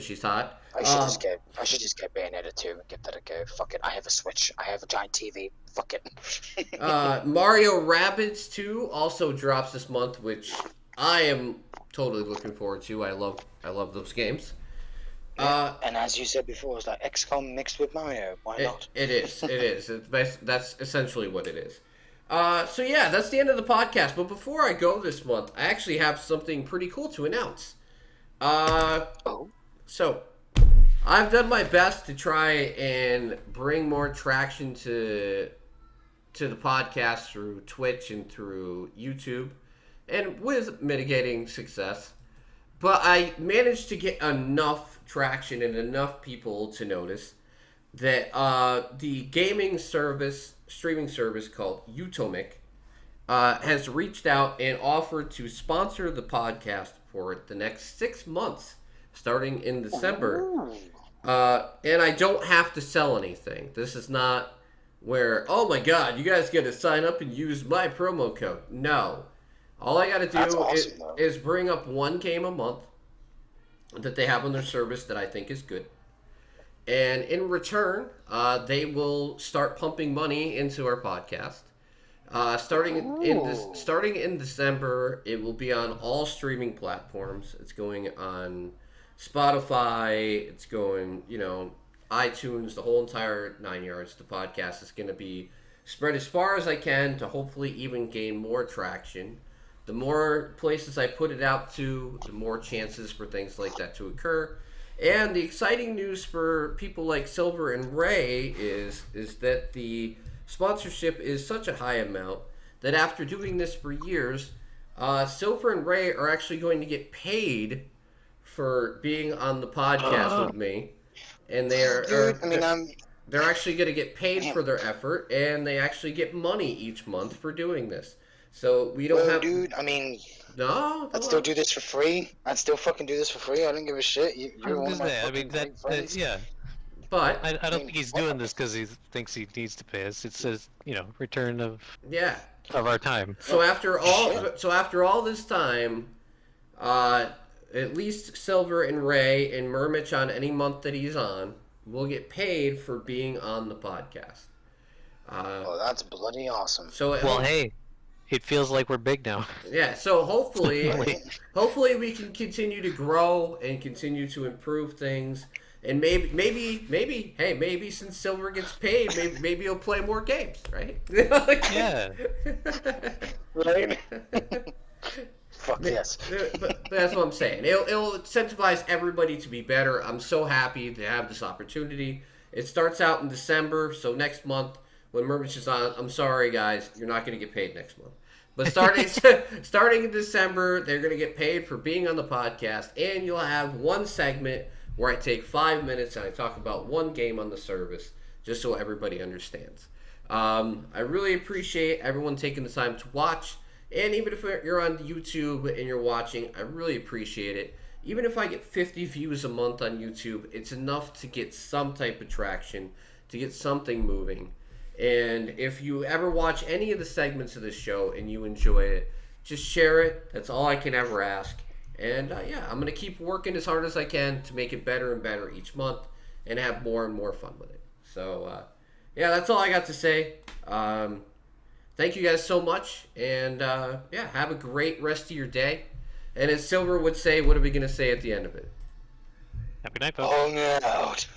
[SPEAKER 1] she's hot.
[SPEAKER 3] I should just get Bayonetta 2 and give that a go. Fuck it. I have a Switch. I have a giant TV. Fuck it.
[SPEAKER 1] Mario Rabbids 2 also drops this month, which I am totally looking forward to. I love those games.
[SPEAKER 3] And as you said before, it's like XCOM mixed with Mario. Why not?
[SPEAKER 1] It is. That's essentially what it is. So yeah, that's the end of the podcast. But before I go this month, I actually have something pretty cool to announce. So I've done my best to try and bring more traction to the podcast through Twitch and through YouTube, and with mitigating success. But I managed to get enough traction and enough people to notice that the streaming service called Utomic has reached out and offered to sponsor the podcast for the next 6 months, starting in December. And I don't have to sell anything. This is not where, oh my god, you guys get to sign up and use my promo code. No. All I got to do is bring up one game a month that they have on their service that I think is good. And in return, they will start pumping money into our podcast. Starting in December, it will be on all streaming platforms. It's going on Spotify. It's going, iTunes, the whole entire 9 yards. The podcast is going to be spread as far as I can to hopefully even gain more traction. The more places I put it out to, the more chances for things like that to occur. And the exciting news for people like Silver and Ray is that the sponsorship is such a high amount that after doing this for years, Silver and Ray are actually going to get paid for being on the podcast with me. And they're actually going to get paid for their effort, and they actually get money each month for doing this. So we don't have.
[SPEAKER 3] Dude,
[SPEAKER 1] no.
[SPEAKER 3] I'd still do this for free. I'd still fucking do this for free. I don't give a shit. You're one of my friends.
[SPEAKER 2] Yeah.
[SPEAKER 1] But
[SPEAKER 2] I don't think he's doing this because he thinks he needs to pay us. It says, return of our time.
[SPEAKER 1] So after all this time, at least Silver and Ray and Murmich on any month that he's on will get paid for being on the podcast.
[SPEAKER 3] That's bloody awesome.
[SPEAKER 1] So
[SPEAKER 2] hey. It feels like we're big now.
[SPEAKER 1] Yeah, so hopefully we can continue to grow and continue to improve things. And maybe since Silver gets paid, maybe he'll play more games, right?
[SPEAKER 2] Yeah.
[SPEAKER 3] Right? Fuck yes.
[SPEAKER 1] But that's what I'm saying. It'll incentivize everybody to be better. I'm so happy to have this opportunity. It starts out in December, so next month when Murmich is on, I'm sorry guys, you're not going to get paid next month. But starting in December, they're going to get paid for being on the podcast, and you'll have one segment where I take 5 minutes and I talk about one game on the service, just so everybody understands. I really appreciate everyone taking the time to watch, and even if you're on YouTube and you're watching, I really appreciate it. Even if I get 50 views a month on YouTube, it's enough to get some type of traction, to get something moving. And if you ever watch any of the segments of this show and you enjoy it, just share it. That's all I can ever ask. And I'm going to keep working as hard as I can to make it better and better each month. and have more and more fun with it. So, yeah, that's all I got to say. Thank you guys so much, and yeah, have a great rest of your day. And as Silver would say, what are we going to say at the end of it?
[SPEAKER 2] Happy night, folks.
[SPEAKER 3] On out.